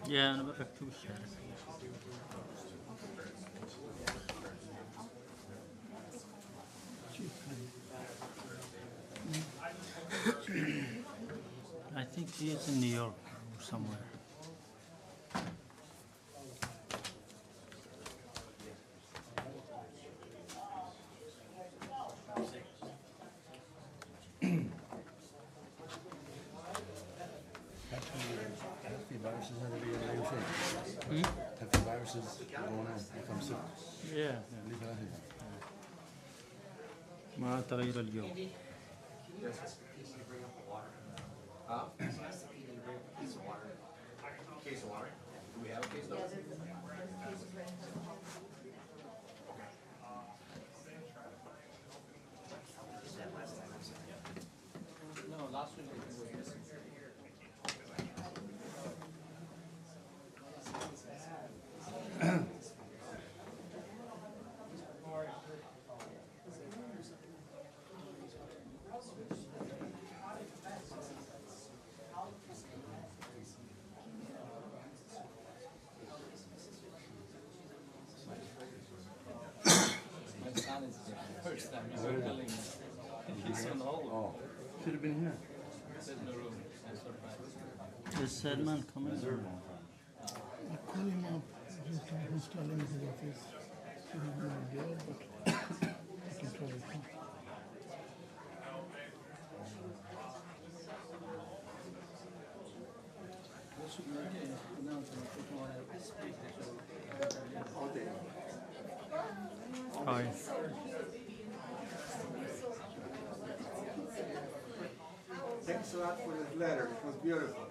يا أنا بكتب الشارع. I think he is in New York or somewhere. Have viruses and every other thing. Hmm? Have viruses going on. If I'm sick, Yeah. leave it out here. مع تغير الجو. Case of water? Do we have a case of water? No, last week I think we were missing. My son is the first time he's building. He's on the hall. Oh, should have been here. There's no room. I'm surprised. Is Salman coming? I call him up, he's telling his office. He will be there, but I can try it. Hi. Thanks a lot for this letter. It was beautiful.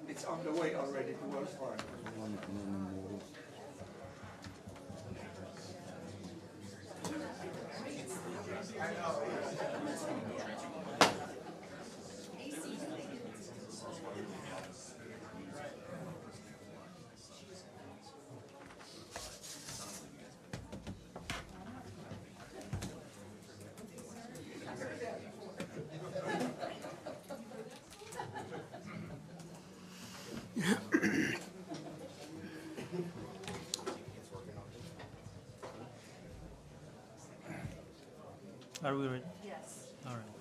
It's on the way already to Wells Fargo. Are we ready? Yes. All right.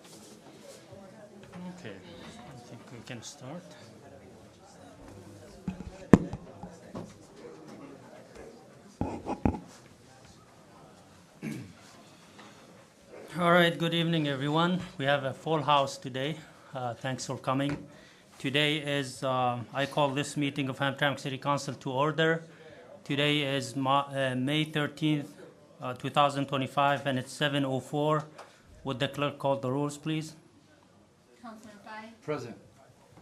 Okay. I think we can start. All right, good evening, everyone. We have a full house today. Thanks for coming. Today is, I call this meeting of Hamtramck City Council to order. Today is May 13th, 2025, and it's 7:04. Would the clerk call the rules, please? Councilman Fai, Present.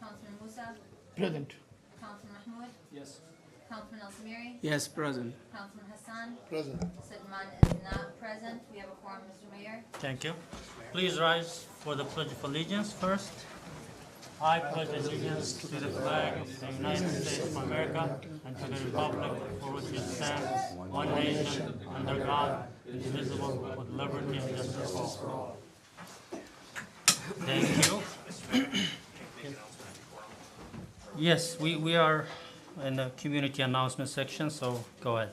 Councilman Musa, Present. Councilman Mahmoud, Yes. Councilman Al-Samiri, Yes, present. Councilman Hassan, Present. Sidman is not present. We have a quorum, Mr. Mayor. Thank you. Please rise for the Pledge of Allegiance first. I pledge allegiance to the flag of the United States of America and to the republic for which it stands, one nation, under God, indivisible, with liberty and justice for all. Thank you. Yes, we are in the community announcement section, so go ahead.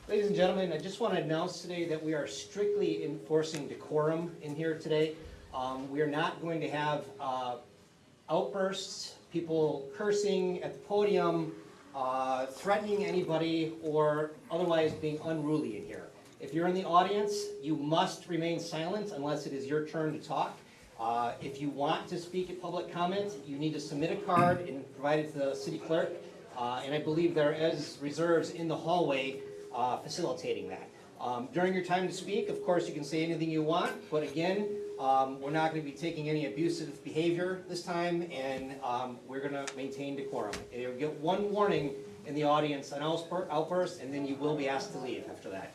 Ladies and gentlemen, I just want to announce today that we are strictly enforcing decorum in here today. We are not going to have outbursts, people cursing at the podium, threatening anybody, or otherwise being unruly in here. If you're in the audience, you must remain silent unless it is your turn to talk. If you want to speak at public comment, you need to submit a card and provide it to the city clerk. And I believe there is reserves in the hallway facilitating that. During your time to speak, of course, you can say anything you want, but again, we're not going to be taking any abusive behavior this time, and we're going to maintain decorum. You'll get one warning in the audience, an outburst, and then you will be asked to leave after that.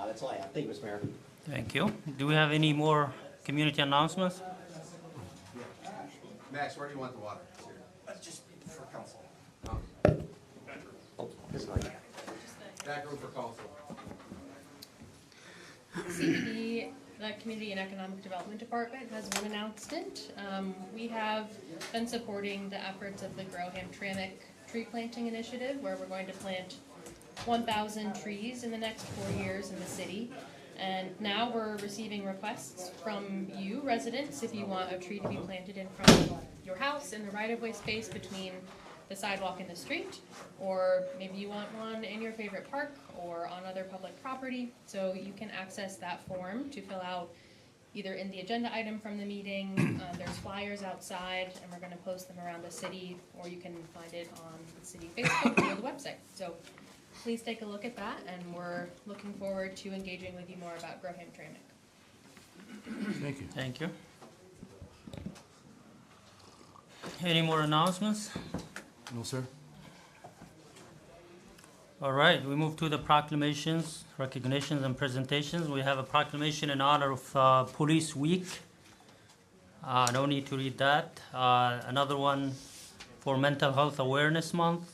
That's all I have. Thank you, Mr. Mayor. Thank you. Do we have any more community announcements? Max, where do you want the water? Just for council. Back room for council. CBD the Community and Economic Development Department has one announcement. We have been supporting the efforts of the Grow Hamtramck Tree Planting Initiative, where we're going to plant 1,000 trees in the next 4 years in the city. And now we're receiving requests from you residents if you want a tree to be planted in front of your house in the right-of-way space between the sidewalk and the street, or maybe you want one in your favorite park or on other public property. So you can access that form to fill out either in the agenda item from the meeting, there's flyers outside, and we're gonna post them around the city, or you can find it on the city Facebook or the website. So please take a look at that, and we're looking forward to engaging with you more about Grow Hamtramck. Thank you. Thank you. Any more announcements? No, sir? All right, we move to the proclamations, recognitions, and presentations. We have a proclamation in honor of Police Week. No need to read that. Another one for Mental Health Awareness Month.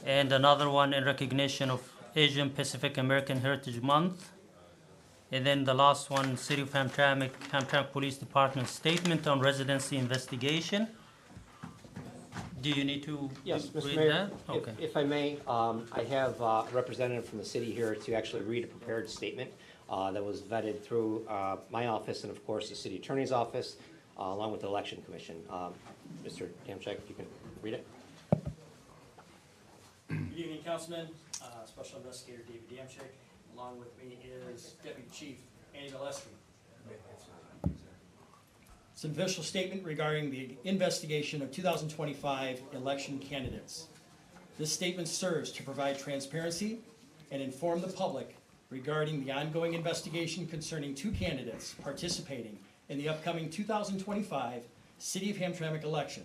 And another one in recognition of Asian Pacific American Heritage Month. And then the last one, City of Hamtramck Police Department Statement on Residency Investigation. Do you need to Yes, Mr. read Mayor, that? Okay. if I may, I have a representative from the city here to actually read a prepared statement that was vetted through my office and, of course, the city attorney's office, along with the election commission. Mr. Damchek, if you can read it. Good evening, Councilman. Special Investigator David Damchek. Along with me is Deputy Chief Andy Valesky. It's an official statement regarding the investigation of 2025 election candidates. This statement serves to provide transparency and inform the public regarding the ongoing investigation concerning 2 candidates participating in the upcoming 2025 City of Hamtramck election,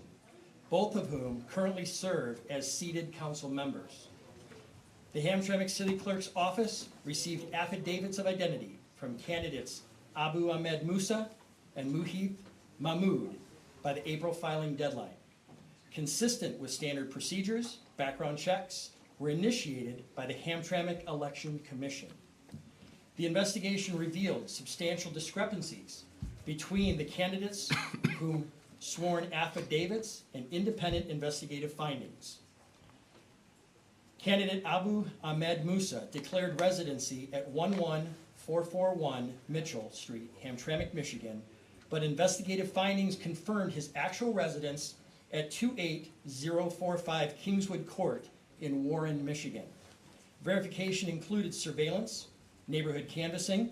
both of whom currently serve as seated council members. The Hamtramck City Clerk's Office received affidavits of identity from candidates Abu Ahmed Musa and Muhith Mahmood by the April filing deadline. Consistent with standard procedures, background checks were initiated by the Hamtramck Election Commission. The investigation revealed substantial discrepancies between the candidates whom sworn affidavits and independent investigative findings. Candidate Abu Ahmed Musa declared residency at 11441 Mitchell Street, Hamtramck, Michigan, but investigative findings confirmed his actual residence at 28045 Kingswood Court in Warren, Michigan. Verification included surveillance, neighborhood canvassing.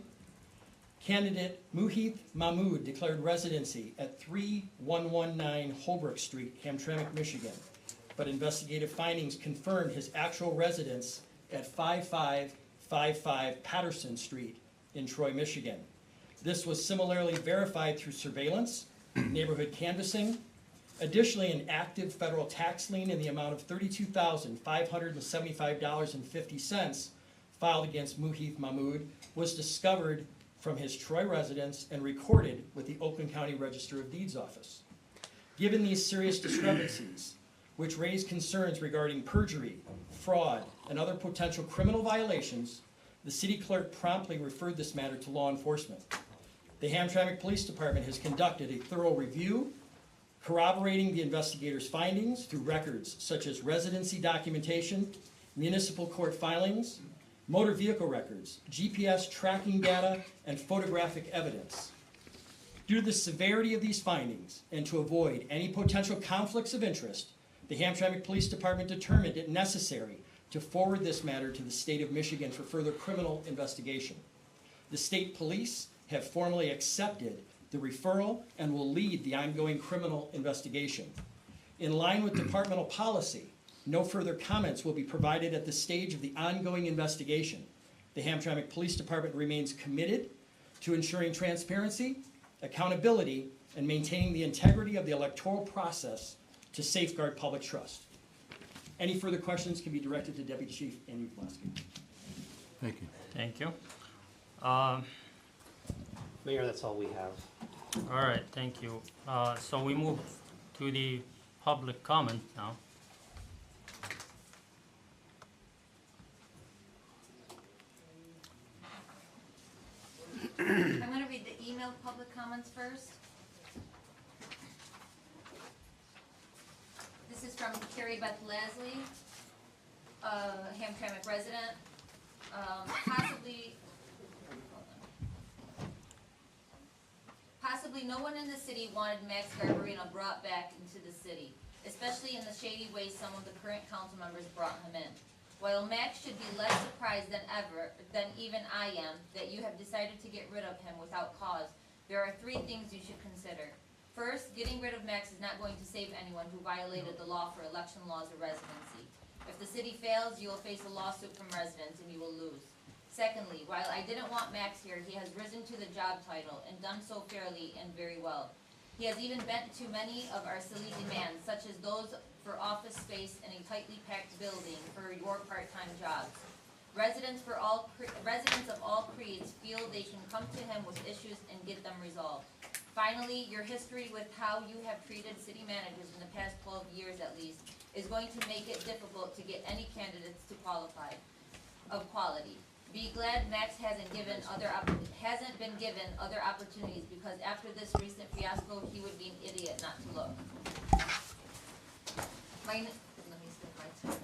Candidate Muhith Mahmood declared residency at 3119 Holbrook Street, Hamtramck, Michigan, but investigative findings confirmed his actual residence at 5555 Patterson Street in Troy, Michigan. This was similarly verified through surveillance, neighborhood canvassing. Additionally, an active federal tax lien in the amount of $32,575.50 filed against Muhith Mahmood was discovered from his Troy residence and recorded with the Oakland County Register of Deeds office. Given these serious discrepancies, which raise concerns regarding perjury, fraud, and other potential criminal violations, the city clerk promptly referred this matter to law enforcement. The Hamtramck Police Department has conducted a thorough review, corroborating the investigators' findings through records such as residency documentation, municipal court filings, motor vehicle records, GPS tracking data, and photographic evidence. Due to the severity of these findings and to avoid any potential conflicts of interest, the Hamtramck Police Department determined it necessary to forward this matter to the state of Michigan for further criminal investigation. The state police have formally accepted the referral and will lead the ongoing criminal investigation. In line with departmental policy, no further comments will be provided at the stage of the ongoing investigation. The Hamtramck Police Department remains committed to ensuring transparency, accountability, and maintaining the integrity of the electoral process to safeguard public trust. Any further questions can be directed to Deputy Chief Andy Valesky. Thank you. Thank you. Mayor, that's all we have. All right, thank you. So we move to the public comment now. comments first. This is from Carrie Beth Leslie, Hamtramck resident. Possibly no one in the city wanted Max Garbarino brought back into the city, especially in the shady way some of the current council members brought him in. While Max should be less surprised than even I am, that you have decided to get rid of him without cause, there are three things you should consider. First, getting rid of Max is not going to save anyone who violated the law for election laws or residency. If the city fails, you will face a lawsuit from residents and you will lose. Secondly, while I didn't want Max here, he has risen to the job title and done so fairly and very well. He has even bent to many of our silly demands, such as those for office space in a tightly packed building for your part-time jobs. Residents of all creeds feel they can come to him with issues and get them resolved. Finally, your history with how you have treated city managers in the past 12 years at least is going to make it difficult to get any candidates to qualify of quality. Be glad Max hasn't been given other opportunities, because after this recent fiasco, he would be an idiot not to look. Let me skip my turn.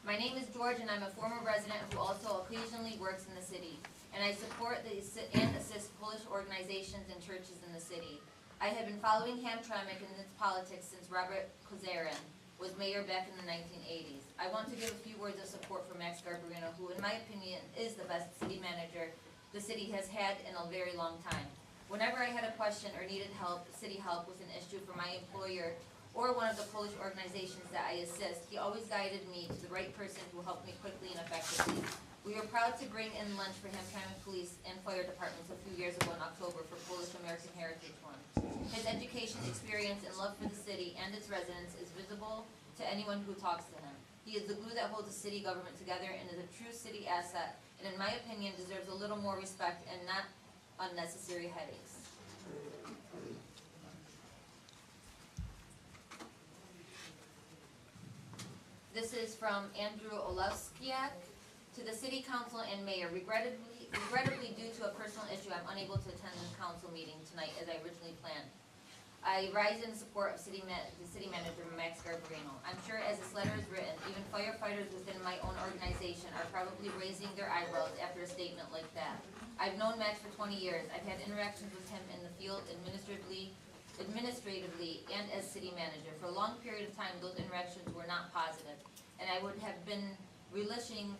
My name is George, and I'm a former resident who also occasionally works in the city, and I support and assist Polish organizations and churches in the city. I have been following Hamtramck and its politics since Robert Kozarin was mayor back in the 1980s. I want to give a few words of support for Max Garbarino, who in my opinion is the best city manager the city has had in a very long time. Whenever I had a question or needed city help with an issue for my employer or one of the Polish organizations that I assist, he always guided me to the right person who helped me quickly and effectively. We were proud to bring in lunch for Hamtramck Police and Fire Departments a few years ago in October for Polish American Heritage Month. His education, experience, and love for the city and its residents is visible to anyone who talks to him. He is the glue that holds the city government together and is a true city asset, and in my opinion deserves a little more respect and not unnecessary headaches. This is from Andrew Olewskiak. To the city council and mayor, regrettably due to a personal issue, I'm unable to attend the council meeting tonight as I originally planned. I rise in support of the city manager, Max Garbarino. I'm sure as this letter is written, even firefighters within my own organization are probably raising their eyebrows after a statement like that. I've known Max for 20 years. I've had interactions with him in the field administratively and as city manager. For a long period of time, those interactions were not positive, and I would have been relishing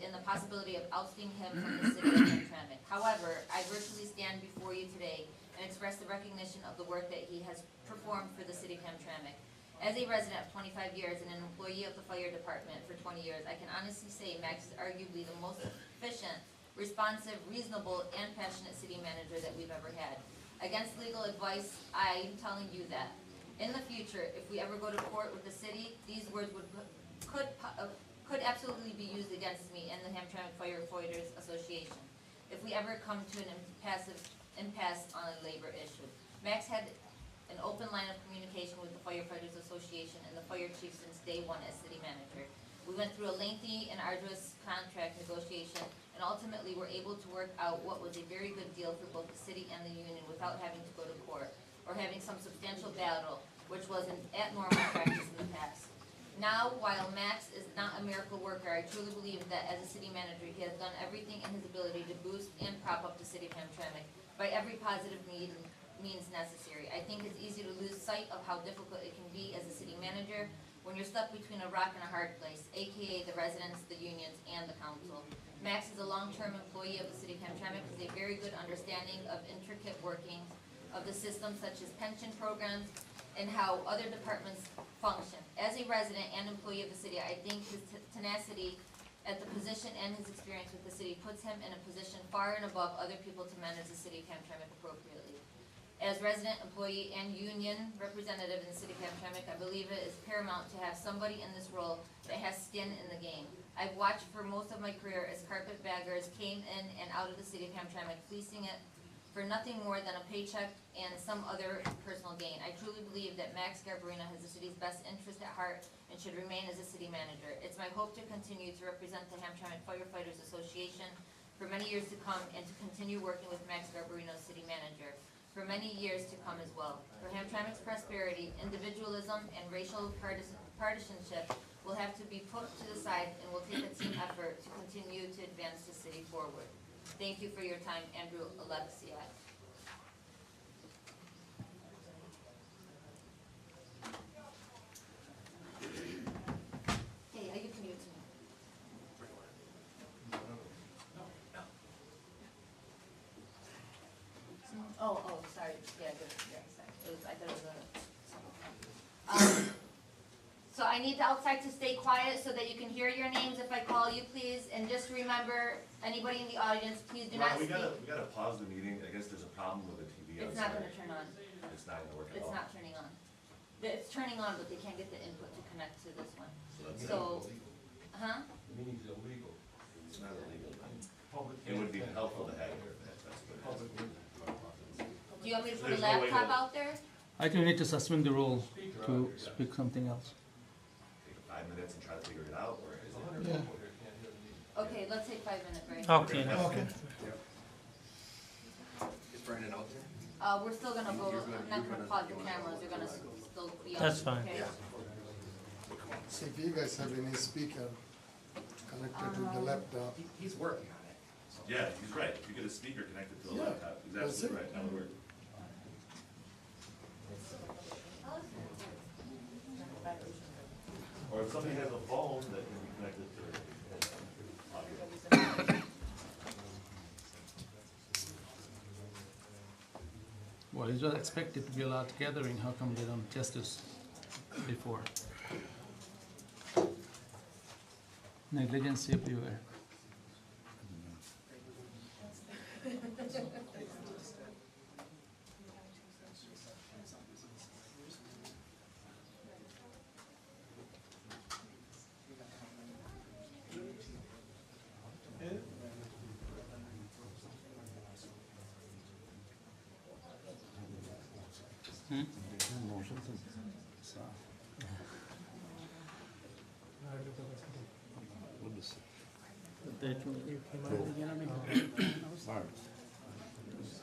in the possibility of ousting him from the city of Hamtramck. However, I virtually stand before you today and express the recognition of the work that he has performed for the city of Hamtramck. As a resident of 25 years and an employee of the fire department for 20 years, I can honestly say Max is arguably the most efficient, responsive, reasonable, and passionate city manager that we've ever had. Against legal advice, I'm telling you that. In the future, if we ever go to court with the city, these words could absolutely be used against me and the Hamtramck Firefighters Association if we ever come to an impasse on a labor issue. Max had an open line of communication with the Firefighters Association and the fire chief since day one as city manager. We went through a lengthy and arduous contract negotiation and ultimately were able to work out what was a very good deal for both the city and the union without having to go to court or having some substantial battle, which was an abnormal practice in the past. Now, while Max is not a miracle worker, I truly believe that as a city manager, he has done everything in his ability to boost and prop up the city of Hamtramck by every positive means necessary. I think it's easy to lose sight of how difficult it can be as a city manager when you're stuck between a rock and a hard place, aka the residents, the unions, and the council. Max is a long-term employee of the city of Hamtramck with a very good understanding of intricate workings of the system, such as pension programs and how other departments function. As a resident and employee of the city, I think his tenacity at the position and his experience with the city puts him in a position far and above other people to manage the city of Hamtramck appropriately. As resident, employee, and union representative in the city of Hamtramck, I believe it is paramount to have somebody in this role that has skin in the game. I've watched for most of my career as carpetbaggers came in and out of the city of Hamtramck, fleecing it for nothing more than a paycheck and some other personal gain. I truly believe that Max Garbarino has the city's best interest at heart and should remain as a city manager. It's my hope to continue to represent the Hamtramck Firefighters Association for many years to come and to continue working with Max Garbarino, city manager, for many years to come as well. For Hamtramck's prosperity, individualism and racial partisanship will have to be put to the side and will take a team effort to continue to advance the city forward. Thank you for your time, Andrew Alexiak. Hey, you can give it to me. Oh, sorry, yeah, good, yeah, sorry, I thought it was a. So I need the outside to stay quiet so that you can hear your names if I call you, please, and just remember, anybody in the audience, please do not Well, we speak. gotta pause the meeting, I guess there's a problem with the TV It's not outside. gonna turn on, It's not gonna work at it's all. not turning on. It's turning on, but they can't get the input to connect to this one, that's so, huh? The meeting's illegal. It's not illegal. It would be helpful to have it, that's what it is. Do you want me to put a There's no way laptop to- out there? I think we need to suspend the rule to speak something else. Take 5 minutes and try to figure it out, or is it? Yeah. Okay, let's take 5-minute break. Okay. Okay. Is Brandon out there? We're still gonna go, I'm not gonna pause the cameras, they're gonna still be on. That's fine. okay? So if you guys have any speaker connected to the laptop, He's working on it. Yeah, he's right, if you get a speaker connected to the Yeah, laptop, he's that's absolutely it. right, that would work. Or if somebody has a phone that can be connected to audio. Well, it was expected to be a large gathering, how come they don't test this before? Negligence everywhere.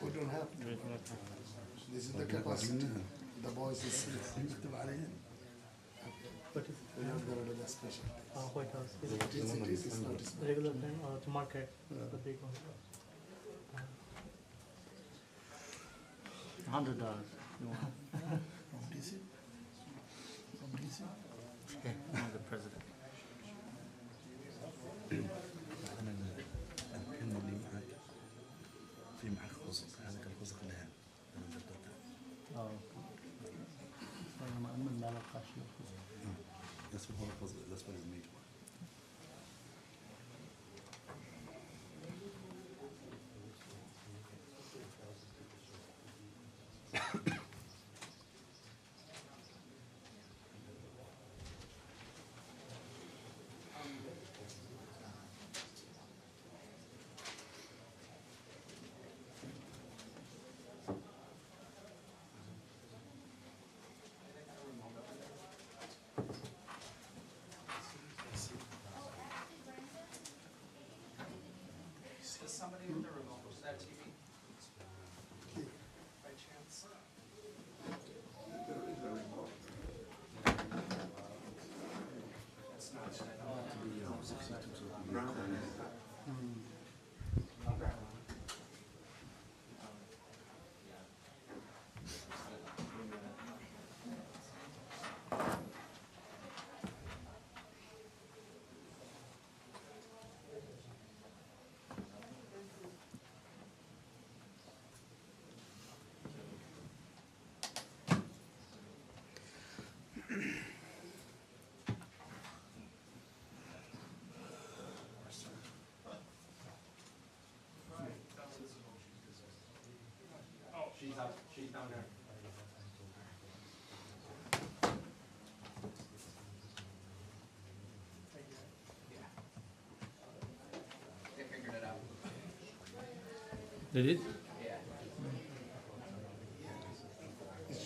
we don't have. This is the capacity. The boys is but we don't go to the special. White House. It is not special. Regular plan or to market, the big one. $100. From DC? From DC? I'm the president. في معك خزق هذاك الخزق لها أنا مأمن ما لقاش يخزن. That's what that's what is made. Does somebody with the remote watch that TV? By chance? There is a remote. It's not. Brandon is She's down there. They figured it out. Did it? Yeah.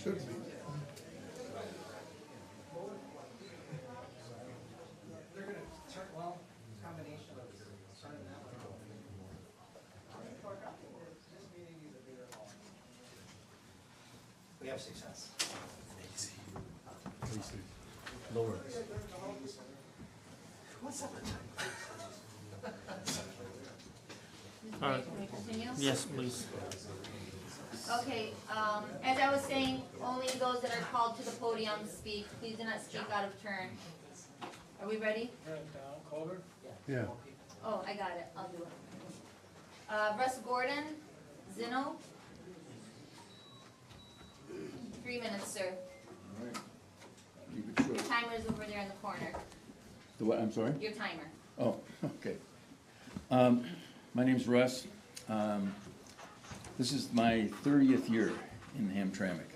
Should be. We have success. Lower. What's up with All right. Can we continue? Yes, please. Okay, as I was saying, only those that are called to the podium speak. Please do not speak out of turn. Are we ready? Culver? Yeah. Oh, I got it, I'll do it. Russ Gordon, Zeno. 3 minutes, sir. Keep it short. Timer's over there in the corner. The what, I'm sorry? Your timer. Oh, okay. My name's Russ. This is my 30th year in Hamtramck.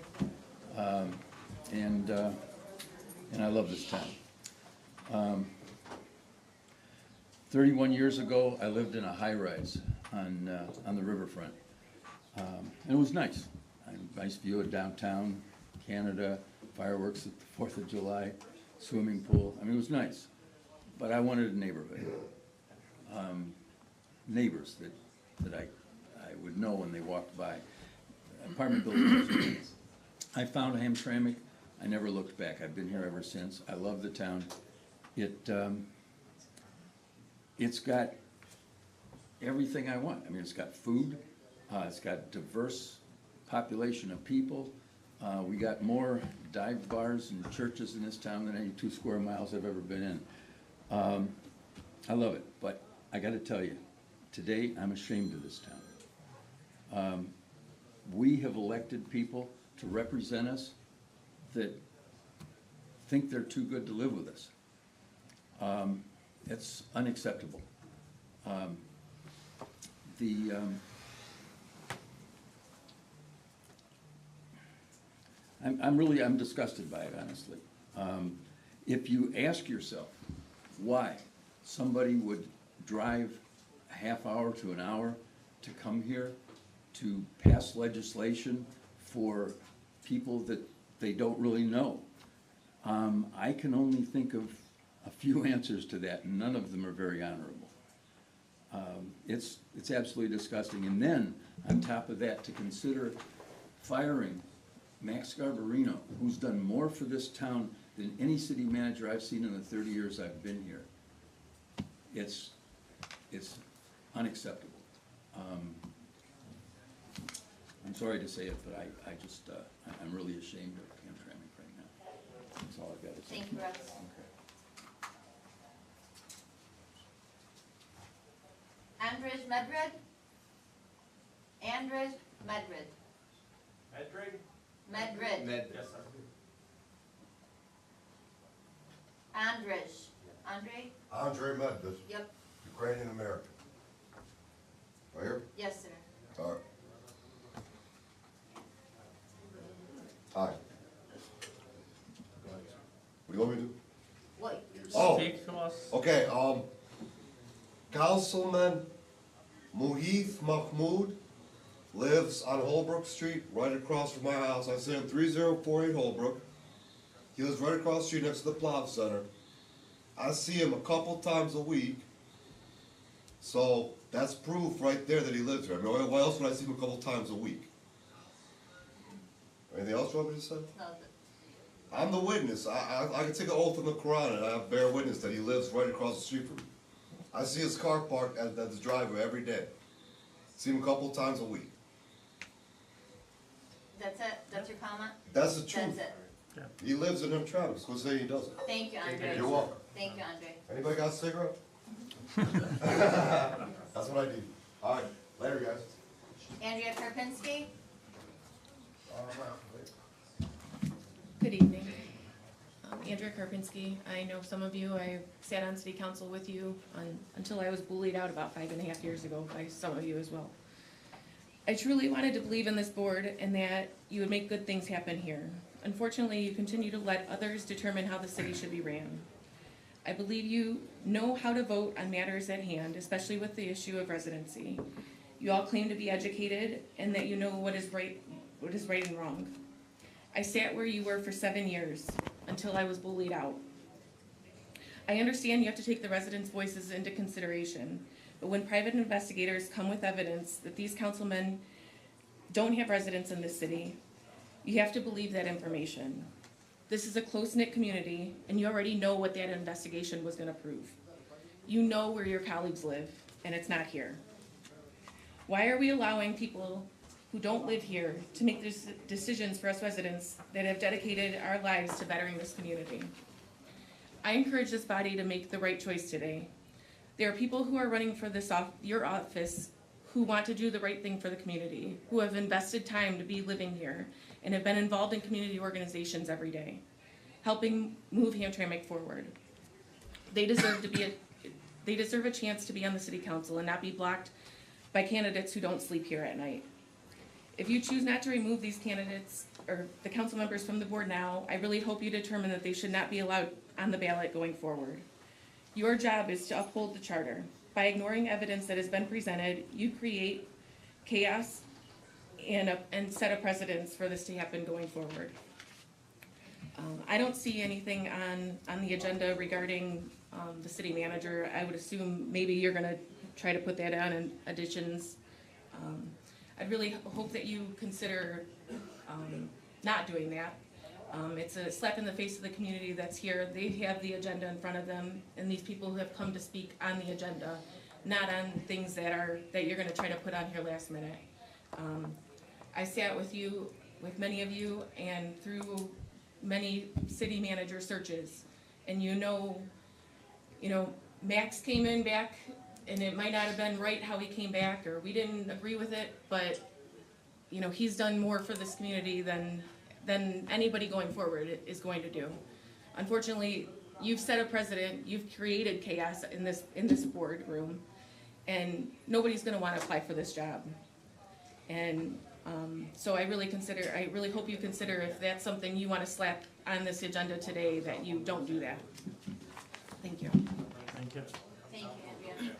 And I love this town. 31 years ago, I lived in a high-rise on the riverfront. And it was nice. Nice view of downtown, Canada, fireworks at the 4th of July, swimming pool. I mean, it was nice. But I wanted a neighborhood. Neighbors that I would know when they walked by. Apartment buildings. I found Hamtramck. I never looked back. I've been here ever since. I love the town. It's got everything I want. I mean, it's got food. It's got diverse population of people. We got more dive bars and churches in this town than any 2 square miles I've ever been in. I love it, but I gotta tell you, today I'm ashamed of this town. We have elected people to represent us that think they're too good to live with us. It's unacceptable. I'm disgusted by it, honestly. If you ask yourself why somebody would drive a half hour to an hour to come here to pass legislation for people that they don't really know, I can only think of a few answers to that, and none of them are very honorable. It's absolutely disgusting. And then, on top of that, to consider firing Max Garbarino, who's done more for this town than any city manager I've seen in the 30 years I've been here. It's unacceptable. I'm sorry to say it, but I'm really ashamed of Hamtramck right now. That's all I've got to say. Thank you, Russ. Andrej Medred? Andrej Medred. Medrig? Medred. Yes, sir. Andrej. Andre? Andre Medved, Yep. Ukrainian American. Right here? Yes, sir. All right. Hi. What do you want me to do? What? Oh, Speak to us. okay, Councilman Muhith Mahmood lives on Holbrook Street, right across from my house. I stay on 3048 Holbrook. He lives right across the street next to the Plow Center. I see him a couple times a week. So that's proof right there that he lives here. I mean, why else would I see him a couple times a week? Anything else you want me to say? No, I'm the witness. I can take an oath on the Quran and I bear witness that he lives right across the street from me. I see his car parked at the driveway every day. See him a couple times a week. that's it? That's your comment? That's the truth. That's it. He lives in Hamtramck. Who's saying he doesn't? Thank you, Andre. You're welcome. Thank you, Andre. Anybody got a cigarette? That's what I need. All right. Later, guys. Andrea Karpinski? Good evening. Andrea Karpinski. I know some of you. I sat on city council with you until I was bullied out about 5.5 years ago by some of you as well. I truly wanted to believe in this board and that you would make good things happen here. Unfortunately, you continue to let others determine how the city should be ran. I believe you know how to vote on matters at hand, especially with the issue of residency. You all claim to be educated and that you know what is right and wrong. I sat where you were for 7 years until I was bullied out. I understand you have to take the residents' voices into consideration, but when private investigators come with evidence that these councilmen don't have residents in this city, you have to believe that information. This is a close-knit community, and you already know what that investigation was gonna prove. You know where your colleagues live, and it's not here. Why are we allowing people who don't live here to make decisions for us residents that have dedicated our lives to bettering this community? I encourage this body to make the right choice today. There are people who are running for your office who want to do the right thing for the community, who have invested time to be living here, and have been involved in community organizations every day, helping move Hamtramck forward. They deserve a chance to be on the city council and not be blocked by candidates who don't sleep here at night. If you choose not to remove these candidates or the council members from the board now, I really hope you determine that they should not be allowed on the ballot going forward. Your job is to uphold the charter. By ignoring evidence that has been presented, you create chaos and set a precedence for this to happen going forward. I don't see anything on the agenda regarding the city manager. I would assume maybe you're gonna try to put that on in additions. I'd really hope that you consider not doing that. It's a slap in the face of the community that's here. They have the agenda in front of them, and these people who have come to speak on the agenda, not on things that you're gonna try to put on here last minute. I sat with many of you, and through many city manager searches, and Max came in back, and it might not have been right how he came back, or we didn't agree with it, but he's done more for this community than anybody going forward is going to do. Unfortunately, you've set a precedent, you've created chaos in this boardroom, and nobody's gonna wanna apply for this job. And so I really hope you consider, if that's something you wanna slap on this agenda today, that you don't do that. Thank you. Thank you. Thank you, Andrea.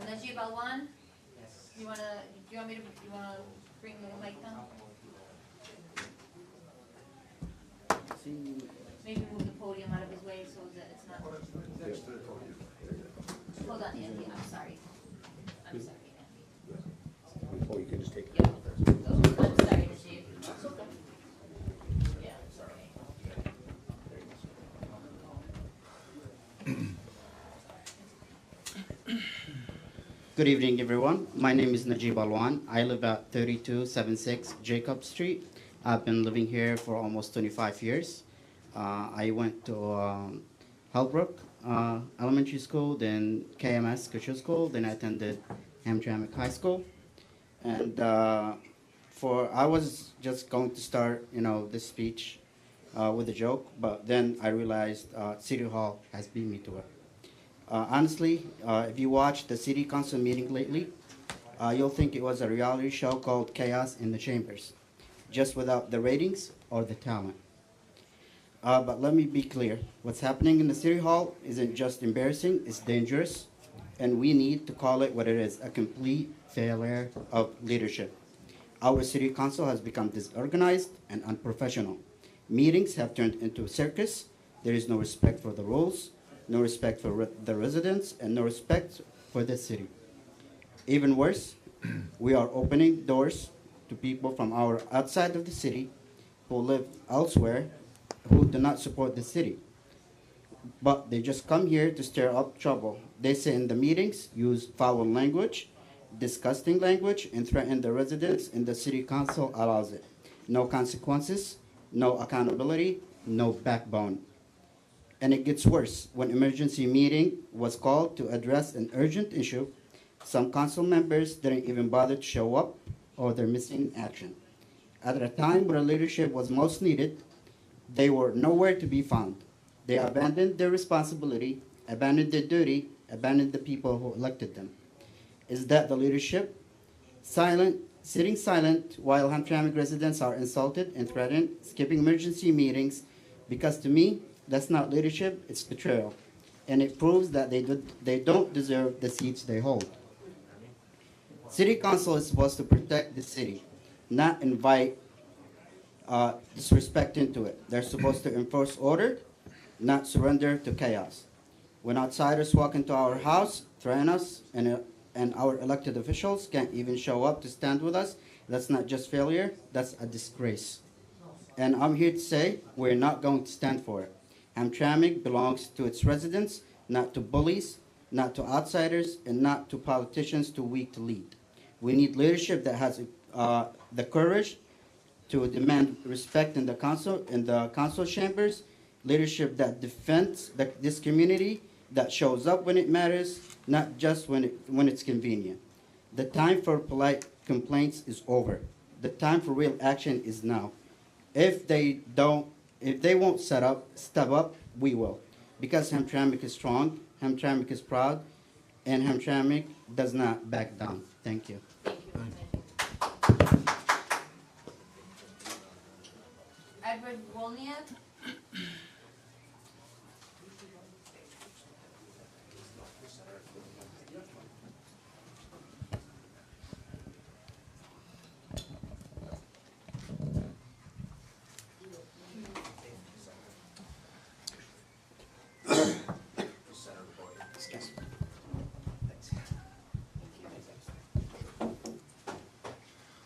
Najib Alwan? Yes. Do you wanna bring the mic down? Maybe move the podium out of his way so that it's not. Hold on, Andy, I'm sorry, Andy. Oh, you can just take it. Yeah. Oh, I'm sorry, Najib. Yeah, sorry. Good evening, everyone. My name is Najib Alwan. I live at 3276 Jacob Street. I've been living here for almost 25 years. I went to Hellbrook Elementary School, then KMS Cushel School, then I attended Hamtramck High School. And I was just going to start, this speech with a joke, but then I realized City Hall has beat me to it. Honestly, if you watch the city council meeting lately, you'll think it was a reality show called Chaos in the Chambers, just without the ratings or the talent. But let me be clear, what's happening in the City Hall isn't just embarrassing, it's dangerous, and we need to call it what it is, a complete failure of leadership. Our city council has become disorganized and unprofessional. Meetings have turned into a circus. There is no respect for the rules, no respect for the residents, and no respect for the city. Even worse, we are opening doors to people from outside of the city who live elsewhere who do not support the city. But they just come here to stir up trouble. They say in the meetings, use foul language, disgusting language, and threaten the residents, and the city council allows it. No consequences, no accountability, no backbone. And it gets worse. When emergency meeting was called to address an urgent issue, some council members didn't even bother to show up, or they're missing action. At a time where leadership was most needed, they were nowhere to be found. They abandoned their responsibility, abandoned their duty, abandoned the people who elected them. Is that the leadership? Sitting silent while Hamtramck residents are insulted and threatened, skipping emergency meetings, because to me, that's not leadership, it's betrayal. And it proves that they don't deserve the seats they hold. City council is supposed to protect the city. not invite disrespect into it. They're supposed to enforce order, not surrender to chaos. When outsiders walk into our house, threaten us, and our elected officials can't even show up to stand with us, that's not just failure, that's a disgrace. And I'm here to say we're not going to stand for it. Hamtramck belongs to its residents, not to bullies, not to outsiders, and not to politicians too weak to lead. We need leadership that has the courage to demand respect in the council chambers, leadership that defends this community, that shows up when it matters, not just when it's convenient. The time for polite complaints is over. The time for real action is now. If they won't step up, we will. Because Hamtramck is strong, Hamtramck is proud, and Hamtramck does not back down. Thank you. Edward Wolniak.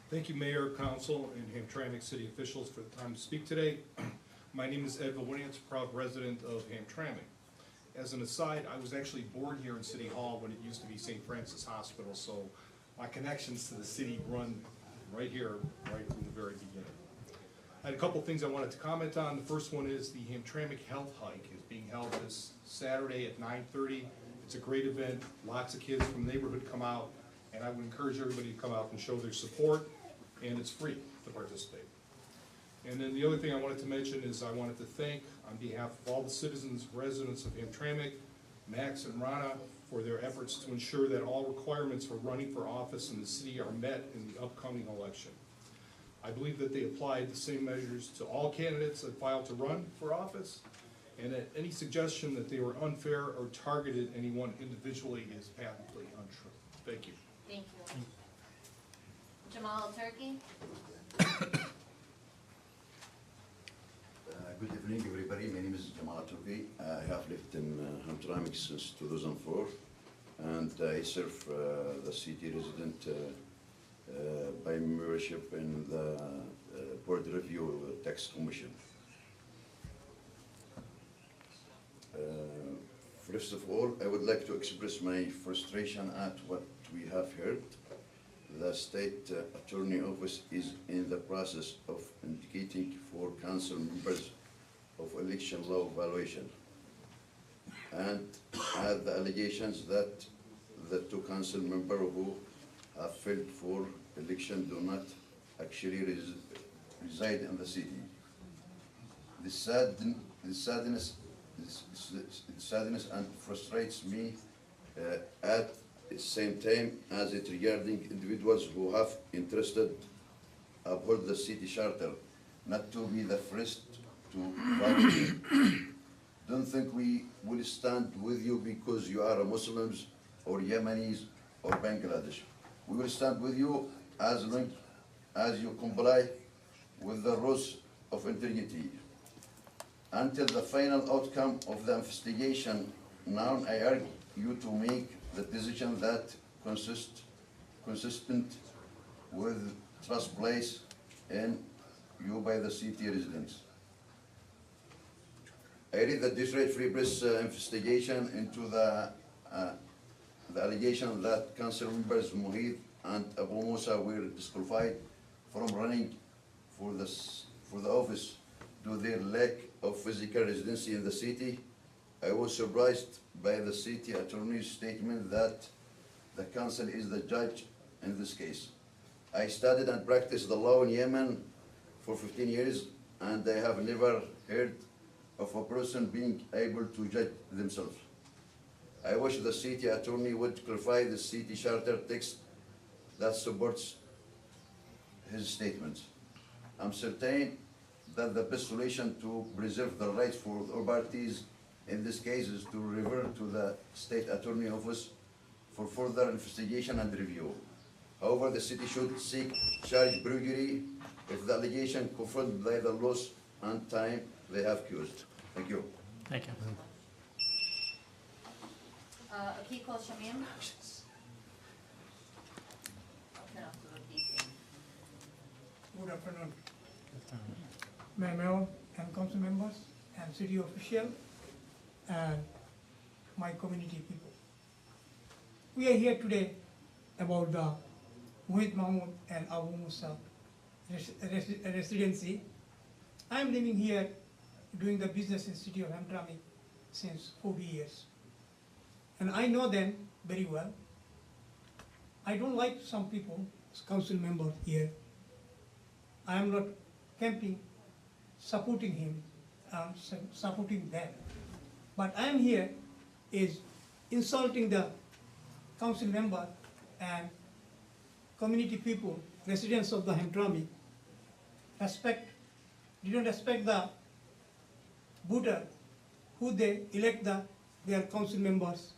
Thank you, Mayor, Council, and Hamtramck City officials for the time to speak today. My name is Ed Williams, proud resident of Hamtramck. As an aside, I was actually born here in City Hall when it used to be St. Francis Hospital, so my connections to the city run right here, right from the very beginning. I had a couple things I wanted to comment on. The first one is the Hamtramck Health Hike is being held this Saturday at 9:30. It's a great event. Lots of kids from the neighborhood come out, and I would encourage everybody to come out and show their support, and it's free to participate. And then the other thing I wanted to mention is I wanted to thank, on behalf of all the citizens, residents of Hamtramck, Max and Rana, for their efforts to ensure that all requirements for running for office in the city are met in the upcoming election. I believe that they applied the same measures to all candidates that filed to run for office, and that any suggestion that they were unfair or targeted anyone individually is patently untrue. Thank you. Thank you. Jamal Turkey. Good evening, everybody. My name is Jamal Turki. I have lived in Hamtramck since 2004, and I serve the city resident by membership in the Board Review Tax Commission. First of all, I would like to express my frustration at what we have heard. The State Attorney Office is in the process of indicating for council members of election law violation, and had the allegations that the two council members who have filed for election do not actually reside in the city. This sadness and frustrates me at the same time as it regarding individuals who have interested uphold the city charter, not to be the first to violate. Don't think we will stand with you because you are Muslims or Yemenis or Bangladesh. We will stand with you as long as you comply with the rules of integrity. Until the final outcome of the investigation, now I urge you to make the decision that consistent with trust placed in you by the city residents. I read the Detroit Free Press investigation into the allegation that council members Mohit and Abu Musa were disqualified from running for the office due to their lack of physical residency in the city. I was surprised by the city attorney's statement that the council is the judge in this case. I studied and practiced the law in Yemen for 15 years, and I have never heard of a person being able to judge themselves. I wish the city attorney would clarify the city charter text that supports his statements. I'm certain that the best solution to preserve the rights for all parties in this case is to revert to the state attorney office for further investigation and review. However, the city should seek charge perjury if the allegation confronted by the loss and time they have accused. Thank you. Thank you. Akiko Shamim? I'll turn off the beeping. Good afternoon. Mayor and council members and city official and my community people. We are here today about the Mohit Mahmood and Abu Musa residency. I am living here doing the business in city of Hamtramck since 40 years. And I know them very well. I don't like some people, council members here. I am not camping, supporting him, supporting them. But I am here is insulting the council member and community people, residents of the Hamtramck, didn't respect the voter who they elect their council members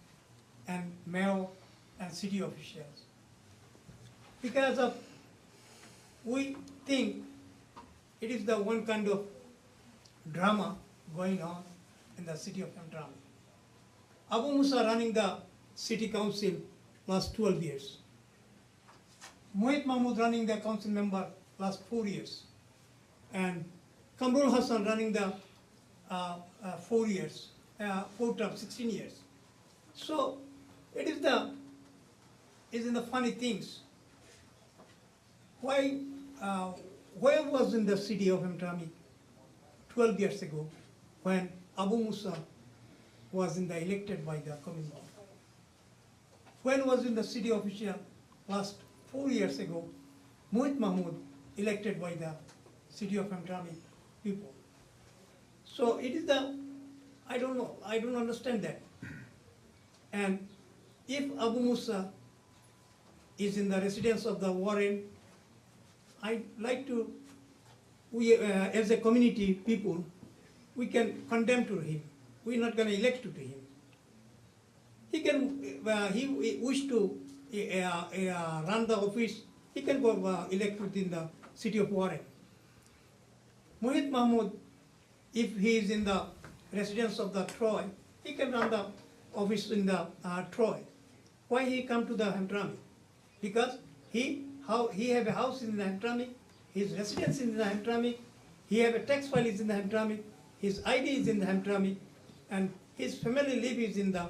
and mayor and city officials. Because of, we think it is the one kind of drama going on in the city of Hamtramck. Abu Musa running the city council last 12 years. Mohit Mahmood running the council member last 4 years. And Kamrul Hassan running the 4 years, 4 terms, 16 years. So it is in the funny things. Why, where was in the city of Hamtramck 12 years ago when Abu Musa was elected by the community? When was in the city official last 4 years ago, Mohit Mahmood elected by the city of Hamtramck people? So it is I don't know, I don't understand that. And if Abu Musa is in the residence of the Warren, I'd like to, we as a community people, we can condemn to him. We're not going to elect to him. He can, he wish to run the office, he can go elect within the city of Warren. Mohit Mahmood, if he is in the residence of the Troy, he can run the office in the Troy. Why he come to the Hamtramck? Because he have a house in the Hamtramck, his residence in the Hamtramck, he have a tax file is in the Hamtramck, his ID is in the Hamtramck, and his family live is in the,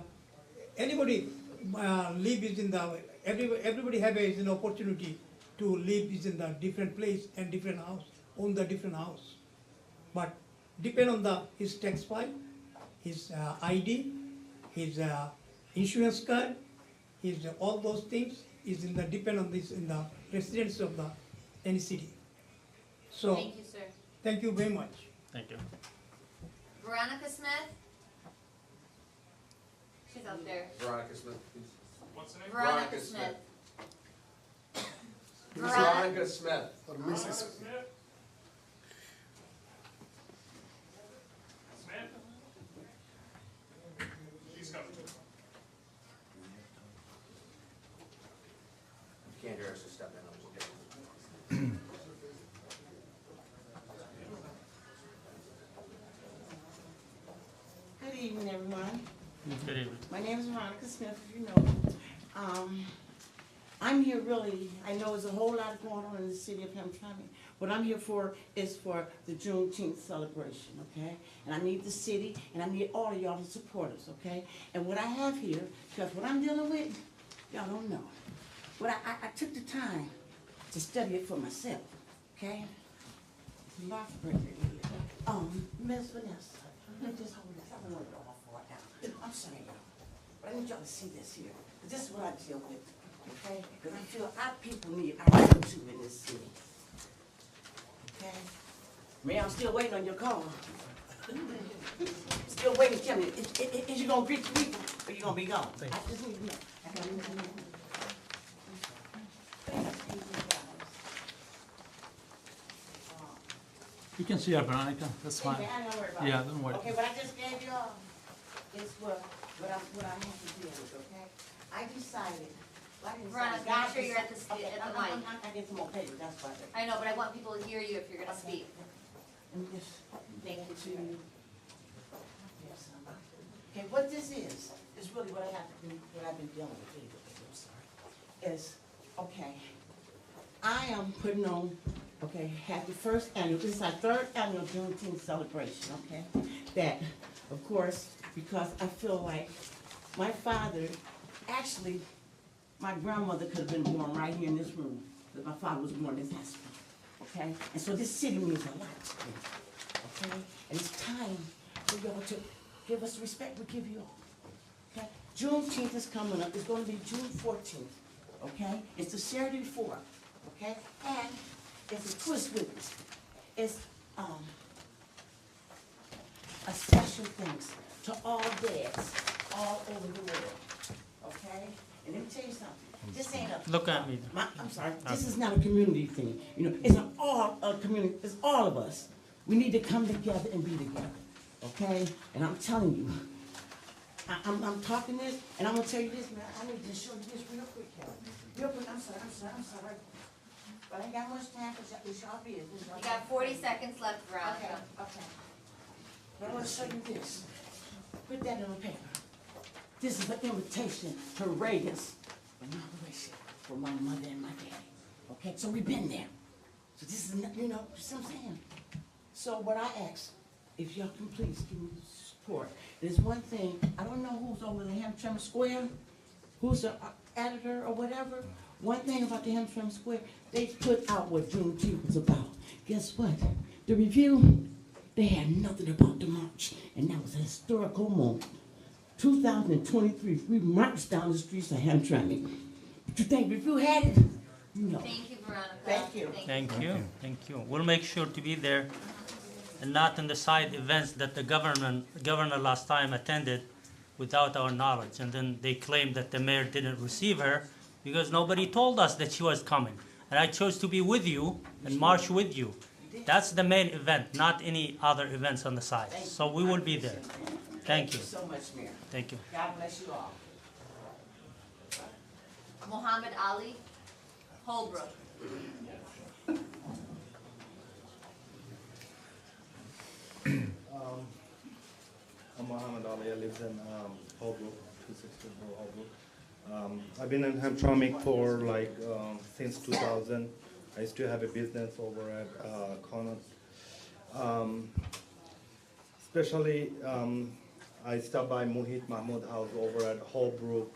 anybody live is in the, everybody have an opportunity to live is in the different place and different house, own the different house. But depend on his tax file, his ID, his insurance card, his all those things is in the depend on this in the residence of any city. So Thank you, sir. Thank you very much. Thank you. Veronica Smith? She's out there. Veronica Smith, please. What's the name? Veronica Smith. Veronica Smith. Or Mrs. Smith? Please come. Can't hear us, so step in. Good evening, everyone. Good evening. My name is Veronica Smith, if you know. I'm here really, I know there's a whole lot going on in the city of Hamtramck. What I'm here for is for the Juneteenth celebration, okay? And I need the city, and I need all of y'all to support us, okay? And what I have here, because what I'm dealing with, y'all don't know. But I took the time to study it for myself, okay? Lots of Ms. Vanessa, just hold this. I don't want it all fall down. I'm sorry, y'all. But I need y'all to see this here. This is what I deal with, okay? Because I feel our people need our help too in this city. Okay? Mayor, I'm still waiting on your call. Still waiting. Tell me, is you gonna greet the people or you gonna be gone? I just need to know. I gotta need to know. You can see her, Veronica, that's fine. I don't worry about Yeah, it. don't worry. Okay, what I just gave y'all is what I have to deal with, okay? I decided Veronica, make sure you're at the Okay, at the I mic. get some more paper, that's why. I know, but I want people to hear you if you're gonna speak. Let me just Thank you. to you. Yes, okay, what this is really what I have to do, what I've been dealing with, I'm sorry, is, okay, I am putting on, okay, had the first annual, this is our third annual Juneteenth celebration, okay? That, of course, because I feel like my father, actually, my grandmother could have been born right here in this room, but my father was born in this hospital, okay? And so this city means a lot to me, okay? And it's time for y'all to give us the respect we give you all, okay? Juneteenth is coming up, it's gonna be June 14th, okay? It's the Saturday before, okay? And it's a twist with it. It's, a special thanks to all dads all over the world, okay? And let me tell you something, this ain't a... Look at me. I'm sorry, this is not a community thing, you know, it's a community, it's all of us. We need to come together and be together, okay? And I'm telling you, I'm talking this, and I'm gonna tell you this, man, I need to show you this real quick, Kelly. Real quick, I'm sorry. But I ain't got much time, because it's y'all business. You got 40 seconds left, Veronica. Okay. But I wanna show you this. Put that on paper. This is an invitation to Reagan's inauguration for my mother and my daddy. Okay, so we've been there. So this is, you know what I'm saying? So what I ask, if y'all can please give me support. There's one thing, I don't know who's over the Hamtramck Square, who's the editor or whatever. One thing about the Hamtramck Square, they put out what Juneteenth was about. Guess what? The review, they had nothing about the march, and that was a historical moment. 2023, we marched down the streets of Hamtramck. But you think if you had it, you know. Thank you, Veronica. Thank you. Thank you. We'll make sure to be there and not in the side events that the governor last time attended without our knowledge. And then they claimed that the mayor didn't receive her because nobody told us that she was coming. And I chose to be with you and march with you. That's the main event, not any other events on the side. So we will be there. Thank you. So much, Mayor. Thank you. God bless you all. Muhammad Ali, Holbrook. I'm Muhammad Ali. I live in Holbrook, 260 Holbrook. I've been in Hamtramck for like since 2000. I used to have a business over at Connaught. Especially, I stop by Mohit Mahmood house over at Holbrook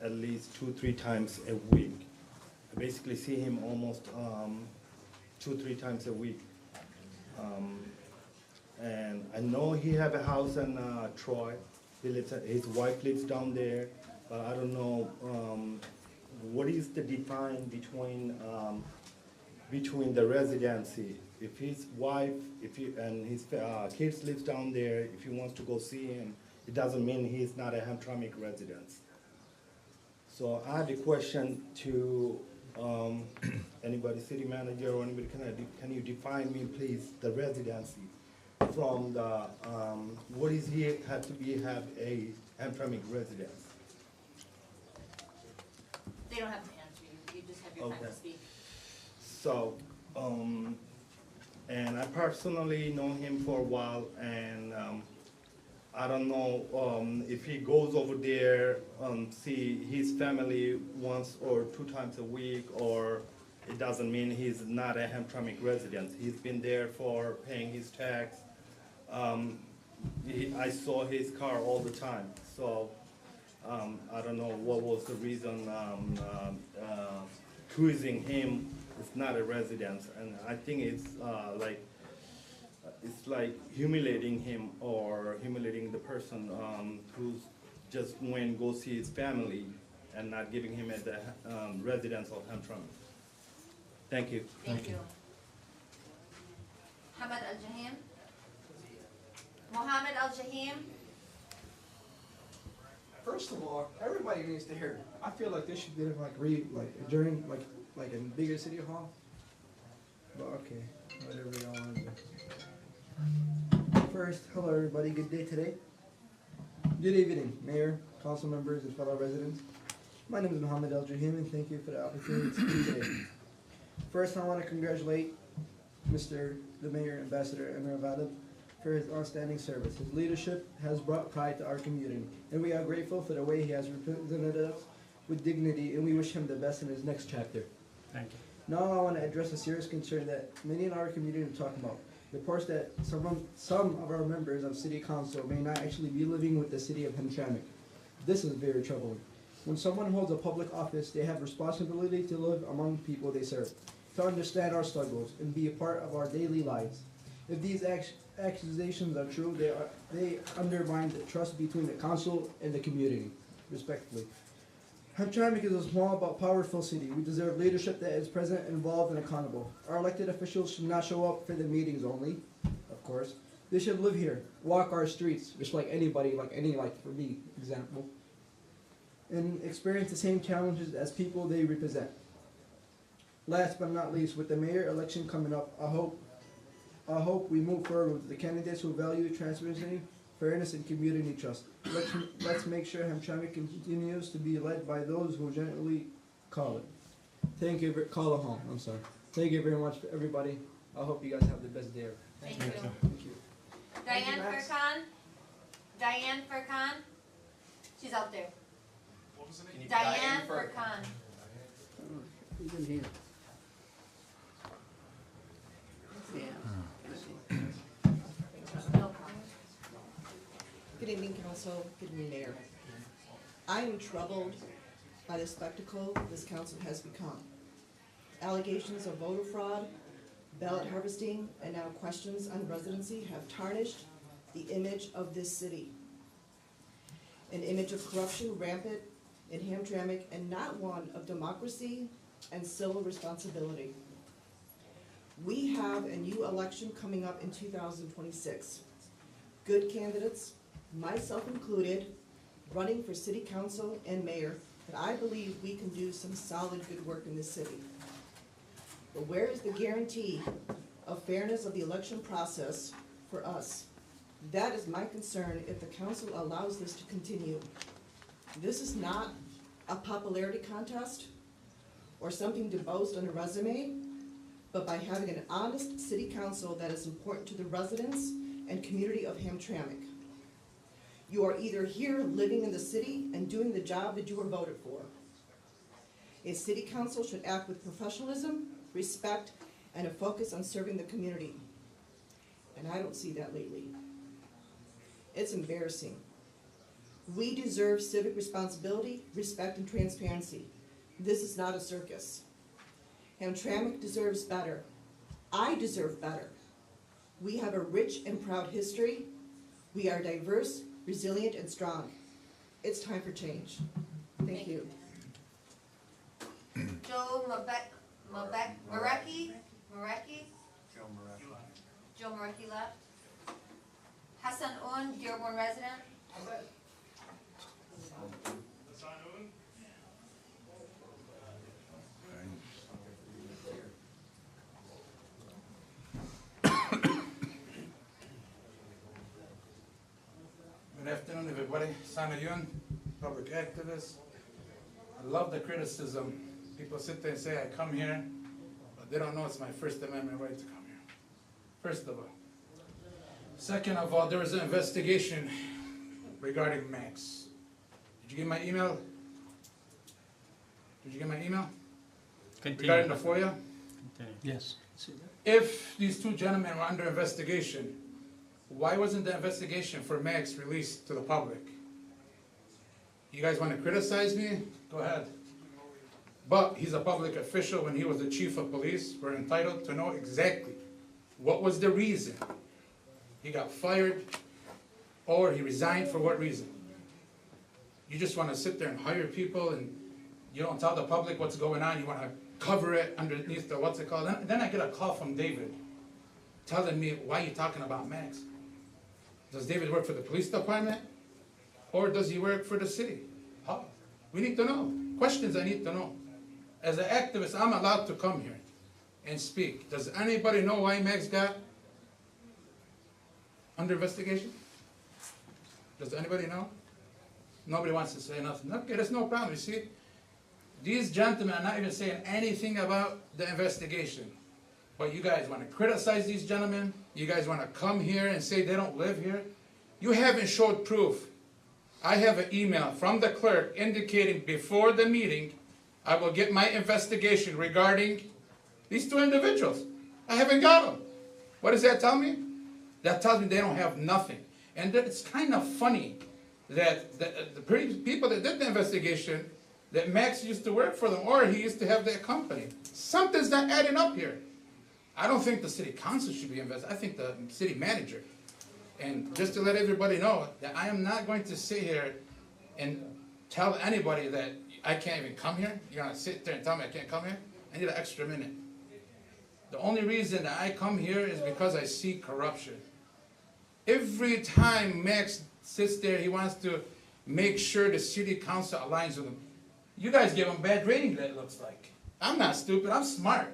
at least 2-3 times a week. I basically see him almost 2-3 times a week. And I know he have a house in Troy. His wife lives down there, but I don't know what is the define between the residency. If his wife, and his kids lives down there, if he wants to go see him, it doesn't mean he's not a Hamtramck resident. So I have a question to anybody, city manager or anybody, can you define me, please, the residency from the, what is he have to be, have a Hamtramck residence? They don't have to answer you. You just have your time to speak. So, and I personally know him for a while, and I don't know if he goes over there, see his family once or 2 times a week, or it doesn't mean he's not a Hamtramck resident. He's been there for paying his tax. I saw his car all the time, so I don't know what was the reason accusing him is not a resident, and I think it's like humiliating him or humiliating the person who's just went go see his family and not giving him as a residence of Hamtramck. Thank you. Thank you. Hamad Al-Jahim? Mohammed Al-Jahim? First of all, everybody needs to hear. I feel like they should get it during like in bigger city hall. But okay, whatever y'all want to do. First, hello everybody. Good day today. Good evening, Mayor, council members, and fellow residents. My name is Mohammed El Jahim, and thank you for the opportunity to speak today. First, I want to congratulate the Mayor, Ambassador Emir Vadab, for his outstanding service. His leadership has brought pride to our community, and we are grateful for the way he has represented us with dignity, and we wish him the best in his next chapter. Thank you. Now I want to address a serious concern that many in our community are talking about. Reports that some of our members of City Council may not actually be living with the City of Hamtramck. This is very troubling. When someone holds a public office, they have responsibility to live among people they serve, to understand our struggles, and be a part of our daily lives. If these accusations are true, they undermine the trust between the council and the community, respectfully. Hamtramck is a small but powerful city. We deserve leadership that is present, involved, and accountable. Our elected officials should not show up for the meetings only, of course. They should live here, walk our streets, just like anybody, like for me, example, and experience the same challenges as people they represent. Last but not least, with the mayor election coming up, I hope we move forward with the candidates who value transparency, fairness, and community trust. Let's make sure Hamtramck continues to be led by those who genuinely call it. Thank you, call it home, I'm sorry. Thank you very much, everybody. I hope you guys have the best day ever. Thank you. Thank you. Diane Furkan? Diane Furkan? She's out there. What was the name? Diane Furkan. Who's in here? Good evening, council. Good evening, mayor. I am troubled by the spectacle this council has become. Allegations of voter fraud, ballot harvesting, and now questions on residency have tarnished the image of this city. An image of corruption rampant in Hamtramck, and not one of democracy and civil responsibility. We have a new election coming up in 2026. Good candidates, myself included, running for city council and mayor, that I believe we can do some solid good work in this city. But where is the guarantee of fairness of the election process for us? That is my concern if the council allows this to continue. This is not a popularity contest or something to boast on a resume, but by having an honest city council that is important to the residents and community of Hamtramck. You are either here living in the city and doing the job that you were voted for. A city council should act with professionalism, respect, and a focus on serving the community. And I don't see that lately. It's embarrassing. We deserve civic responsibility, respect, and transparency. This is not a circus. Hamtramck deserves better. I deserve better. We have a rich and proud history. We are diverse, resilient, and strong. It's time for change. Thank you. Joe Marecki? Joe Marecki left. Hassan Un, Dearborn resident. Good afternoon, everybody. Sana Yun, public activist. I love the criticism. People sit there and say I come here, but they don't know it's my First Amendment right to come here. First of all. Second of all, there was an investigation regarding Max. Did you get my email? Did you get my email? Continue. Regarding the FOIA? Yes. If these two gentlemen were under investigation, why wasn't the investigation for Max released to the public? You guys want to criticize me? Go ahead. But he's a public official. When he was the chief of police, we're entitled to know exactly what was the reason he got fired or he resigned, for what reason. You just want to sit there and hire people and you don't tell the public what's going on. You want to cover it underneath the, what's it called? Then I get a call from David telling me, why are you talking about Max? Does David work for the police department or does he work for the city? How? We need to know. Questions I need to know. As an activist, I'm allowed to come here and speak. Does anybody know why Max got under investigation? Does anybody know? Nobody wants to say nothing. Okay, there's no problem. You see, These gentlemen are not even saying anything about the investigation. But you guys want to criticize these gentlemen? You guys want to come here and say they don't live here? You haven't showed proof. I have an email from the clerk indicating before the meeting, I will get my investigation regarding these two individuals. I haven't got them. What does that tell me? That tells me they don't have nothing. And that it's kind of funny that the people that did the investigation, that Max used to work for them, or he used to have their company. Something's not adding up here. I don't think the city council should be investigated. I think the city manager. And just to let everybody know that I am not going to sit here and tell anybody that I can't even come here. You're gonna sit there and tell me I can't come here? I need an extra minute. The only reason that I come here is because I see corruption. Every time Max sits there, he wants to make sure the city council aligns with him. You guys give him bad rating, that looks like. I'm not stupid, I'm smart.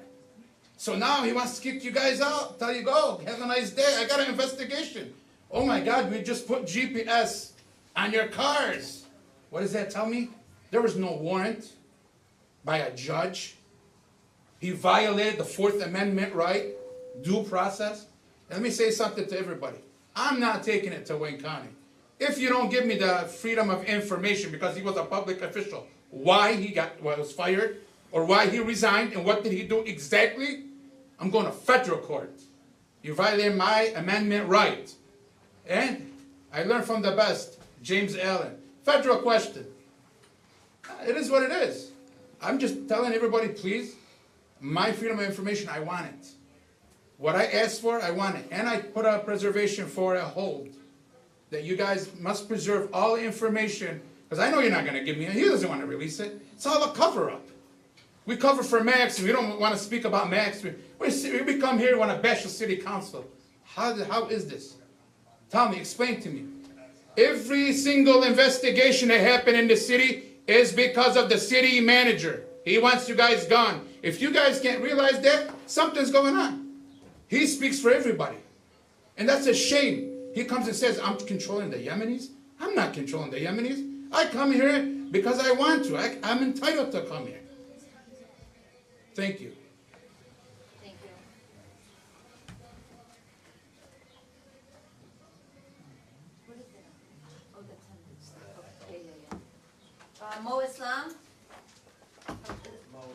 So now he wants to kick you guys out, tell you, go, have a nice day, I got an investigation. Oh my God, we just put GPS on your cars. What does that tell me? There was no warrant by a judge. He violated the Fourth Amendment right, due process. And let me say something to everybody. I'm not taking it to Wayne County. If you don't give me the freedom of information because he was a public official, why he was fired, or why he resigned, and what did he do exactly, I'm going to federal court. You violate my amendment right. And I learned from the best, James Allen. Federal question. It is what it is. I'm just telling everybody, please, my freedom of information, I want it. What I asked for, I want it. And I put a preservation for a hold. That you guys must preserve all the information, because I know you're not going to give me it. He doesn't want to release it. It's all a cover-up. We cover for Max, and we don't want to speak about Max. We come here and want to bash the city council. How is this? Tell me, explain to me. Every single investigation that happened in the city is because of the city manager. He wants you guys gone. If you guys can't realize that, something's going on. He speaks for everybody. And that's a shame. He comes and says, I'm controlling the Yemenis. I'm not controlling the Yemenis. I come here because I want to. I'm entitled to come here. Thank you. Thank you. What is it? Oh, the attendance. Yeah. Mo Islam?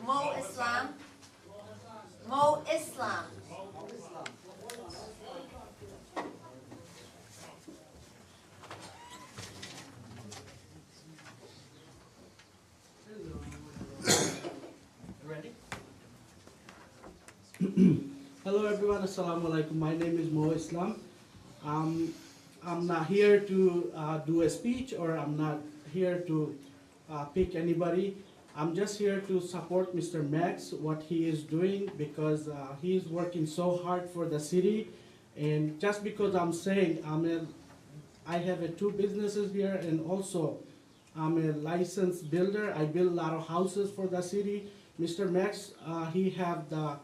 Mo Islam? Mo Islam. Hello everyone, Assalamu alaikum. My name is Mo Islam. I'm not here to do a speech, or I'm not here to pick anybody. I'm just here to support Mr. Max, what he is doing, because he is working so hard for the city. And just because I'm saying I have two businesses here, and also I'm a licensed builder. I build a lot of houses for the city. Mr. Max, he have the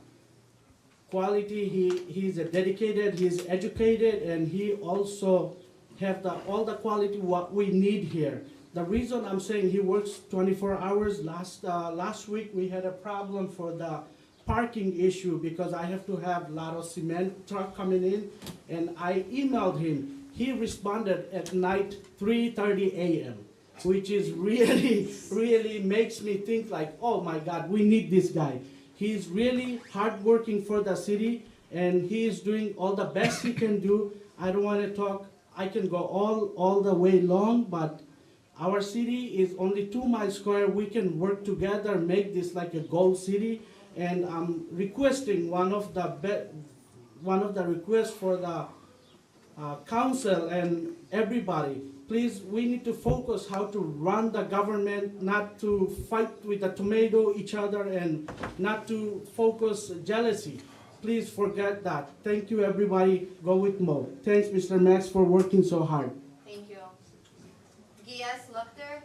quality, he's a dedicated, he's educated, and he also have all the quality what we need here. The reason I'm saying he works 24 hours, last week we had a problem for the parking issue because I have to have a lot of cement truck coming in, and I emailed him. He responded at night 3:30 a.m., which is really makes me think like, oh my God, we need this guy. He's really hardworking for the city, and he is doing all the best he can do. I don't want to talk, I can go all the way long, but our city is only 2 miles square. We can work together, make this like a gold city. And I'm requesting one of the requests for the council and everybody. Please, we need to focus how to run the government, not to fight with the tomato each other, and not to focus jealousy. Please forget that. Thank you, everybody. Go with Mo. Thanks, Mr. Max, for working so hard. Thank you. Gias Luchter?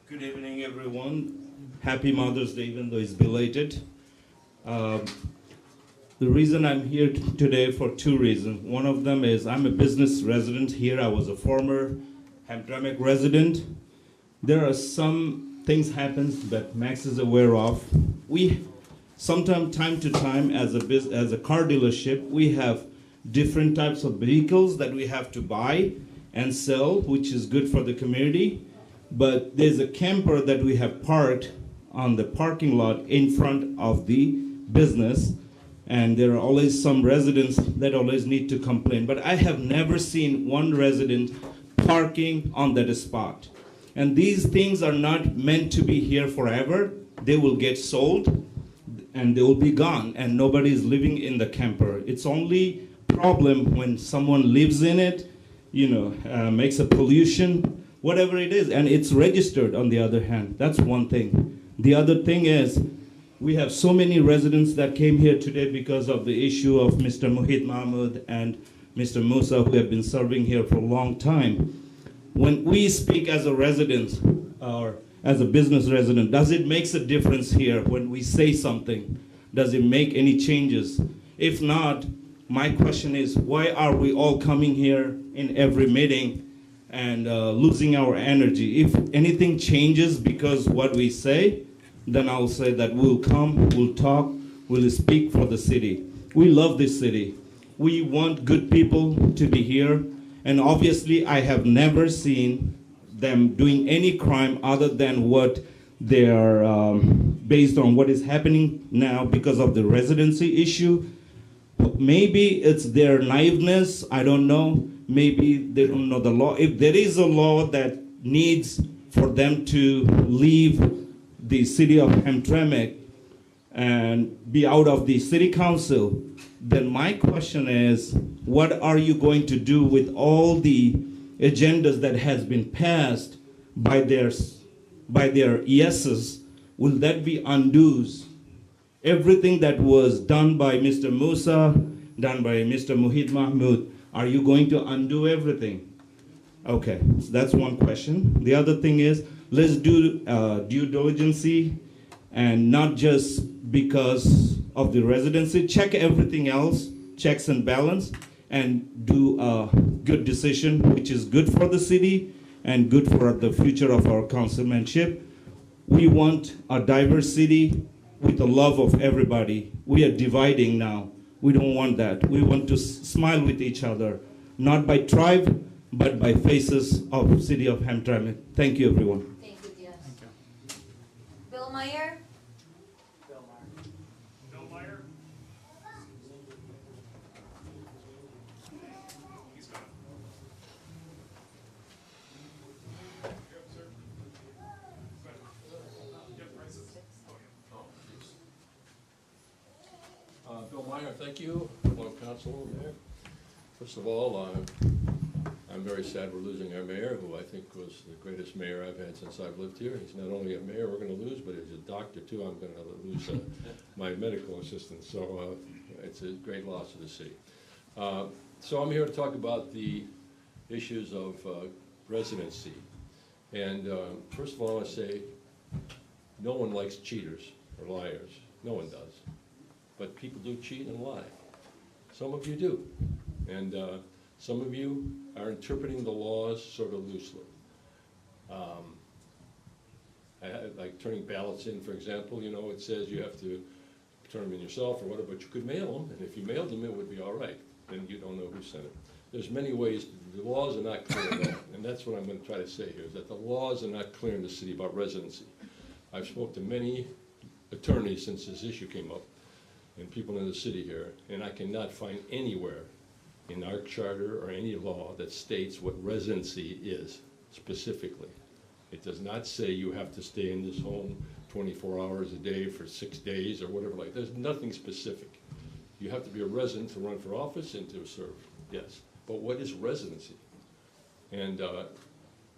Good evening, everyone. Happy Mother's Day, even though it's belated. The reason I'm here today for two reasons. One of them is I'm a business resident here. I was a former Hamtramck resident. There are some things happen that Max is aware of. We sometimes, time to time, as a car dealership, we have different types of vehicles that we have to buy and sell, which is good for the community. But there's a camper that we have parked on the parking lot in front of the business, and there are always some residents that always need to complain. But I have never seen one resident parking on that spot. And these things are not meant to be here forever. They will get sold and they will be gone, and nobody is living in the camper. It's only problem when someone lives in it, makes a pollution, whatever it is, and it's registered on the other hand. That's one thing. The other thing is, we have so many residents that came here today because of the issue of Mr. Mohit Mahmood and Mr. Musa, who have been serving here for a long time. When we speak as a resident or as a business resident, does it make a difference here when we say something? Does it make any changes? If not, my question is, why are we all coming here in every meeting and losing our energy? If anything changes because what we say, then I'll say that we'll come, we'll talk, we'll speak for the city. We love this city. We want good people to be here. And obviously, I have never seen them doing any crime other than what they are based on what is happening now because of the residency issue. Maybe it's their naiveness, I don't know. Maybe they don't know the law. If there is a law that needs for them to leave the city of Hamtramck and be out of the city council, then my question is, what are you going to do with all the agendas that has been passed by their yeses? Will that be undoes? Everything that was done by Mr. Musa, done by Mr. Mohit Mahmood, are you going to undo everything? Okay, so that's one question. The other thing is, let's do due diligence and not just because of the residency. Check everything else, checks and balance, and do a good decision, which is good for the city and good for the future of our councilmanship. We want a diverse city with the love of everybody. We are dividing now. We don't want that. We want to smile with each other, not by tribe, but by faces of city of Hamtramck. Thank you, everyone. Thank you, Diaz. Bill Meyer? Bill Meyer, thank you. Hello, Council, Mayor. First of all, I'm very sad we're losing our mayor, who I think was the greatest mayor I've had since I've lived here. He's not only a mayor we're going to lose, but he's a doctor too. I'm going to lose my medical assistant. So it's a great loss to the city. So I'm here to talk about the issues of residency. And first of all, I want to say no one likes cheaters or liars. No one does. But people do cheat and lie. Some of you do. And some of you are interpreting the laws sort of loosely. Like turning ballots in, for example, it says you have to turn them in yourself or whatever, but you could mail them, and if you mailed them, it would be all right. Then you don't know who sent it. There's many ways. The laws are not clear at all, and that's what I'm going to try to say here, is that the laws are not clear in the city about residency. I've spoken to many attorneys since this issue came up, and people in the city here, and I cannot find anywhere in our charter or any law that states what residency is specifically. It does not say you have to stay in this home 24 hours a day for 6 days or whatever like that. There's nothing specific. You have to be a resident to run for office and to serve, yes. But what is residency? And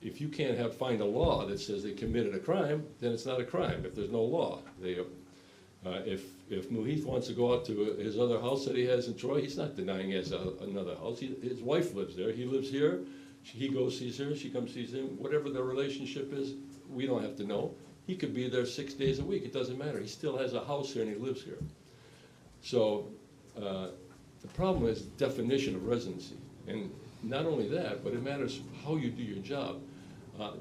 if you can't find a law that says they committed a crime, then it's not a crime if there's no law. If Mohit wants to go out to his other house that he has in Troy, he's not denying he has another house. His wife lives there. He lives here. He goes, sees her. She comes, sees him. Whatever their relationship is, we don't have to know. He could be there 6 days a week. It doesn't matter. He still has a house here and he lives here. So The problem is definition of residency. And not only that, but it matters how you do your job.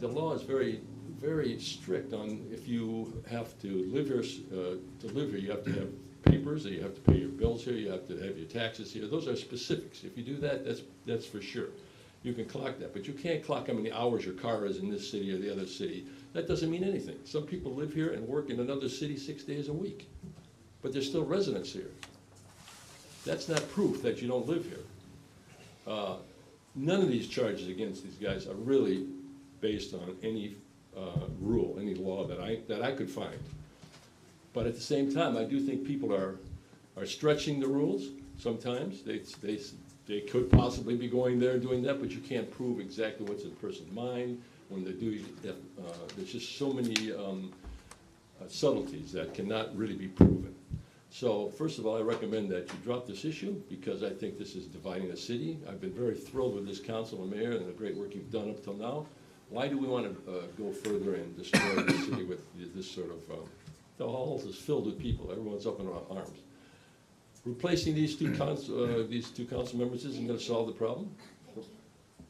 The law is very, very strict on if you have to live here, you have to have papers, or you have to pay your bills here, you have to have your taxes here. Those are specifics. If you do that, that's for sure. You can clock that, but you can't clock how many hours your car is in this city or the other city. That doesn't mean anything. Some people live here and work in another city 6 days a week, but they're still residents here. That's not proof that you don't live here. None of these charges against these guys are really based on any rule, any law that I could find. But at the same time, I do think people are stretching the rules sometimes. They could possibly be going there and doing that, but you can't prove exactly what's in a person's mind when they do. There's just so many subtleties that cannot really be proven. So first of all, I recommend that you drop this issue because I think this is dividing the city. I've been very thrilled with this council and mayor and the great work you've done up till now. Why do we want to go further and destroy the city with this sort of, the hall is filled with people, everyone's up in arms. Replacing these two council members isn't going to solve the problem.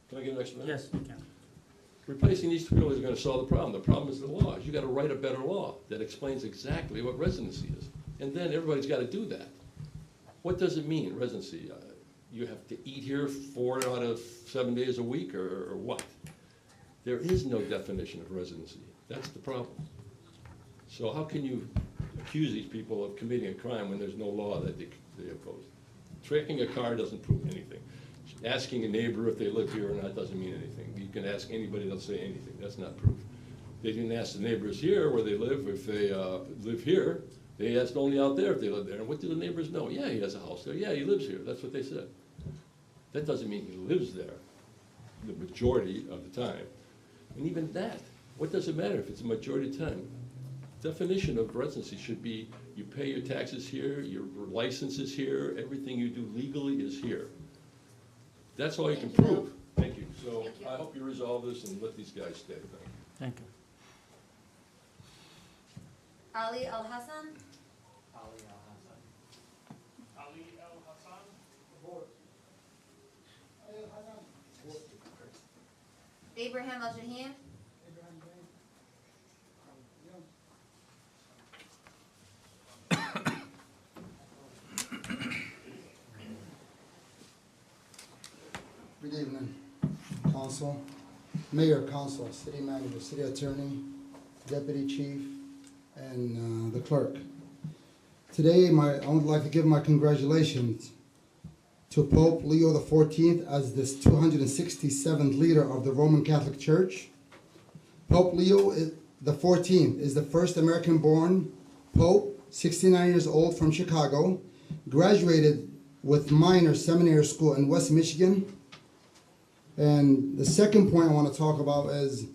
Can I get an explanation? Yes, you can. Replacing these two people isn't going to solve the problem. The problem is the laws. You got to write a better law that explains exactly what residency is. And then everybody's got to do that. What does it mean, residency? You have to eat here 4 out of 7 days a week, or what? There is no definition of residency. That's the problem. So how can you accuse these people of committing a crime when there's no law that they oppose? Tracking a car doesn't prove anything. Asking a neighbor if they live here or not doesn't mean anything. You can ask anybody, they'll say anything. That's not proof. They didn't ask the neighbors here where they live if they live here. They asked only out there if they live there. And what do the neighbors know? Yeah, he has a house there. Yeah, he lives here. That's what they said. That doesn't mean he lives there the majority of the time. And even that, what does it matter if it's a majority of the time? Definition of residency should be you pay your taxes here, your license is here, everything you do legally is here. That's all you can prove. Thank you. So I hope you resolve this and let these guys stay. Thank you. Ali Al Hassan? Abraham Al Jahan? Good evening, council, mayor, council, city manager, city attorney, deputy chief, and the clerk. Today, I would like to give my congratulations to Pope Leo XIV as this 267th leader of the Roman Catholic Church. Pope Leo XIV is the first American-born pope, 69 years old, from Chicago, graduated with minor seminary school in West Michigan. And the second point I want to talk about is,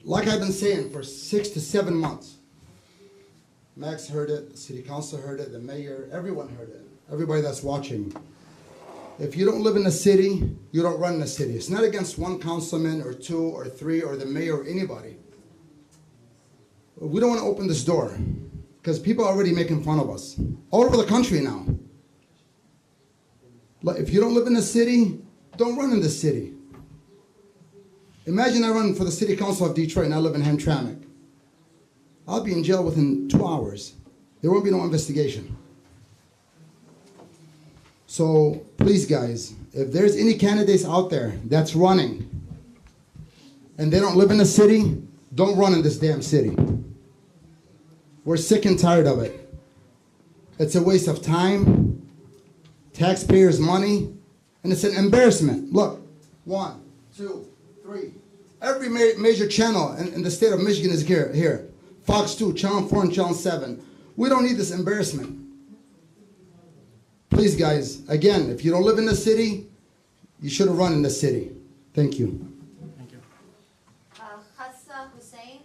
like I've been saying for 6 to 7 months, Max heard it, the city council heard it, the mayor, everyone heard it, everybody that's watching. If you don't live in the city, you don't run the city. It's not against one councilman or 2 or 3 or the mayor or anybody. We don't want to open this door because people are already making fun of us all over the country now. If you don't live in the city, don't run in the city. Imagine I run for the city council of Detroit and I live in Hamtramck. I'll be in jail within 2 hours. There won't be no investigation. So please guys, if there's any candidates out there that's running and they don't live in the city, don't run in this damn city. We're sick and tired of it. It's a waste of time, taxpayers' money, and it's an embarrassment. Look, 1, 2, 3. Every major channel in the state of Michigan is here. Fox 2, Channel 4, and Channel 7. We don't need this embarrassment. Please, guys, again, if you don't live in the city, you should have run in the city. Thank you. Thank you. Hassa Hussein?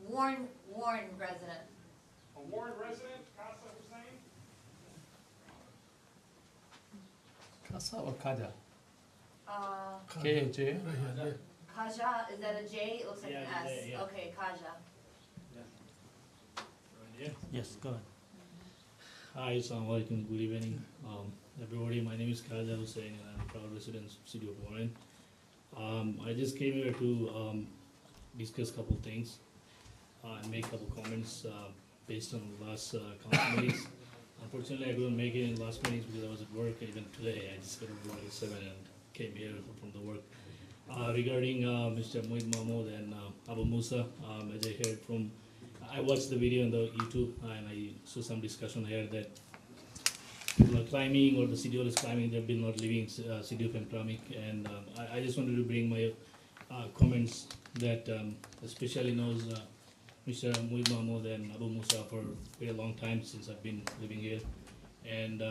Warren resident. A Warren resident, Casa Hussein? Kasa or Kaja? Kaja, K-A-J? is that a J? It looks like an Yeah, S. yeah, yeah. Okay, Kaja. Yes, go ahead. Hi, assalamu alaikum, good evening, everybody. My name is Khaja Hussain and I'm a proud resident of City of Warren. I just came here to discuss a couple things and make a couple comments based on last council meetings. Unfortunately, I couldn't make it in last meetings because I was at work. Even today, I just got up at 7 and came here from the work. Regarding Mr. Mohid Mahmood and Abu Musa, as I heard from, I watched the video on the YouTube and I saw some discussion here that people are climbing or the city hall is climbing, they've been not leaving city of Hamtramck, and I just wanted to bring my comments that especially knows Mr. Mohid Mahmood and Abu Musa for a very long time since I've been living here, and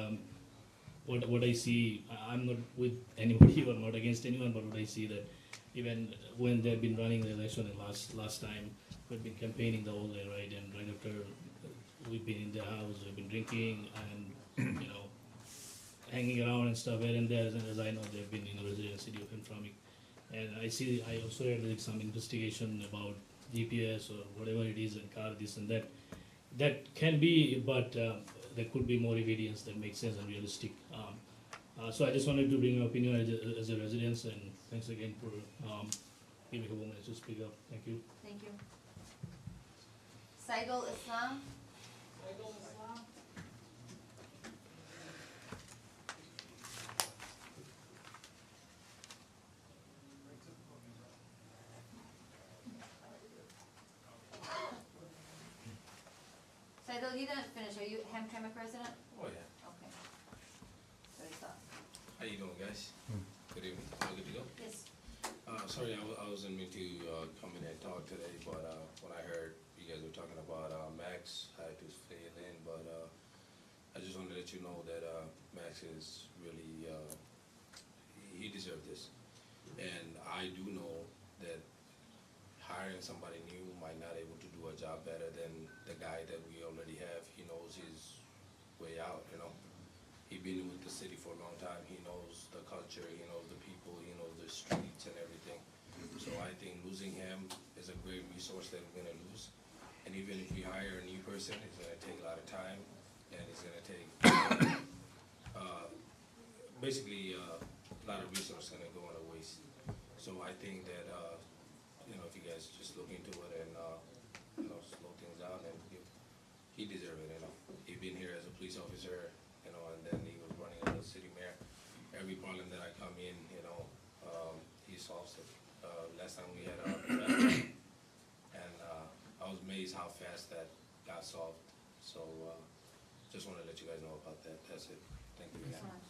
what I see, I'm not with anybody or not against anyone, but what I see that even when they've been running the election last time, we've been campaigning the whole day, right? And right after we've been in the house, we've been drinking and hanging around and stuff here and there. As I know, they've been in the resident city of Hamtramck, and I also heard like some investigation about GPS or whatever it is, and car this and that. That can be, but there could be more evidence that makes sense and realistic. So I just wanted to bring my opinion as a resident, and thanks again for giving me a moment to speak up. Thank you. Thank you. Saidul Islam? Saidul, you didn't finish. Are you Hamtramck resident? Oh, yeah. Okay. So he thought. How you doing, guys? Good evening. All good to go? Yes. Sorry, I wasn't meant to come in and talk today, but when I heard you guys were talking about Max, I had to fill in, but I just wanted to let you know that Max is really, he deserved this. And I do know that hiring somebody new might not able to do a job better than the guy that we already have. He knows his way out, you know. He's been with the city for a long time. He knows the culture, he knows the people, he knows the streets and everything. So I think losing him is a great resource that we're gonna lose. And even if we hire a new person, it's gonna take a lot of time, and it's gonna take, basically, a lot of resources gonna go on a waste. So I think that, if you guys just look into it and, slow things down, and he deserves it, He's been here as a police officer, and then he was running as a city mayor. Every problem that I come in, he solves it. Last time we had traffic, and I was amazed how fast that got solved. So just want to let you guys know about that. That's it. Thank you. Thanks so much.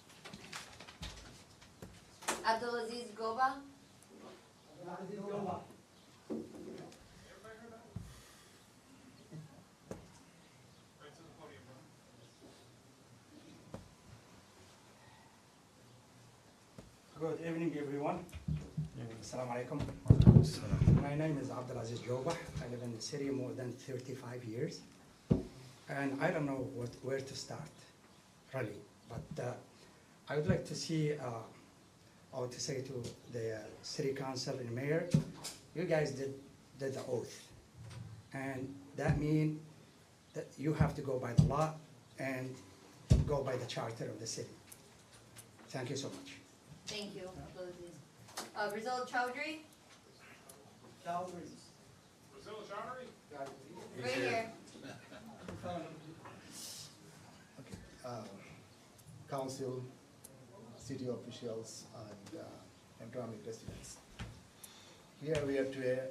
Abdulaziz Goba? Good evening, everyone. Assalamu alaikum. My name is Abdulaziz Joba. I live in the city more than 35 years. And I don't know where to start, really. But I would like to see, or to say to the city council and mayor, you guys did the oath. And that means that you have to go by the law and go by the charter of the city. Thank you so much. Thank you, Abdulaziz. Rizal Chowdhury? Right here. Council, city officials, and Hamtramck residents. Here we are today.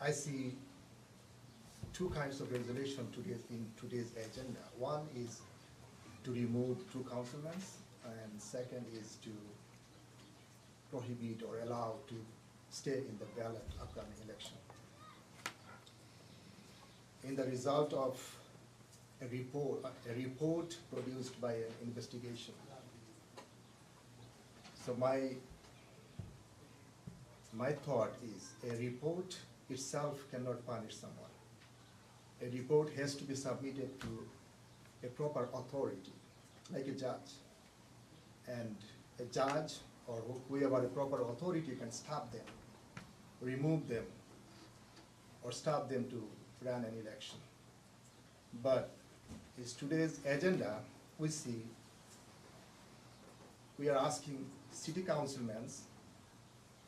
I see two kinds of resolution in today's agenda. One is to remove two councilmen, and second is to prohibit or allow to stay in the ballot upcoming election. In the result of a report produced by an investigation. So my thought is a report itself cannot punish someone. A report has to be submitted to a proper authority like a judge. And a judge or whoever a proper authority can stop them, remove them, or stop them to run an election. But in today's agenda, we see we are asking city councilmen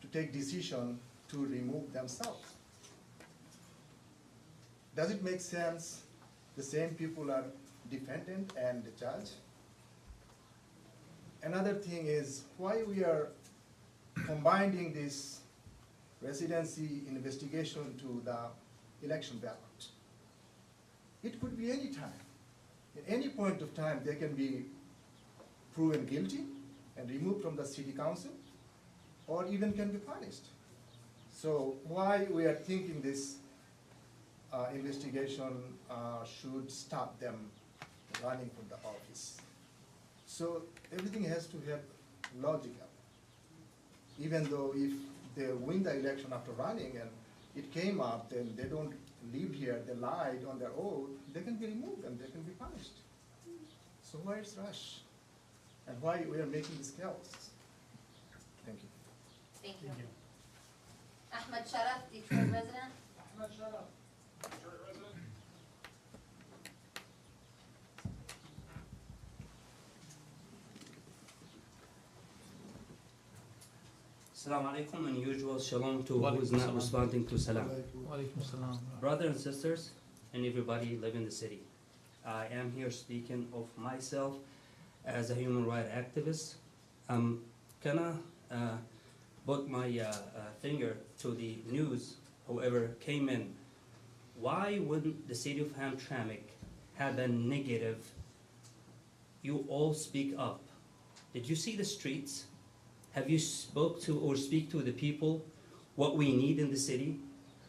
to take decision to remove themselves. Does it make sense the same people are defendant and the judge? Another thing is why we are combining this residency investigation to the election ballot. It could be any time. At any point of time, they can be proven guilty and removed from the city council, or even can be punished. So why we are thinking this investigation should stop them running for the office. So everything has to have logical. Even though if they win the election after running and it came up, then they don't live here, they lied on their oath, they can be removed and they can be punished. So why is rush? And why we are making this chaos? Thank you. Thank you. Ahmed Sharaf, Detroit resident. Ahmed Sharaf, Detroit resident. Assalamu alaikum, and usual shalom to who is not responding to salam. Brothers and sisters, and everybody live in the city. I am here speaking of myself as a human rights activist. Can I put my finger to the news, whoever came in? Why wouldn't the city of Hamtramck have a negative? You all speak up. Did you see the streets? Have you spoke to or speak to the people what we need in the city?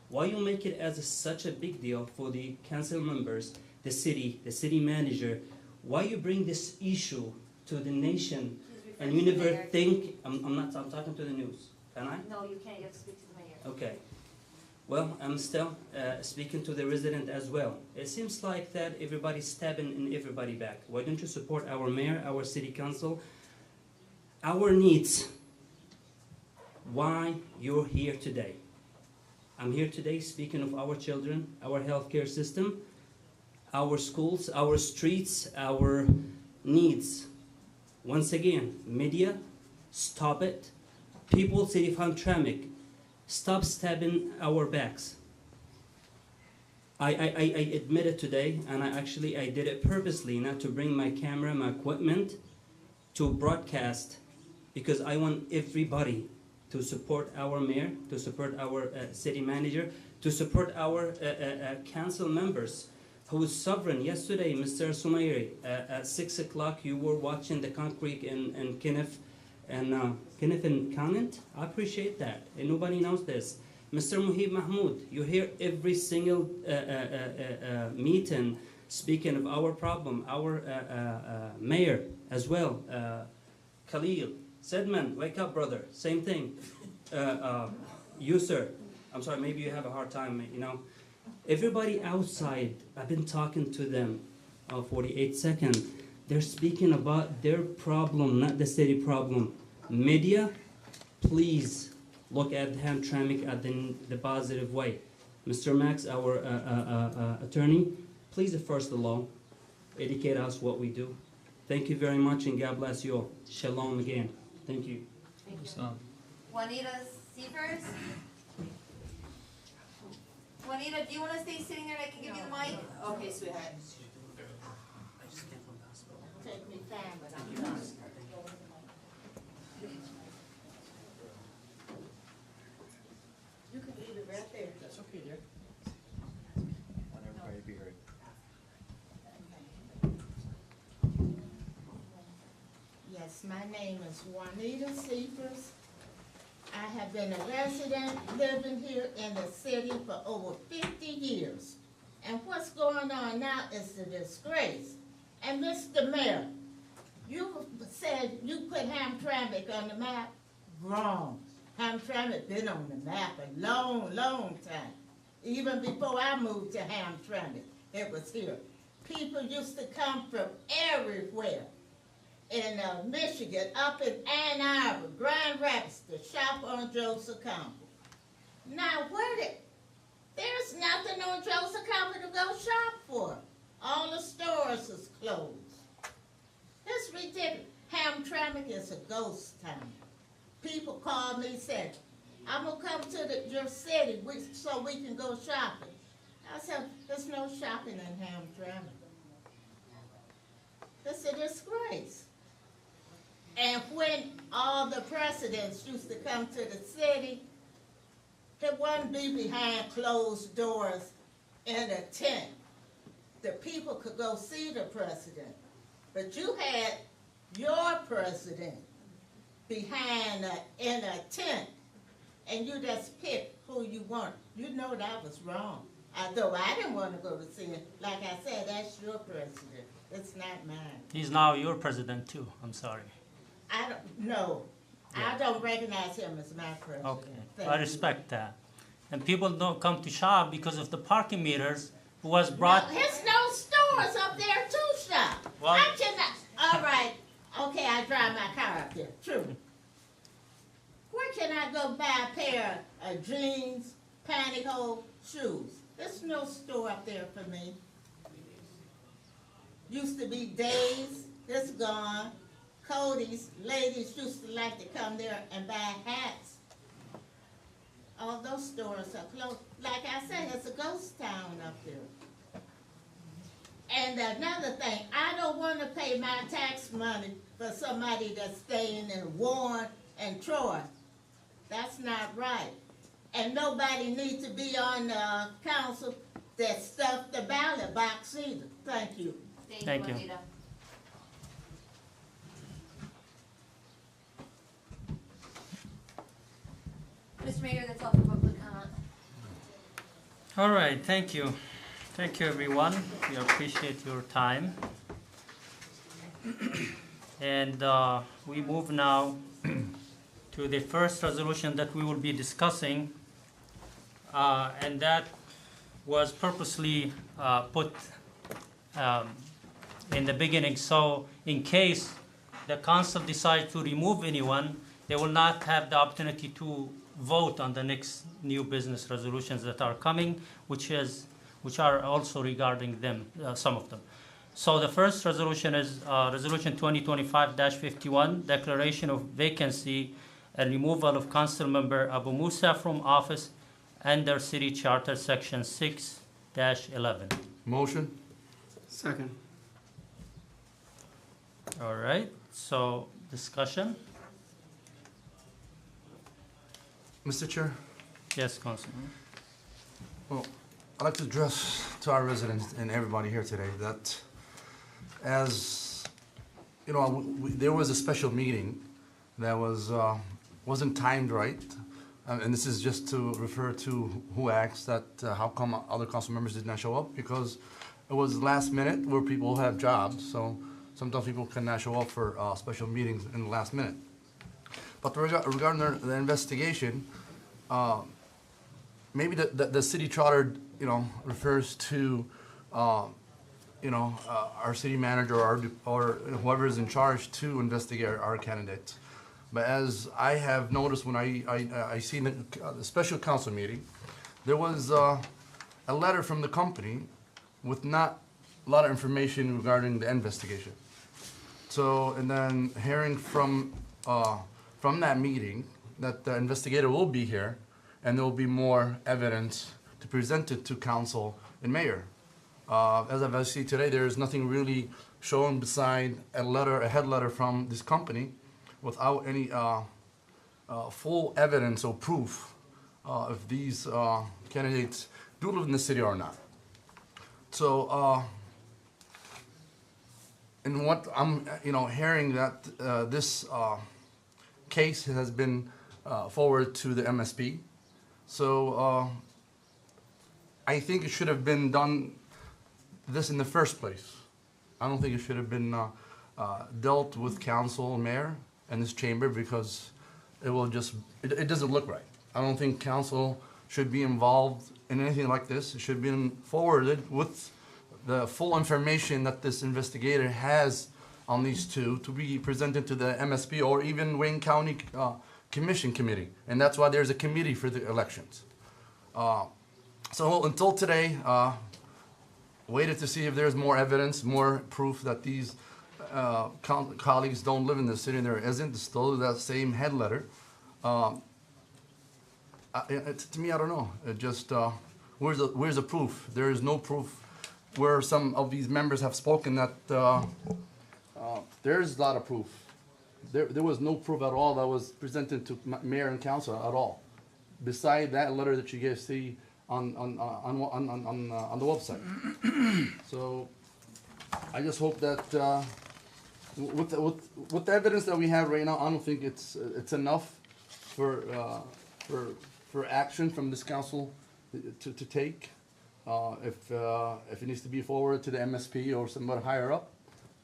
Why you make it as such a big deal for the council members, the city manager? Why you bring this issue to the nation and you never think, I'm talking to the news, can I? No, you can't, you have to speak to the mayor. Okay. Well, I'm still speaking to the resident as well. It seems like that everybody's stabbing in everybody back. Why don't you support our mayor, our city council, our needs? Why you're here today? I'm here today speaking of our children, our healthcare system, our schools, our streets, our needs. Once again, media, stop it. People, city of Hamtramck, stop stabbing our backs. I admit it today, and I did it purposely, not to bring my camera, my equipment, to broadcast, because I want everybody to support our mayor, to support our city manager, to support our council members who is sovereign. Yesterday, Mr. Sumairi, at 6 o'clock, you were watching the concrete in Kenneth and Conant. I appreciate that, and nobody knows this. Mr. Muhib Mahmoud, you hear every single meeting speaking of our problem, our mayor as well, Khalil. Sedman, wake up, brother. Same thing. You, sir. I'm sorry, maybe you have a hard time, you know. Everybody outside, I've been talking to them 48 seconds. They're speaking about their problem, not the city problem. Media, please look at Hamtramck at the positive way. Mr. Max, our attorney, please enforce the law. Educate us what we do. Thank you very much, and God bless you all. Shalom again. Thank you. Thank you. Juanita Seifers? Juanita, do you want to stay sitting there and I can give you the mic? Okay, sweetheart. Take me time, but I'm done. You can leave it right there. That's okay, dear. Want everybody to be heard. Yes, my name is Juanita Seifers. I have been a resident living here in the city for over 50 years. And what's going on now is a disgrace. And Mr. Mayor, you said you put Hamtramck on the map. Wrong. Hamtramck been on the map a long, long time. Even before I moved to Hamtramck, it was here. People used to come from everywhere. in Michigan, up in Ann Arbor, Grand Rapids, to shop on Joseph Campbell. Now, there's nothing on Joseph Campbell to go shop for. All the stores is closed. It's ridiculous. Hamtramck is a ghost town. People call me and say, I'm gonna come to your city so we can go shopping. I said, there's no shopping in Hamtramck. It's a disgrace. And when all the presidents used to come to the city, it wouldn't be behind closed doors in a tent. The people could go see the president. But you had your president behind in a tent, and you just picked who you want. You know that was wrong. Although I didn't want to go to see him. Like I said, that's your president. It's not mine. He's now your president too. I'm sorry. I don't know. I don't recognize him as my president. Okay, Thank I you. respect that. And people don't come to shop because of the parking meters was brought. No, there's no stores up there to shop. Well- I cannot. All right. Okay, I drive my car up there. True. Where can I go buy a pair of jeans, pantyhose, shoes? There's no store up there for me. Used to be Days. It's gone. Cody's. Ladies used to like to come there and buy hats. All those stores are closed. Like I said, it's a ghost town up there. And another thing, I don't want to pay my tax money for somebody that's staying in Warren and Troy. That's not right. And nobody needs to be on the council that stuffed the ballot box either. Thank you. Thank you. Juanita. Mr. Mayor, that's all for public comment. All right, thank you. Thank you, everyone. We appreciate your time. And we move now to the first resolution that we will be discussing, and that was purposely put in the beginning, so in case the council decides to remove anyone, they will not have the opportunity to vote on the next new business resolutions that are coming, which are also regarding them, some of them. So the first resolution is Resolution 2025-51, Declaration of Vacancy and Removal of Council Member Abu Musa from office under City Charter Section 6-11. Motion. Second. All right, so discussion? Mr. Chair, Yes, Councilman. well, I'd like to address to our residents and everybody here today that as, you know, there was a special meeting that wasn't timed right. And this is just to refer to who asked that, how come other council members did not show up? Because it was last minute where people have jobs, so sometimes people cannot show up for special meetings in the last minute. But regarding the investigation, maybe the city charter, you know, refers to, you know, our city manager or whoever is in charge to investigate our candidates. But as I have noticed when I seen the special council meeting, there was a letter from the company with not a lot of information regarding the investigation. So, and then hearing from that meeting that the investigator will be here and there will be more evidence to present it to council and mayor. As I see today, there is nothing really shown beside a head letter from this company without any full evidence or proof if these candidates do live in the city or not. So, and what I'm, you know, hearing that this case has been forwarded to the MSP. So I think it should have been done this in the first place. I don't think it should have been dealt with council and mayor and this chamber because it will just, it doesn't look right. I don't think council should be involved in anything like this. It should be forwarded with the full information that this investigator has on these two to be presented to the MSP or even Wayne County Commission Committee. And that's why there's a committee for the elections. So until today, waited to see if there's more evidence, more proof that these colleagues don't live in the city, and there isn't. Still that same head letter. To me, I don't know. It just where's the proof? There is no proof. Where some of these members have spoken that there's a lot of proof. There was no proof at all that was presented to mayor and council at all, beside that letter that you guys see on the website. So I just hope that with the evidence that we have right now, I don't think it's enough for action from this council to take. If it needs to be forwarded to the MSP or somebody higher up,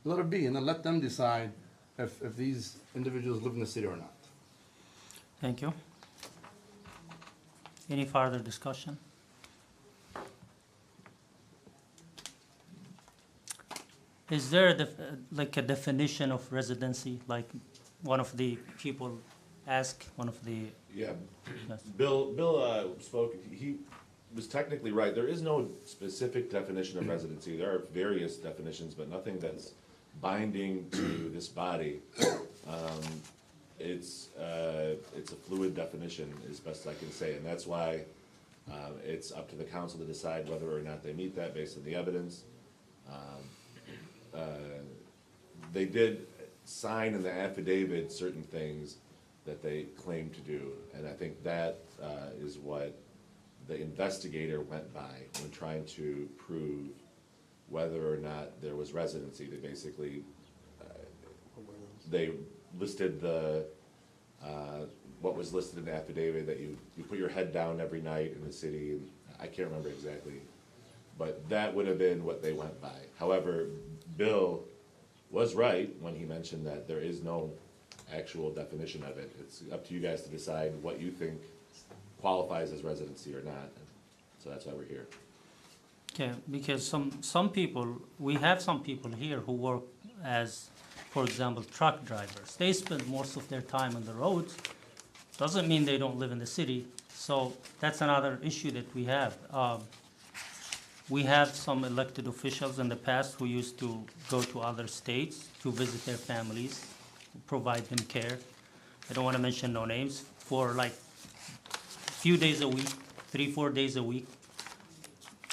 let it be, and then let them decide if these individuals live in the city or not. Thank you. Any further discussion? Is there like a definition of residency, like one of the people asked, one of the... Yeah, Yes. Bill spoke, he was technically right. There is no specific definition of residency. There are various definitions, but nothing that's binding to this body. It's a fluid definition, as best I can say, and that's why it's up to the council to decide whether or not they meet that based on the evidence. They did sign in the affidavit certain things that they claim to do, and I think that is what the investigator went by when trying to prove whether or not there was residency. They basically they listed the what was listed in the affidavit, that you put your head down every night in the city, and I can't remember exactly, but that would have been what they went by. However, Bill was right when he mentioned that there is no actual definition of it. It's up to you guys to decide what you think qualifies as residency or not. So that's why we're here. Okay, because some people, we have some people here who work as, for example, truck drivers. They spend most of their time on the roads. Doesn't mean they don't live in the city. So that's another issue that we have. We have some elected officials in the past who used to go to other states to visit their families, provide them care. I don't want to mention no names, for like a few days a week, 3-4 days a week.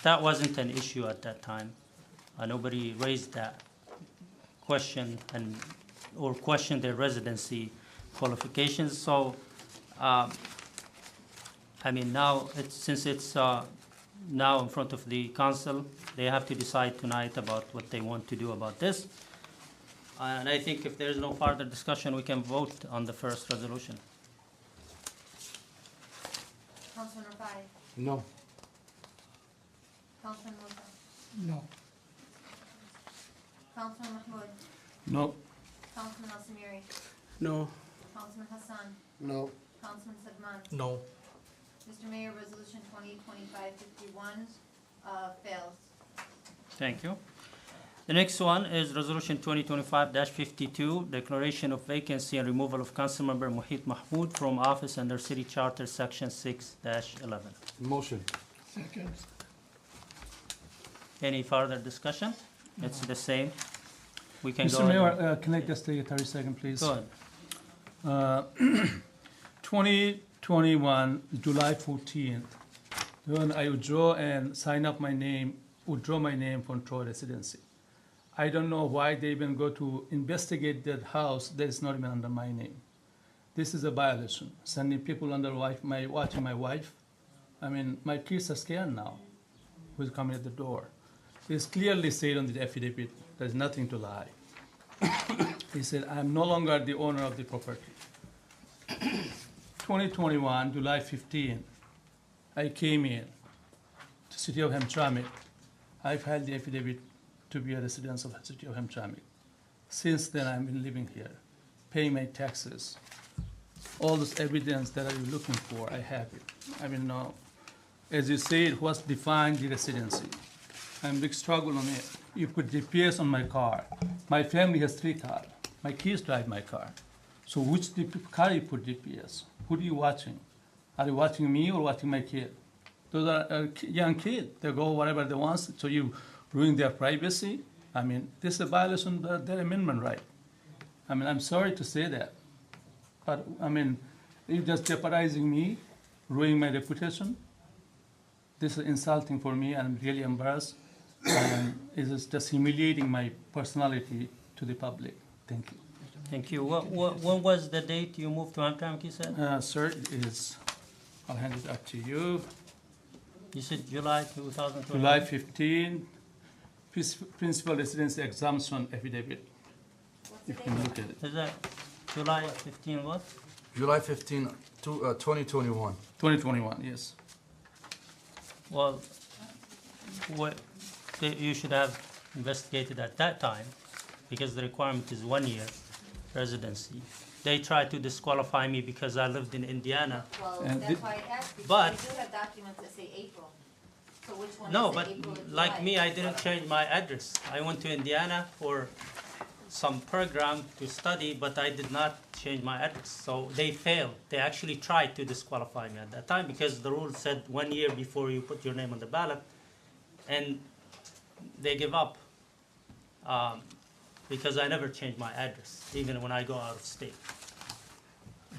That wasn't an issue at that time. Nobody raised that question or questioned their residency qualifications. So, I mean, now since it's now in front of the council, they have to decide tonight about what they want to do about this. And I think if there's no further discussion, we can vote on the first resolution. Councilman Rafai? No. Councilman Musa? No. Councilman Mahmoud? No. Councilman Al Samiri? No. Councilman Hassan? No. Councilman Segman? No. Mr. Mayor, Resolution 2025-51 fails. Thank you. The next one is Resolution 2025-52, Declaration of Vacancy and Removal of Councilmember Mohit Mahmood from office under City Charter Section 6-11. Motion. Second. Any further discussion? It's the same. We can go Mr. Mayor, ahead. can I just take a 30-second, please? Go ahead. 2021, July 14th, when I withdraw and sign up my name, withdraw my name from Troy residency. I don't know why they even go to investigate that house that is not even under my name. This is a violation. Sending people under watching my wife. I mean, my kids are scared now. Who's coming at the door? It's clearly said on the affidavit. There's nothing to lie. He said, I'm no longer the owner of the property. 2021, July 15, I came in to City of Hamtramck. I filed the affidavit to be a resident of the City of Hamtramck. Since then, I've been living here, paying my taxes. All this evidence that I'm looking for, I have it. I mean, as you say, it was defined the residency. I'm big struggle on it. You put GPS on my car. My family has 3 cars. My kids drive my car. So which car you put GPS? Who are you watching? Are you watching me or watching my kid? Those are young kids. They go wherever they want, so you ruin their privacy. I mean, this is a violation of their amendment right. I mean, I'm sorry to say that. But, I mean, you're just jeopardizing me, ruining my reputation. This is insulting for me, and I'm really embarrassed. And it is just humiliating my personality to the public. Thank you. Thank you. When was the date you moved to Hamtramck, you said? Sir, it is, I'll hand it up to you. You said July 2020? July 15, principal residence exemption affidavit. You can look at it. Is that July 15 what? July 15, 2021. 2021, yes. Well, you should have investigated at that time, because the requirement is 1 year residency. They tried to disqualify me because I lived in Indiana. Well, And that's why I asked, because but- we do have documents that say April. So which one No, is but it, April or like July? me, I didn't change my address. I went to Indiana for some program to study, but I did not change my address. So they failed. They actually tried to disqualify me at that time because the rule said 1 year before you put your name on the ballot, and they give up because I never changed my address, even when I go out of state.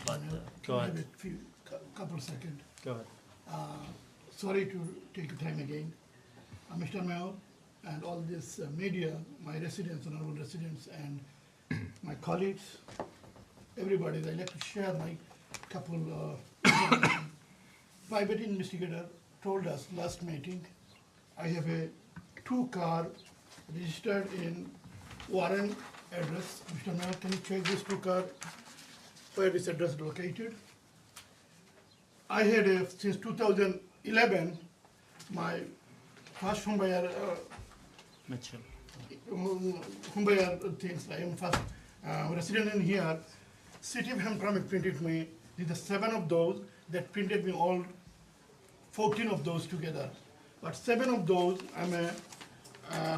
But go Can I have ahead. a few, couple seconds? Go ahead. Sorry to take your time again. Mr. Mayor and all this media, my residents, honorable residents, and my colleagues, everybody, I'd like to share my couple private investigator told us last meeting, I have a 2-car registered in Warren address. Mr. Mayor, can you check this 2-car, where this address is located? I had since 2011, my first homebuyer, Mitchell. homebuyer things, I am first resident in here. City of Hamtramck printed me, these are 7 of those that printed me all 14 of those together. But 7 of those, I'm a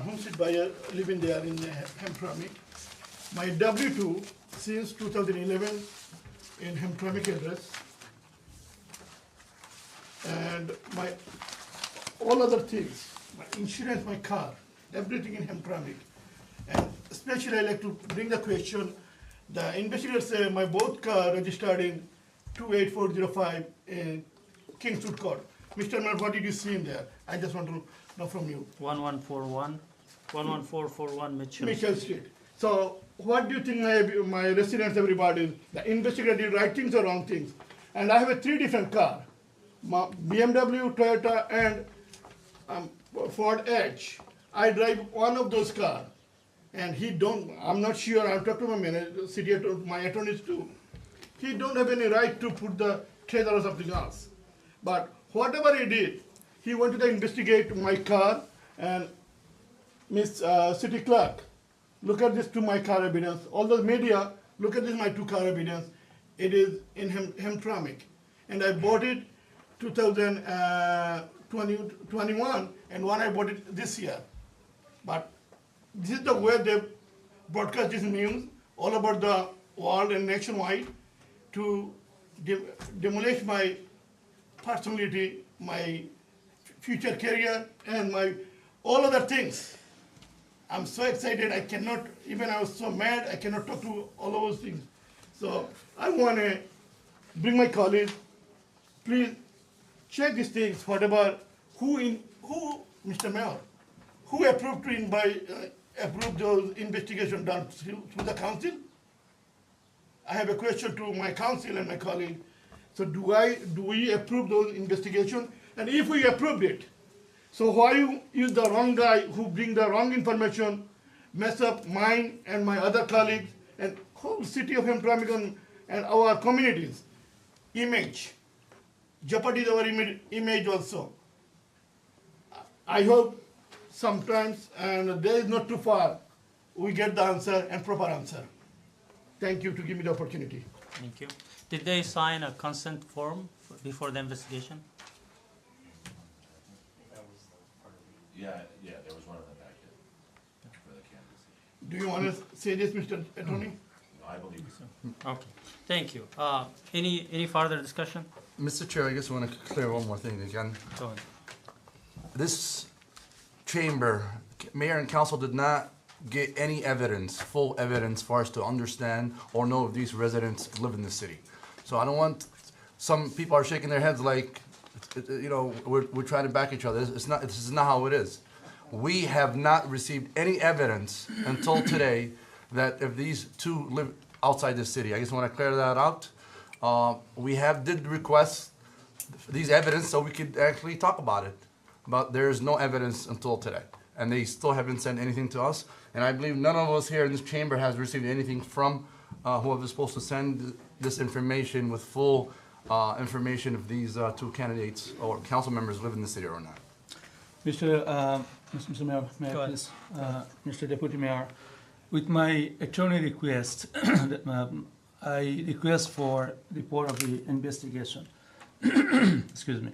homestead buyer living there in Hamtramck. My W-2 since 2011 in Hamtramck address. And my all other things, my insurance, my car, everything in Hamtramck. And especially I like to bring the question, the investigators say my both car registered in 28405 in Kingswood Court. Mr. Mayor, what did you see in there? I just want to know from you. 11441 Mitchell. Mitchell Street. So what do you think my residents, everybody, the investigator did right things or wrong things? And I have a 3 different cars. BMW, Toyota, and Ford Edge. I drive one of those cars, and he don't. I'm not sure. I'll talk to my manager, city attorney, my attorneys too. He don't have any right to put the trailer or something else. But whatever he did, he wanted to investigate my car and Miss City Clerk. Look at this to my car evidence. All the media, look at this my 2 car evidence. It is in Hamtramck, and I bought it 2021, and one I bought it this year. But this is the way they broadcast this news all about the world and nationwide to demolish my personality, my future career, and my all other things. I'm so excited, I cannot, even I was so mad, I cannot talk to all of those things. So I want to bring my colleagues, please check these things, whatever, who, Mr. Mayor, who approved approve those investigations done through the council? I have a question to my council and my colleague. So do we approve those investigations? And if we approved it, so why you use the wrong guy who bring the wrong information, mess up mine and my other colleagues and whole city of Hamtramck and our communities' image, jeopardize our image also. I hope sometimes, and there is not too far, we get the answer and proper answer. Thank you to give me the opportunity. Thank you. Did they sign a consent form before the investigation? Yeah, there was one of them back in for the candidacy. Do you want to say this, Mr. Attorney? I believe so. Okay, thank you. Any further discussion? Mr. Chair, I just want to clear one more thing again. Go ahead. This chamber, mayor and council did not get any evidence, full evidence for us to understand or know if these residents live in the city. So I don't want, some people are shaking their heads like, you know, we're trying to back each other. It's not, this is not how it is. We have not received any evidence until today that if these two live outside the city. I just want to clear that out. We did request these evidence so we could actually talk about it. But there is no evidence until today. And they still haven't sent anything to us. And I believe none of us here in this chamber has received anything from whoever's supposed to send this information with full information if these two candidates or council members live in the city or not. Mr. Mayor, may I please? Mr. Deputy Mayor, with my attorney request, I request for report of the investigation. Excuse me.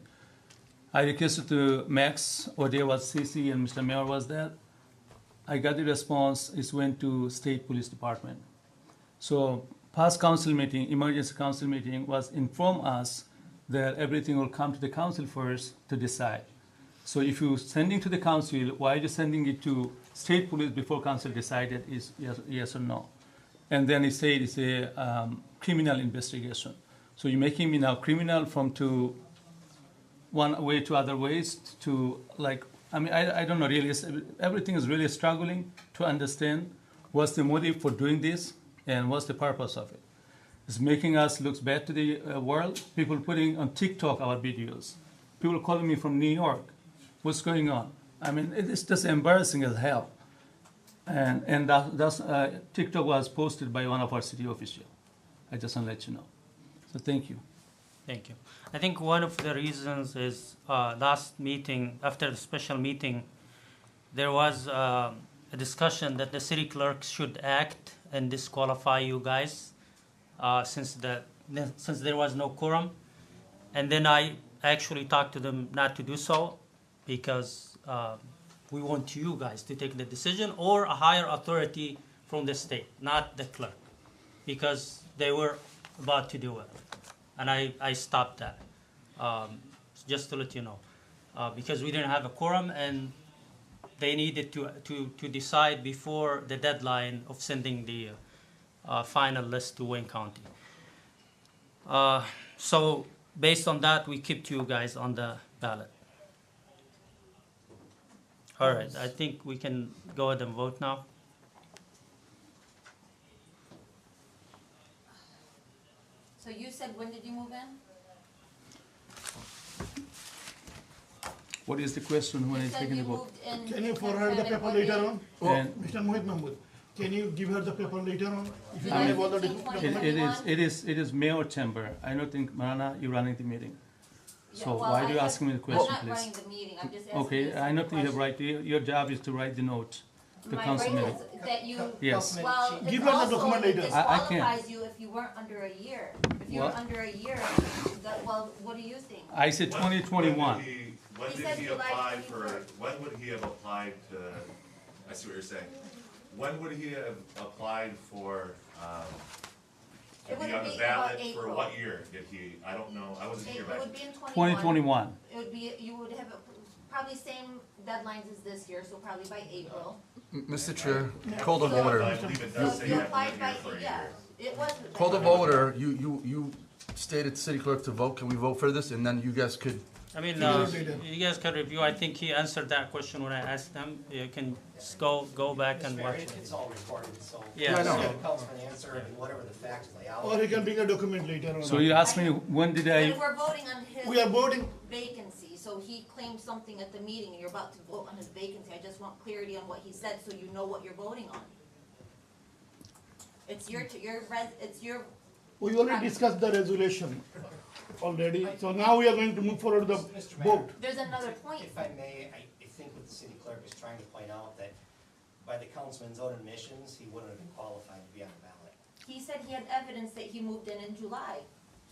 I requested to Max, or there was CC and Mr. Mayor was there. I got the response, it went to State Police Department. So past council meeting, emergency council meeting was inform us that everything will come to the council first to decide. So if you're sending to the council, why are you sending it to state police before council decided is yes or no? And then he said it's a criminal investigation. So you're making me now criminal from to one way to other ways to like, I mean, I don't know really, everything is really struggling to understand what's the motive for doing this and what's the purpose of it. It's making us look bad to the world. People putting on TikTok our videos. People calling me from New York. What's going on? I mean, it's just embarrassing as hell. And that's TikTok was posted by one of our city officials. I just want to let you know. So thank you. Thank you. I think one of the reasons is last meeting, after the special meeting, there was a discussion that the city clerk should act and disqualify you guys since there was no quorum. And then I actually talked to them not to do so because we want you guys to take the decision or a higher authority from the state, not the clerk, because they were about to do it. And I stopped that, just to let you know, because we didn't have a quorum and they needed to decide before the deadline of sending the final list to Wayne County. So based on that, we kept you guys on the ballot. All right, I think we can go ahead and vote now. So you said, when did you move in? What is the question when You I said taking the you vote? moved in. Can you forward the paper later on? And Mr. Mohit Mahmood, can you give her the paper later on? If you July don't have all the 15, documents? it is mayor chamber. I don't think, Marana, you're running the meeting. Yeah, So well, why do you I ask me the I'm question, not please? running the meeting, I'm just asking you Okay, I know some you have questions. right, your job is to write the note, the My council right meeting. is that you, Yes. well, Give it her the also document later. I can't. disqualifies you if you weren't under a year. If you were What? under a year, well, what do you think? I said 2021. When He did said he July apply 21st. for, when would he have applied to, I see what you're saying. When would he have applied for, to It be would on be the about ballot for April. what year did he, I don't know, I wasn't It here back. would be in 2021. It would be, you would have probably same deadlines as this year, so probably by April. Mr. Chair, call the voter. I believe it does So say you you have to applied live by, here for a yeah, year. it was. Call the voter. You stated city clerk to vote. Can we vote for this? And then you guys could. I mean, Yeah. you guys can review. I think he answered that question when I asked him. You can just go back and watch it. It's all recorded, so. Yeah, I know. so- It comes from the answer and whatever the facts lay out. Or he can bring a document later on. So you asked me, when did But I, we're voting on his. We are voting. Vacancy, so he claimed something at the meeting, and you're about to vote on his vacancy. I just want clarity on what he said, so you know what you're voting on. It's it's your. We already discussed the resolution already, so now we are going to move forward the Mr. Mayor, vote. There's another point. if I may, I think what the city clerk is trying to point out that by the councilman's own admissions, he wouldn't have been qualified to be on the ballot. He said he had evidence that he moved in July.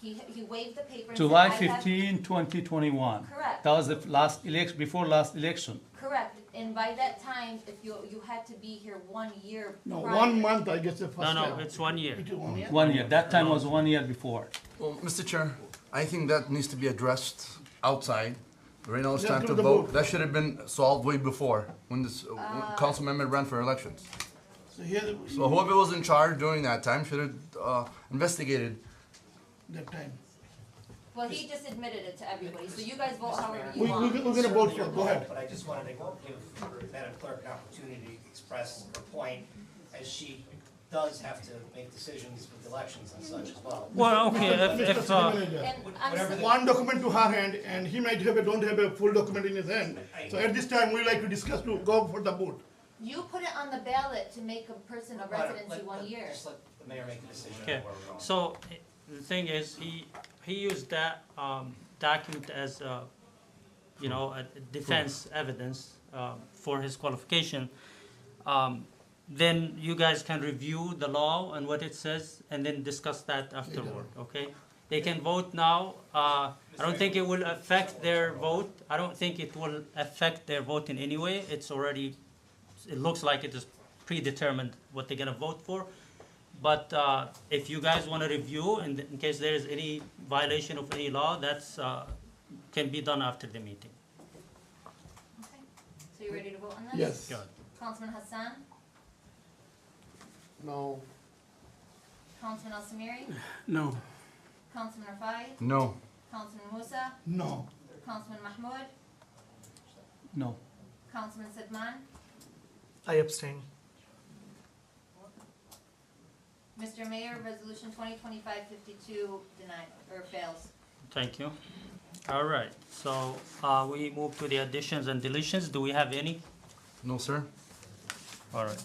He waived the paper and said, July "I have-" 15, 2021? Correct. That was the last election, before last election. Correct, And by that time, if you had to be here 1 year No, prior. 1 month, I guess the first No, time. no, it's 1 year. It is 1 year? 1 year, that time was 1 year before. Well, Mr. Chair, I think that needs to be addressed outside. Right now it's Yeah, time to to the vote. vote. That should have been solved way before, when this council member ran for elections. So here, So whoever was in charge during that time should have investigated. that time. Well, he just admitted it to everybody, so you guys vote however you We- want. we're gonna vote for it. Go ahead. But I just wanted to give Madam Clerk an opportunity to express her point, as she does have to make decisions with elections and such as well. Well, okay, if, Mr. City Manager, And I'm Whatever so- one document to her hand, and he might don't have a full document in his hand. So at this time, we like to discuss to go for the vote. You put it on the ballot to make a person a residency 1 year. Just let the mayor make a decision on Okay, where we're going. so the thing is, he used that document as a, you know, a defense evidence for his qualification. Then you guys can review the law and what it says, and then discuss that afterward, okay? They can vote now. I don't think it will affect their vote. I don't think it will affect their vote in any way. It's already, it looks like it is predetermined what they're gonna vote for. But if you guys want to review, in case there is any violation of any law, that's can be done after the meeting. Okay, so you ready to vote on this? Yes. Good. Councilman Hassan, No. Councilman Al Samiri, No. Councilman Rafai, No. Councilman Musa, No. Councilman Mahmoud, No. Councilman Sedman, I abstain. Mr. Mayor, resolution 2025-52 denied, or fails. Thank you. All right, so we move to the additions and deletions. Do we have any? No, sir. All right.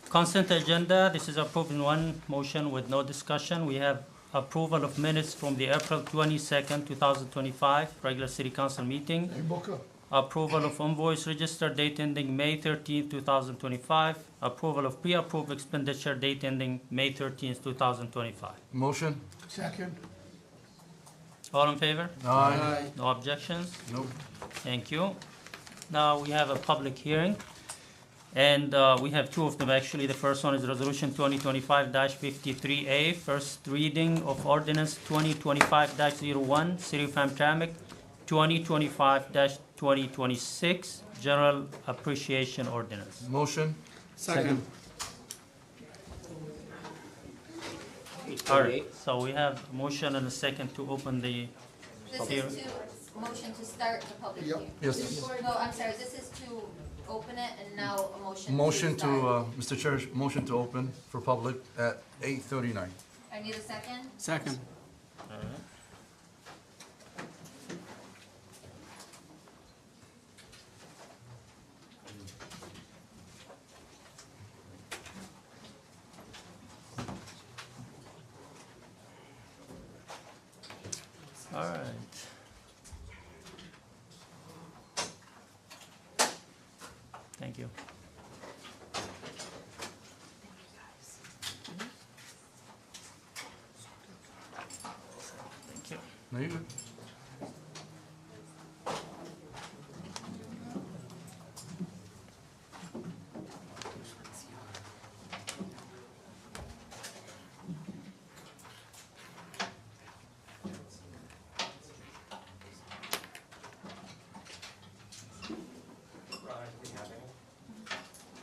Consent agenda, this is approved in one motion with no discussion. We have approval of minutes from the April 22nd, 2025 regular city council meeting. Hey, Booker. Approval of invoice register date ending May 13th, 2025. Approval of pre-approved expenditure date ending May 13th, 2025. Motion? Second. All in favor? Aye. No objections? Nope. Thank you. Now we have a public hearing, and we have two of them actually. The first one is Resolution 2025-53A, first reading of Ordinance 2025-01, City of Hamtramck, 2025-2026, General Appreciation Ordinance. Motion? Second. All right, so we have a motion and a second to open the This hearing. is to, motion to start the public hearing. Yes. No, I'm sorry, this is to open it, and now a motion to Motion start. to, Mr. Chair, motion to open for public at 8:39. I need a second. Second. All right. All right. Thank you. Thank you. No, you good.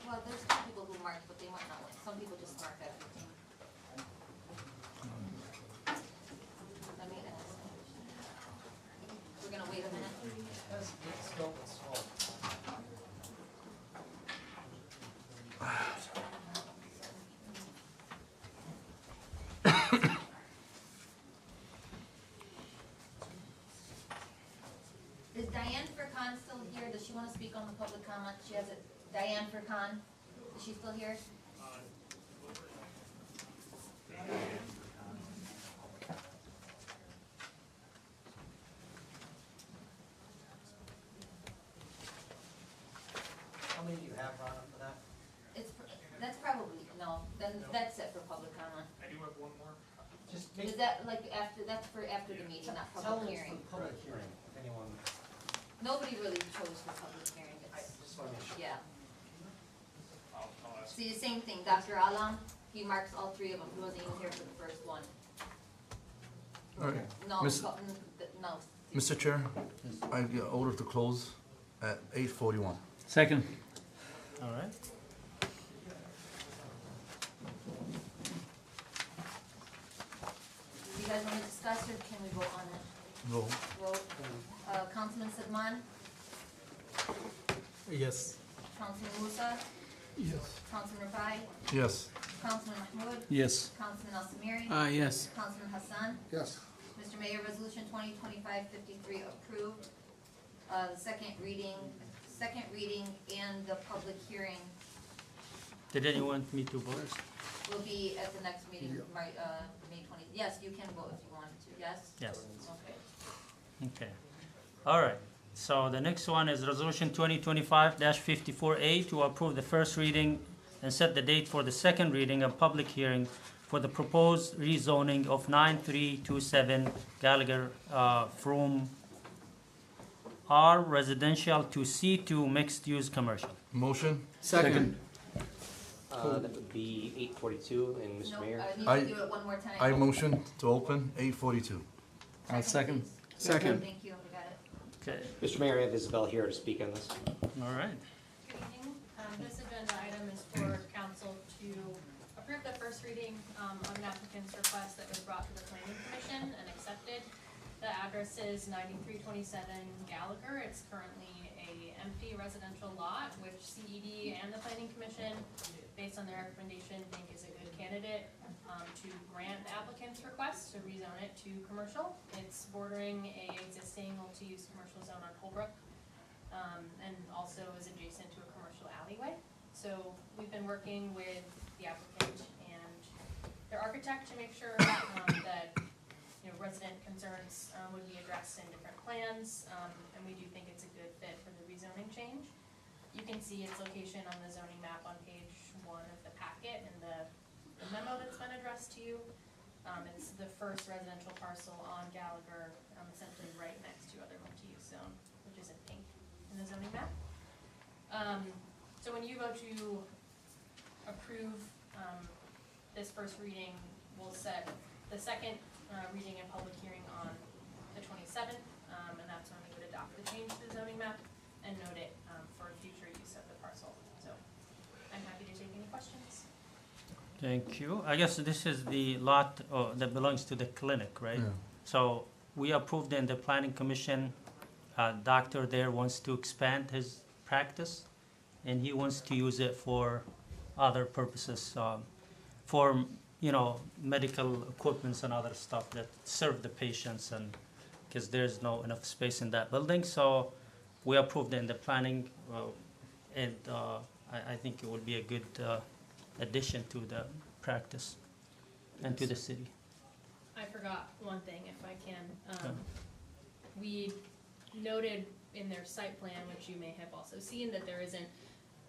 Well, there's some people who mark, but they might not win. Some people just mark everything. Let me ask. We're gonna wait a minute. Is Diane Furkan still here? Does she want to speak on the public comment? She has it. Diane Furkan, is she still here? How many do you have, Ron, for that? That's probably, no, then that's it for public comment. I do have one more. Just Is that like after, that's for after the meeting, not tell them public it's hearing? for public hearing, if anyone. Nobody really chose for public hearing, I it's, just Yeah. See, the same thing, Dr. Alam, he marks all three of them, he wasn't even here for the first one. All right. No, Miss- no. Mr. Chair, I get order to close at 8:41. Second. All right. Do you guys want to discuss or can we vote on it? Vote. Vote. Councilman Sedman, Yes. Councilman Musa, Yes. Councilman Rafai, Yes. Councilman Mahmoud. Yes. Councilman Al Samiri. Yes. Councilman Hassan. Yes. Mr. Mayor, Resolution 2025-53 approved. The second reading and the public hearing Did anyone want me to vote? will be at the next meeting, right, May 20. Yes, you can vote if you want to, yes? Yes. Okay. Okay. All right. So the next one is Resolution 2025-54A to approve the first reading and set the date for the second reading and public hearing for the proposed rezoning of 9327 Gallagher from R residential to C2 mixed-use commercial. Motion? Second. That would be 8:42, and Mr. No, Mayor? I need I- to do it one more time. I motion to open 8:42. I'll second. please. Second. Thank you, we got it. Okay. Mr. Mayor, I have Isabel here to speak on this. All right. Good evening. This agenda item is for council to approve the first reading of an applicant's request that was brought to the planning commission and accepted. The address is 9327 Gallagher. It's currently a empty residential lot, which CED and the planning commission, based on their recommendation, think is a good candidate to grant the applicant's request to rezone it to commercial. It's bordering a existing multi-use commercial zone on Holbrook, and also is adjacent to a commercial alleyway. So we've been working with the applicant and their architect to make sure that resident concerns would be addressed in different plans, and we do think it's a good fit for the rezoning change. You can see its location on the zoning map on page 1 of the packet and the memo that's been addressed to you. It's the first residential parcel on Gallagher, essentially right next to other multi-use zone, which is in pink in the zoning map. So when you vote to approve this first reading, we'll set the second reading and public hearing on the 27th, and that's when we would adopt the change to the zoning map and note it for future use of the parcel. So I'm happy to take any questions. Thank you. I guess this is the lot that belongs to the clinic, right? Yeah. So we approved in the planning commission, doctor there wants to expand his practice, and he wants to use it for other purposes, for, medical equipments and other stuff that serve the patients, and because there's no enough space in that building. So we approved in the planning, and I think it would be a good addition to the practice and to the city. I forgot one thing, if I can. Okay. We noted in their site plan, which you may have also seen, that there isn't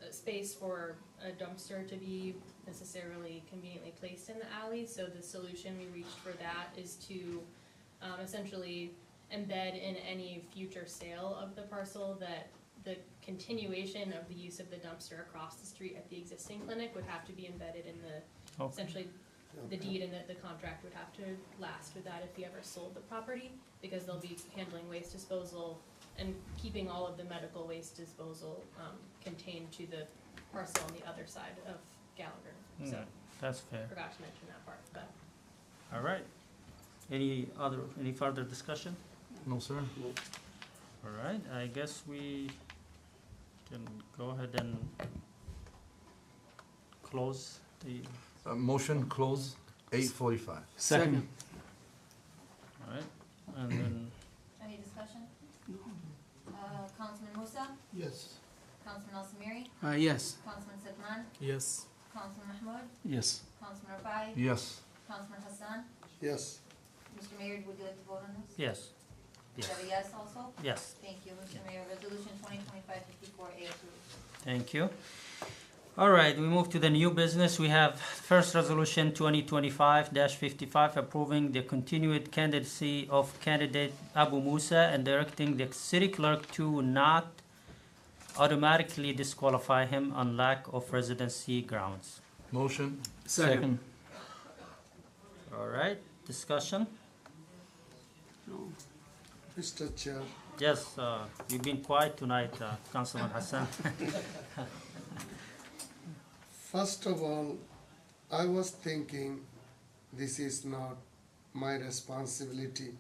a space for a dumpster to be necessarily conveniently placed in the alley. So the solution we reached for that is to essentially embed in any future sale of the parcel that the continuation of the use of the dumpster across the street at the existing clinic would have to be embedded in the, Okay. essentially, the deed, and that the contract would have to last with that if he ever sold the property, because they'll be handling waste disposal and keeping all of the medical waste disposal contained to the parcel on the other side of Gallagher. So, That's fair. forgot to mention that part, but. All right. Any further discussion? No, sir. All right, I guess we can go ahead and close the, Motion close 8:45. Second. all right, and then, Any discussion? Councilman Musa, Yes. Councilman Al Samiri, Yes. Councilman Sedman, Yes. Councilman Mahmoud, Yes. Councilman Rafai, Yes. Councilman Hassan. Yes. Mr. Mayor, would you like to vote on this? yes, Is yes, that a yes also? yes, Thank you, Mr. Mayor. Resolution 2025-54A approved. thank you. All right, we move to the new business. We have first resolution 2025-55 approving the continued candidacy of candidate Abu Musa and directing the city clerk to not automatically disqualify him on lack of residency grounds. Motion. Second. All right, discussion? Mr. Chair, Yes, you've been quiet tonight, Councilman Hassan. first of all, I was thinking this is not my responsibility.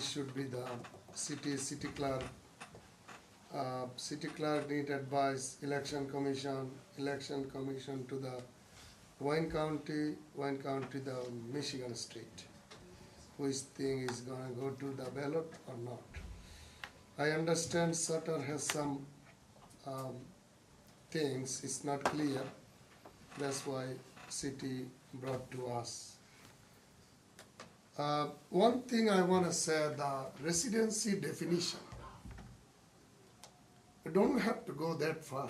Should be the city clerk. City clerk need advice, election commission to the Wayne County the Michigan State. Which thing is gonna go to the ballot or not? I understand Sutter has some things, it's not clear. That's why city brought to us. One thing I want to say, the residency definition. You don't have to go that far.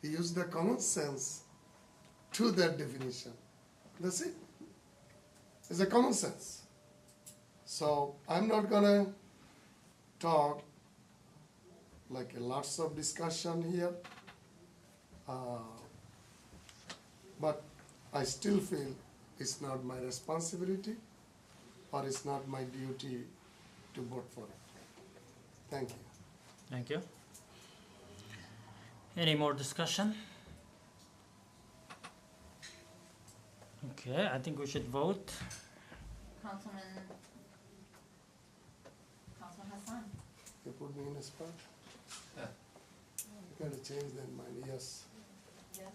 You use the common sense to that definition. That's it. It's a common sense. So I'm not gonna talk like lots of discussion here. But I still feel it's not my responsibility or it's not my duty to vote for it. Thank you. Thank you. Any more discussion? Okay, I think we should vote. Councilman Hassan. You put me in a spot? You gotta change that mind, yes. Yes.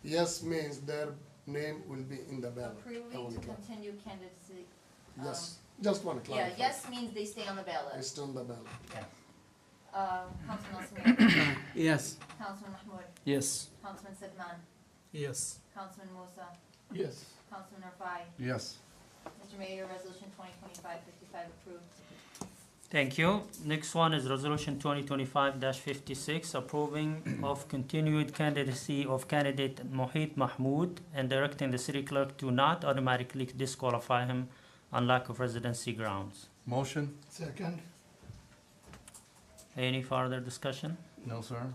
Yes means their name will be in the ballot. I Approving wanna to clarify. continue candidacy. Yes, just want to Yeah, clarify. yes means they stay on the ballot. It's on the ballot. Councilman Al-Samiri. Yes. Councilman Mahmoud. Yes. Councilman Sedman. Yes. Councilman Musa. Yes. Councilman Rafai. Yes. Mr. Mayor, resolution 2025-55 approved. Thank you. Next one is resolution 2025-56, approving of continued candidacy of candidate Mohit Mahmood and directing the city clerk to not automatically disqualify him on lack of residency grounds. Motion. Second. Any further discussion? No, sir.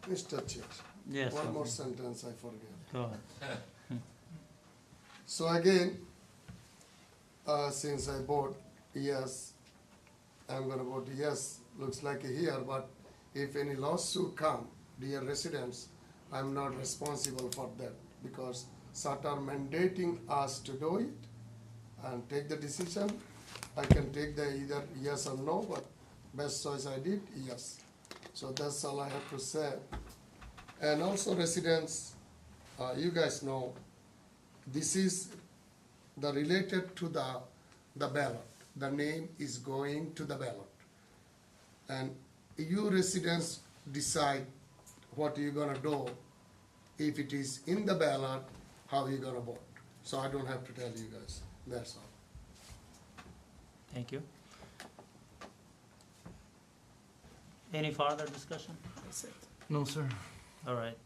Mr. Chair. Yes. One more okay. sentence I forget. Go ahead. So again, since I vote yes, I'm gonna vote yes, looks like here, but if any lawsuit come, dear residents, I'm not responsible for that because Sutter mandating us to do it and take the decision. I can take the either yes or no, but best choice I did, yes. So that's all I have to say. And also residents, you guys know, this is the related to the ballot. The name is going to the ballot. And you residents decide what you're gonna do. If it is in the ballot, how you're gonna vote. So I don't have to tell you guys, that's all. Thank you. Any further discussion? No, sir. All right,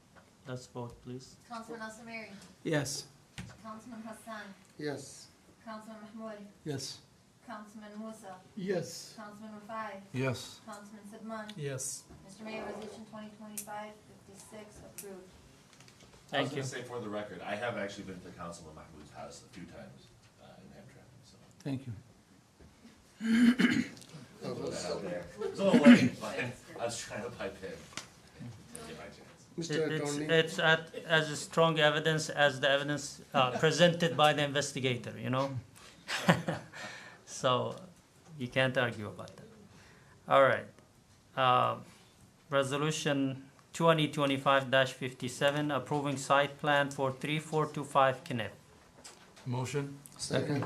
let's vote, please. Councilman Al-Samiri. Yes. Councilman Hassan. Yes. Councilman Mahmoud. Yes. Councilman Musa. Yes. Councilman Rafai. Yes. Councilman Sedman. Yes. Mr. Mayor, resolution 2025-56 approved. Thank you. I was gonna say for the record, I have actually been to Councilman Mahmoud's house a few times in Hamtramck, so. Thank you. It's a little late, but I was trying to pipe in. Get my chance. Mr. Attorney. It's as strong evidence as the evidence presented by the investigator, you know? So you can't argue about that. All right. Resolution 2025-57, approving site plan for 3425 Kenneth. Motion. Second.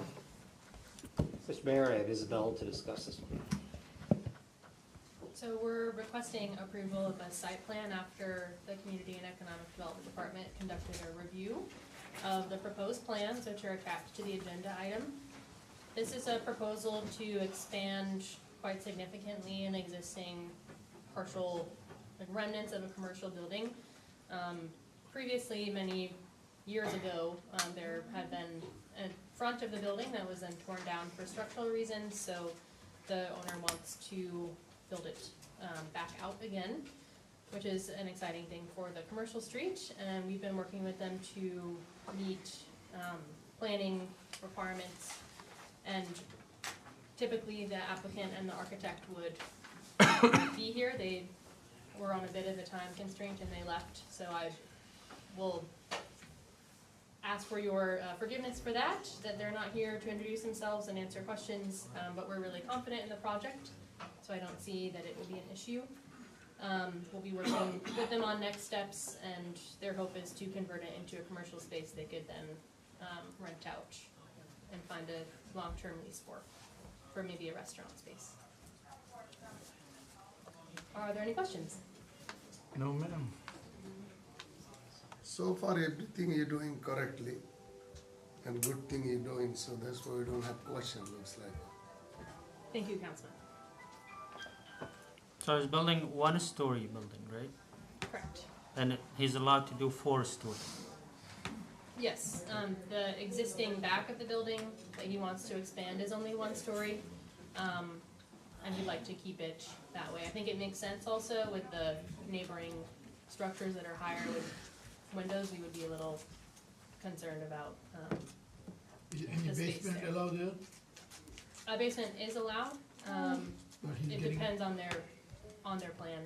Mr. Mayor, I have Isabel to discuss this one. So we're requesting approval of a site plan after the Community and Economic Development Department conducted a review of the proposed plans, which are attached to the agenda item. This is a proposal to expand quite significantly an existing partial, like remnants of a commercial building. Previously, many years ago, there had been a front of the building that was then torn down for structural reasons, so the owner wants to build it back out again, which is an exciting thing for the commercial street. And we've been working with them to meet planning requirements. And typically the applicant and the architect would be here. They were on a bit of a time constraint and they left. So I will ask for your forgiveness for that they're not here to introduce themselves and answer questions, but we're really confident in the project, so I don't see that it will be an issue. We'll be working with them on next steps, and their hope is to convert it into a commercial space they could then rent out and find a long-term lease for maybe a restaurant space. Are there any questions? No, ma'am. So far, everything you're doing correctly, and good thing you're doing, so that's why we don't have question, looks like. Thank you, Councilman. So he's building 1-story building, right? Correct. And he's allowed to do 4-story. Yes, the existing back of the building that he wants to expand is only 1 story, and we'd like to keep it that way. I think it makes sense also with the neighboring structures that are higher with windows. We would be a little concerned about Is any the space basement there. allowed there? A basement is allowed. But he's It getting- depends on their plan.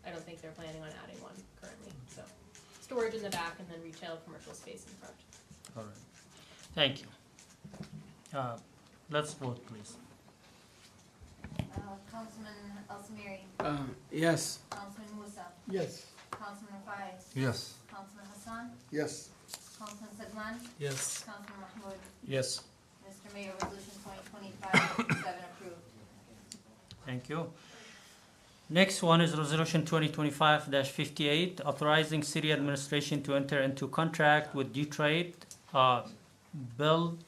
I don't think they're planning on adding one currently, so. Storage in the back and then retail commercial space in front. All right. Thank you. Let's vote, please. Councilman El Samiri. Yes. Councilman Musa. Yes. Councilman Rafai. Yes. Councilman Hassan. Yes. Councilman Segman. Yes. Councilman Mahmoud. Yes. Mr. Mayor, resolution 2025-57 approved. Thank you. Next one is resolution 2025-58, authorizing city administration to enter into contract with Detroit Build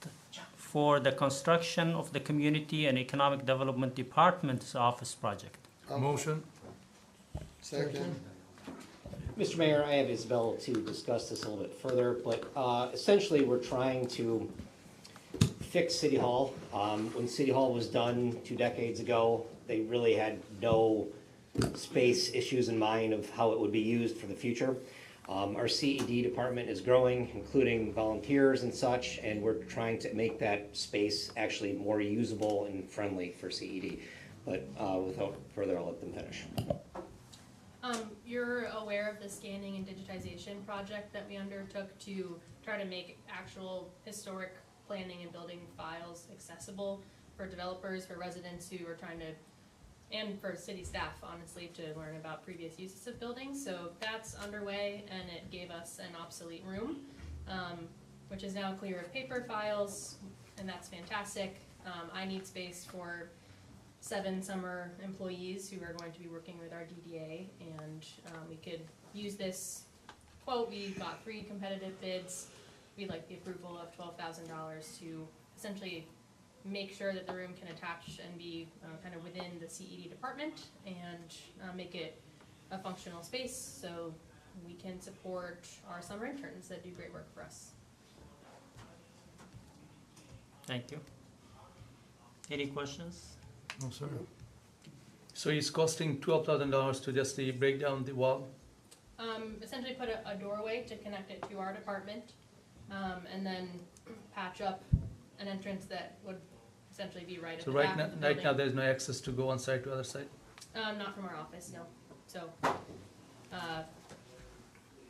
for the construction of the Community and Economic Development Department's office project. Motion. Second. Mr. Mayor, I have Isabel to discuss this a little bit further, but essentially we're trying to fix City Hall. When City Hall was done 2 decades ago, they really had no space issues in mind of how it would be used for the future. Our CED department is growing, including volunteers and such, and we're trying to make that space actually more usable and friendly for CED. But without further, I'll let them finish. You're aware of the scanning and digitization project that we undertook to try to make actual historic planning and building files accessible for developers, for residents who are trying to, and for city staff, honestly, to learn about previous uses of buildings. So that's underway, and it gave us an obsolete room, which is now clear of paper files, and that's fantastic. I need space for 7 summer employees who are going to be working with our DDA, and we could use this quote. We got 3 competitive bids. We'd like the approval of $12,000 to essentially make sure that the room can attach and be kind of within the CED department, and make it a functional space so we can support our summer interns that do great work for us. Thank you. Any questions? No, sir. So it's costing $12,000 to just break down the wall? Essentially put a doorway to connect it to our department, and then patch up an entrance that would essentially be right at So the back of the right now, building. there's no access to go on site to other side? Not from our office, no. So,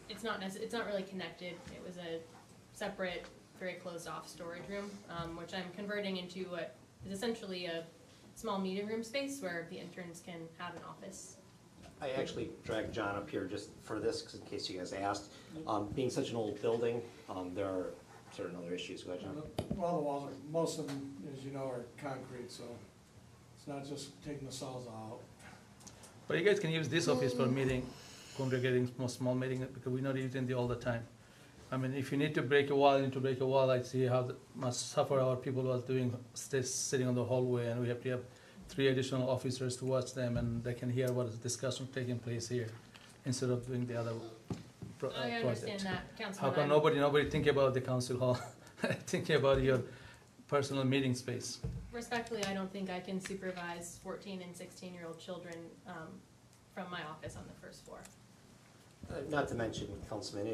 it's not really connected. It was a separate, very closed-off storage room, which I'm converting into what is essentially a small meeting room space where the interns can have an office. I actually dragged John up here just for this, 'cause in case you guys asked. Being such an old building, there are certain other issues. Go ahead, John. Well, the walls, most of them, as you know, are concrete, so it's not just taking the saws out. But you guys can use this office for meeting, congregating small meeting, because we're not using it all the time. I mean, if you need to break a wall, you need to break a wall. I see how much suffer our people was doing, sitting on the hallway, and we have to have 3 additional officers to watch them, and they can hear what is discussion taking place here, instead of doing the other I understand project. that, Councilman. How come nobody think about the council hall, thinking about your personal meeting space? Respectfully, I don't think I can supervise 14 and 16-year-old children from my office on the first floor. Not to mention, Councilman,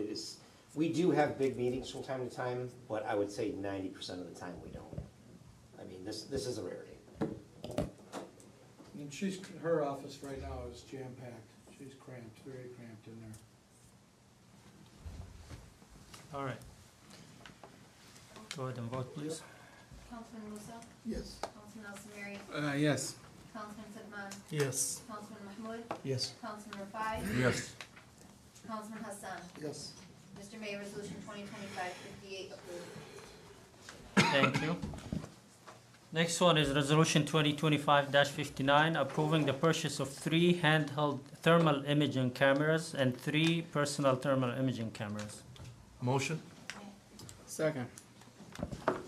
we do have big meetings from time to time, but I would say 90% of the time we don't. I mean, this is a rarity. And her office right now is jam-packed. She's cramped, very cramped in there. All right. Go ahead and vote, please. Councilman Musa, Yes. Councilman Al Samiri, Yes. Councilman Sedman, Yes. Councilman Mahmoud, Yes. Councilman Rafai, Yes. Councilman Hassan. Yes. Mr. Mayor, resolution 2025-58 approved. Thank you. Next one is resolution 2025-59, approving the purchase of 3 handheld thermal imaging cameras and 3 personal thermal imaging cameras. Motion? Second.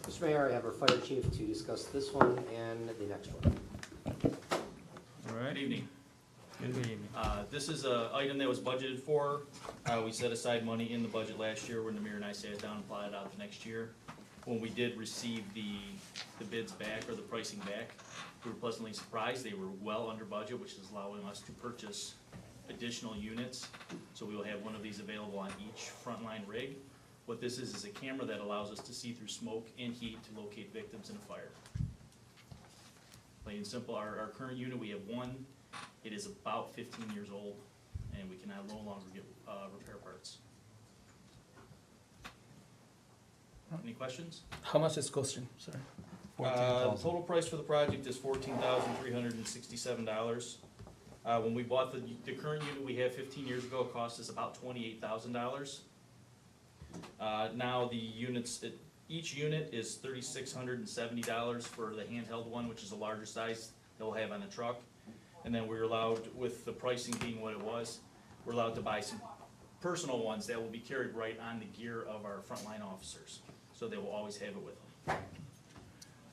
Mr. Mayor, I have our fire chief to discuss this one and the next one. All right. Good evening. Good evening. This is an item that was budgeted for. We set aside money in the budget last year when the mayor and I sat down and plotted out the next year. When we did receive the bids back, or the pricing back, we were pleasantly surprised. They were well under budget, which is allowing us to purchase additional units. So we will have one of these available on each frontline rig. What this is a camera that allows us to see through smoke and heat to locate victims in a fire. Plain and simple, our current unit, we have one. It is about 15 years old, and we can no longer get repair parts. Any questions? How much is costing? Sorry. The total price for the project is $14,367. When we bought the current unit we have 15 years ago, it cost us about $28,000. Now the units, each unit is $3,670 for the handheld one, which is a larger size that we'll have on the truck. And then we're allowed, with the pricing being what it was, we're allowed to buy some personal ones that will be carried right on the gear of our frontline officers. So they will always have it with them.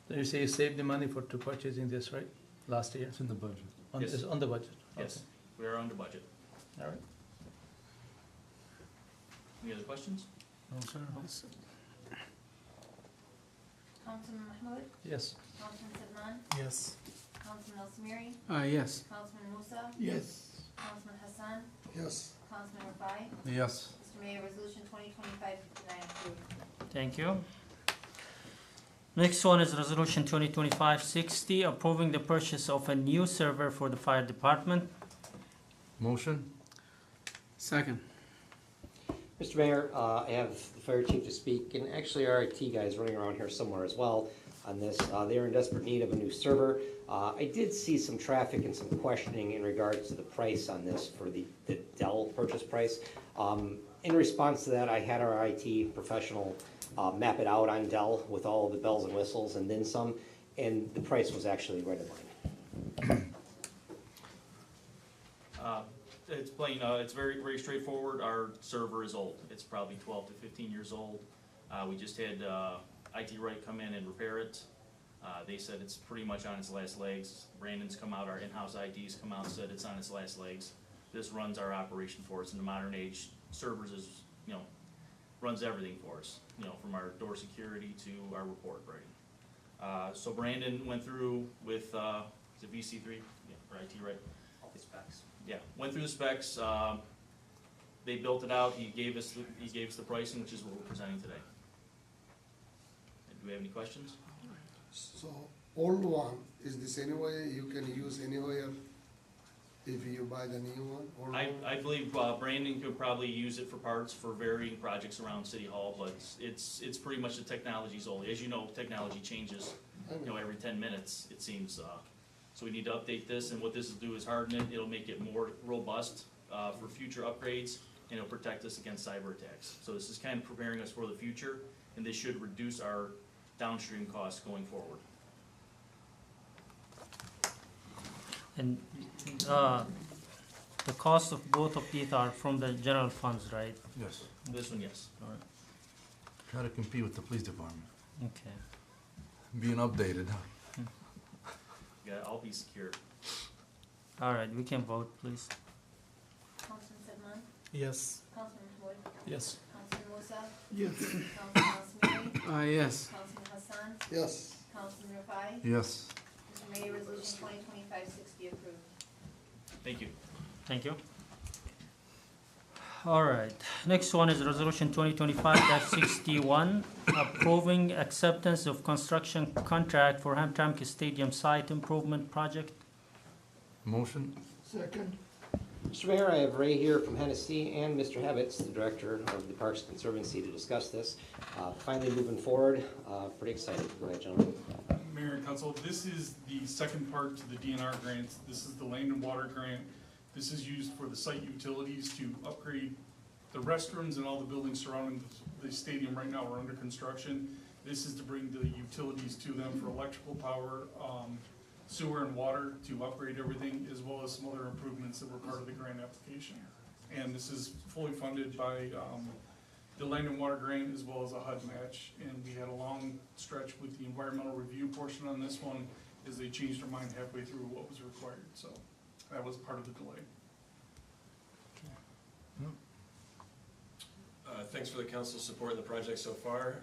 So you say you saved the money to purchasing this, right? Last year? It's in the budget. Yes. It's on the budget? Yes, we are under budget. Okay. All right. Any other questions? No, sir. Councilman Mahmoud, Yes. Councilman Sedman, Yes. Councilman Al Samiri, Yes. Councilman Musa, Yes. Councilman Hassan, Yes. Councilman Rafai. Yes. Mr. Mayor, resolution 2025-59 approved. Thank you. Next one is resolution 2025-60, approving the purchase of a new server for the fire department. Motion? Second. Mr. Mayor, I have the fire chief to speak, and actually our IT guys running around here somewhere as well on this. They are in desperate need of a new server. I did see some traffic and some questioning in regards to the price on this for the Dell purchase price. In response to that, I had our IT professional map it out on Dell with all of the bells and whistles and then some, and the price was actually right in line. It's plain, it's very, very straightforward. Our server is old. It's probably 12 to 15 years old. We just had IT Right come in and repair it. They said it's pretty much on its last legs. Brandon's come out, our in-house IT's come out and said it's on its last legs. This runs our operation for us in the modern age. Servers is, runs everything for us, from our door security to our report writing. So Brandon went through with, is it VC3? Yeah, for IT Right. The specs. Yeah, went through the specs. They built it out. He gave us the pricing, which is what we're presenting today. Do we have any questions? So, old one, is this any way you can use anywhere if you buy the new one? Old one? I believe Brandon could probably use it for parts for varying projects around City Hall, but it's pretty much the technology's old. As you know, technology changes, every 10 minutes, it seems. So we need to update this, and what this will do is harden it. It'll make it more robust for future upgrades, and it'll protect us against cyber attacks. So this is kind of preparing us for the future, and this should reduce our downstream costs going forward. And the cost of both of these are from the general funds, right? Yes. This one, yes. All right. Try to compete with the police department. Okay. Being updated. Yeah, I'll be secure. All right, we can vote, please. Councilman Sedman, Yes. Councilman Mahmoud, Yes. Councilman Musa, Yes. Councilman Al Samiri, Yes. Councilman Hassan, Yes. Councilman Rafai? Yes. Mr. Mayor, resolution 2025-60 approved. Thank you. Thank you. All right, next one is resolution 2025-61, approving acceptance of construction contract for Hamtramck Stadium site improvement project. Motion. Second. Mr. Mayor, I have Ray here from Hennessy and Mr. Habitz, the Director of the Parks Conservancy, to discuss this. Finally moving forward, pretty excited. Go ahead, gentlemen. Mayor and Council, this is the second part to the DNR grant. This is the land and water grant. This is used for the site utilities to upgrade the restrooms and all the buildings surrounding the stadium right now are under construction. This is to bring the utilities to them for electrical power, sewer and water to upgrade everything, as well as some other improvements that were part of the grant application. And this is fully funded by the land and water grant as well as a HUD match. And we had a long stretch with the environmental review portion on this one as they changed their mind halfway through what was required. So that was part of the delay. Thanks for the council's support in the project so far.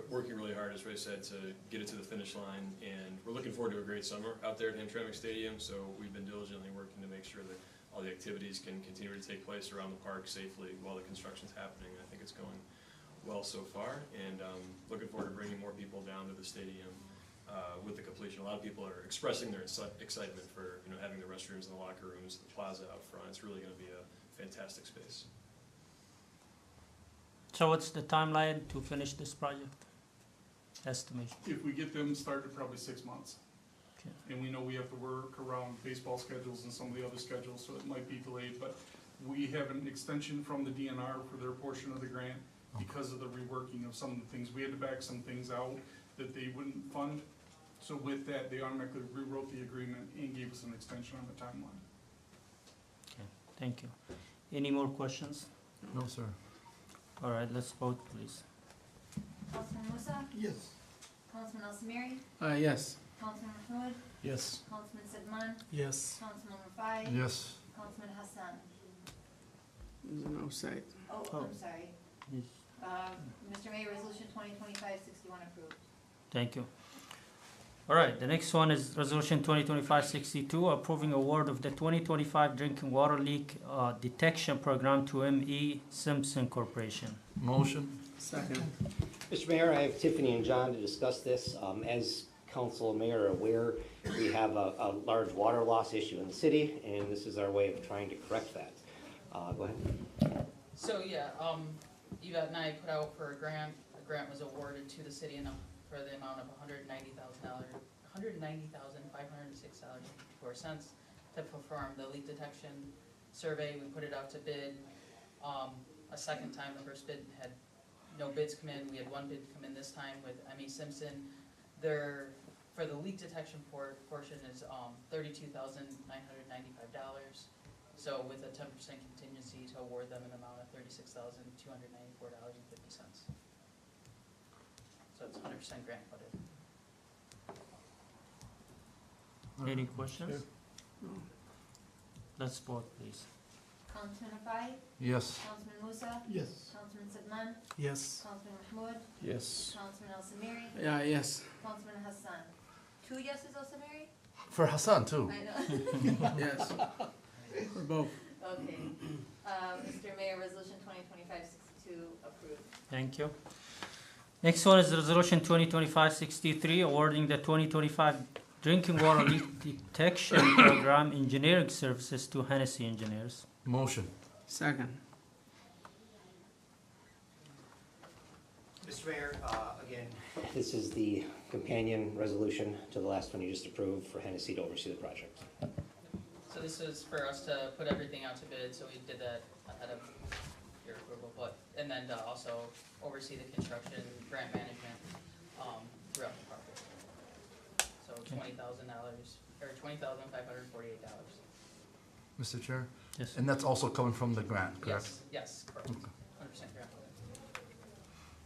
Working really hard, as Ray said, to get it to the finish line, and we're looking forward to a great summer out there at Hamtramck Stadium. So we've been diligently working to make sure that all the activities can continue to take place around the park safely while the construction's happening. I think it's going well so far, and looking forward to bringing more people down to the stadium with the completion. A lot of people are expressing their excitement for having the restrooms and the locker rooms, the plaza out front. It's really going to be a fantastic space. So what's the timeline to finish this project? Estimation. If we get them started, probably 6 months. Okay. And we know we have to work around baseball schedules and some of the other schedules, so it might be delayed, but we have an extension from the DNR for their portion of the grant because of the reworking of some of the things. We had to back some things out that they wouldn't fund. So with that, they automatically rewrote the agreement and gave us an extension on the timeline. Okay, thank you. Any more questions? No, sir. All right, let's vote, please. Councilman Musa? Yes. Councilman Al Samiri? Yes. Councilman Mahmoud? Yes. Councilman Sedman? Yes. Councilman Rafai? Yes. Councilman Hassan? There's no site. Oh, Oh. I'm sorry. Yes. Mr. Mayor, resolution 2025-61 approved. Thank you. All right, the next one is resolution 2025-62, approving award of the 2025 drinking water leak detection program to M.E. Simpson Corporation. Motion. Second. Mr. Mayor, I have Tiffany and John to discuss this. As council and mayor are aware, we have a large water loss issue in the city, and this is our way of trying to correct that. Go ahead. So, yeah, Yvette and I put out for a grant. The grant was awarded to the city for the amount of $190,506.54 to perform the leak detection survey. We put it out to bid a second time. The first bid had no bids come in. We had one bid come in this time with M.E. Simpson. For the leak detection portion is $32,995. So with a 10% contingency to award them an amount of $36,294.50. So it's 100% grant funded. Any questions? Let's vote, please. Councilman Rafai? Yes. Councilman Musa? Yes. Councilman Sedman? Yes. Councilman Mahmoud? Yes. Councilman Al Samiri? Yeah, yes. Councilman Hassan? 2 yeses, Al Samiri? For Hassan too. I know. Yes. For both. Okay. Mr. Mayor, resolution 2025-62 approved. Thank you. Next one is resolution 2025-63, awarding the 2025 drinking water leak detection program engineering services to Hennessy Engineers. Motion. Second. Mr. Mayor, again, this is the companion resolution to the last one you just approved for Hennessy to oversee the project. So this is for us to put everything out to bid, so we did that ahead of your approval, and then to also oversee the construction, grant management, throughout the project. So $20,000, or $20,548. Mr. Chair? Yes. And that's also coming from the grant, correct? Yes, correct. 100% grant funded.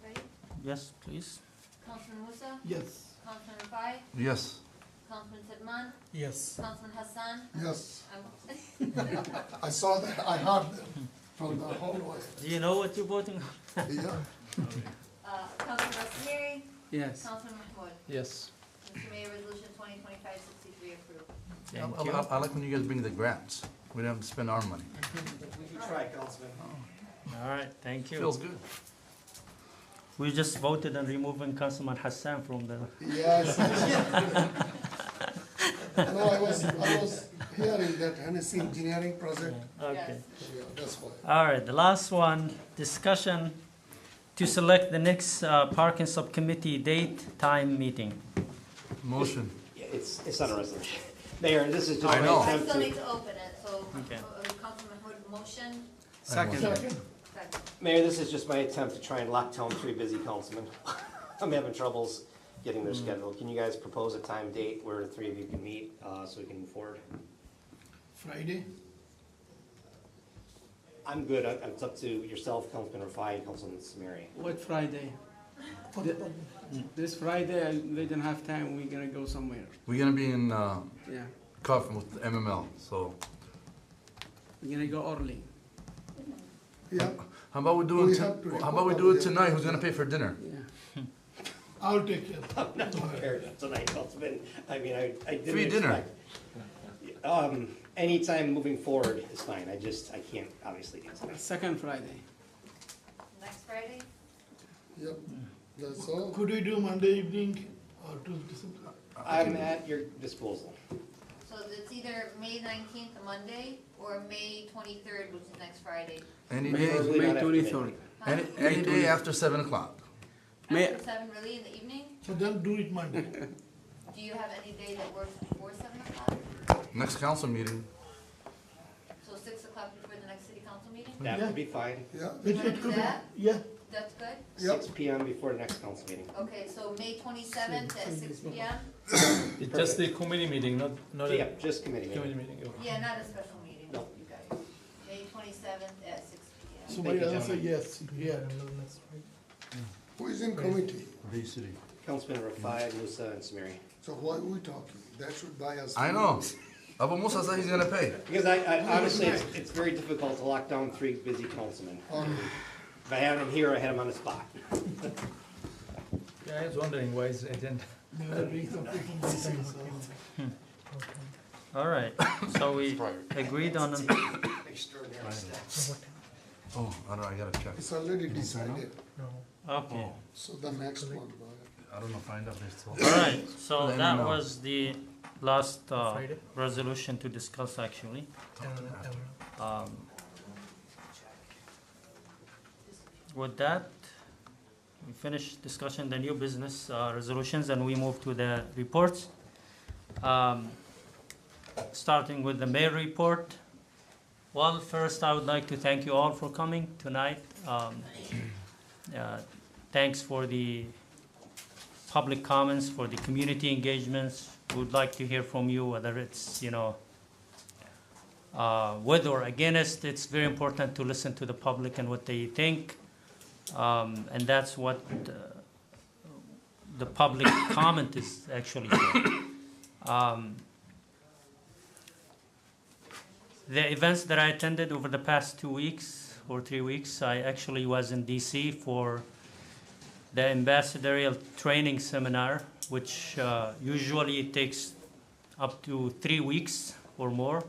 Ready? Yes, please. Councilman Musa? Yes. Councilman Rafai? Yes. Councilman Sedman? Yes. Councilman Hassan? Yes. I'm- I saw that, I heard that from the hallway. Do you know what you're voting on? Yeah. Councilman Al Samiri? Yes. Councilman Mahmoud? Yes. Mr. Mayor, resolution 2025-63 approved. Thank you. I like when you guys bring the grants. We don't have to spend our money. We can try, Councilman. All right, thank you. Feels good. We just voted on removing Councilman Hassan from the. Yes. No, I was hearing that Hennessy Engineering project. Okay. Yeah, that's why. All right, the last one, discussion to select the next parking subcommittee date, time, meeting. Motion. Yeah, it's not a resolution. Mayor, this is just I my know. I attempt still to. need to open it, so, Okay. Councilman Hood, motion, Second. second. Mayor, this is just my attempt to try and lock down three busy councilmen. I'm having troubles getting their schedule. Can you guys propose a time, date where the three of you can meet, so we can move forward? Friday? I'm good. It's up to yourself, Councilman Rafai, and Councilman Samiri. What Friday? This Friday, we don't have time, we're gonna go somewhere. We're gonna be in Yeah, Coffin with MML, so we're gonna go early. Yeah, how about we do We it, have to how about we report do on it the- tonight? Who's gonna pay for dinner? Yeah. I'll take care. I'm not prepared tonight, Councilman. I mean, I didn't Free dinner. expect. Anytime moving forward is fine. I can't obviously do tonight. Second Friday. Next Friday? yep, that's all. Could we do Monday evening or Tuesday? I'm at your disposal. So it's either May 19th, a Monday, or May 23rd, which is next Friday. Any May, day, Preferably May not after 23rd. Huh? any day after 7 o'clock. May, After 7, really, in the evening? So then do it Monday. Do you have any day that works before 7 o'clock? Next council meeting. So 6 o'clock before the next city council meeting? That Yeah. would be fine. Yeah, You wanna do could be, that? yeah. That's good? Yep. 6 PM before the next council meeting. Okay, so May 27th at 6 PM? It's just the committee meeting, not Yeah, just committee meeting. committee meeting. Okay. Yeah, not a special meeting. No. You guys. May 27th at 6 PM. Somebody you, else say yes, yeah. who is in committee? Bay City. Councilman Rafai, Musa, and Samiri. So why we talking? That should buy us. I know. Abu Musa said he's gonna pay. Because I honestly, it's very difficult to lock down three busy councilmen. If I had them here, I had them on the spot. Yeah, I was wondering why is agenda. All right, so we agreed on, Extraordinary steps. Oh, I don't know, I gotta check. It's already decided, okay. so the next one, I don't know, find out if it's still. All right, so Let me that know. was the last resolution to discuss, actually. With that, we finish discussion the new business resolutions, and we move to the reports. Starting with the mayor report. Well, first, I would like to thank you all for coming tonight. Thanks for the public comments, for the community engagements. We would like to hear from you, whether it's, with or against. It's very important to listen to the public and what they think. And that's what the public comment is actually for. The events that I attended over the past 2 weeks or 3 weeks, I actually was in DC for the ambassadorial training seminar, which usually takes up to 3 weeks or more,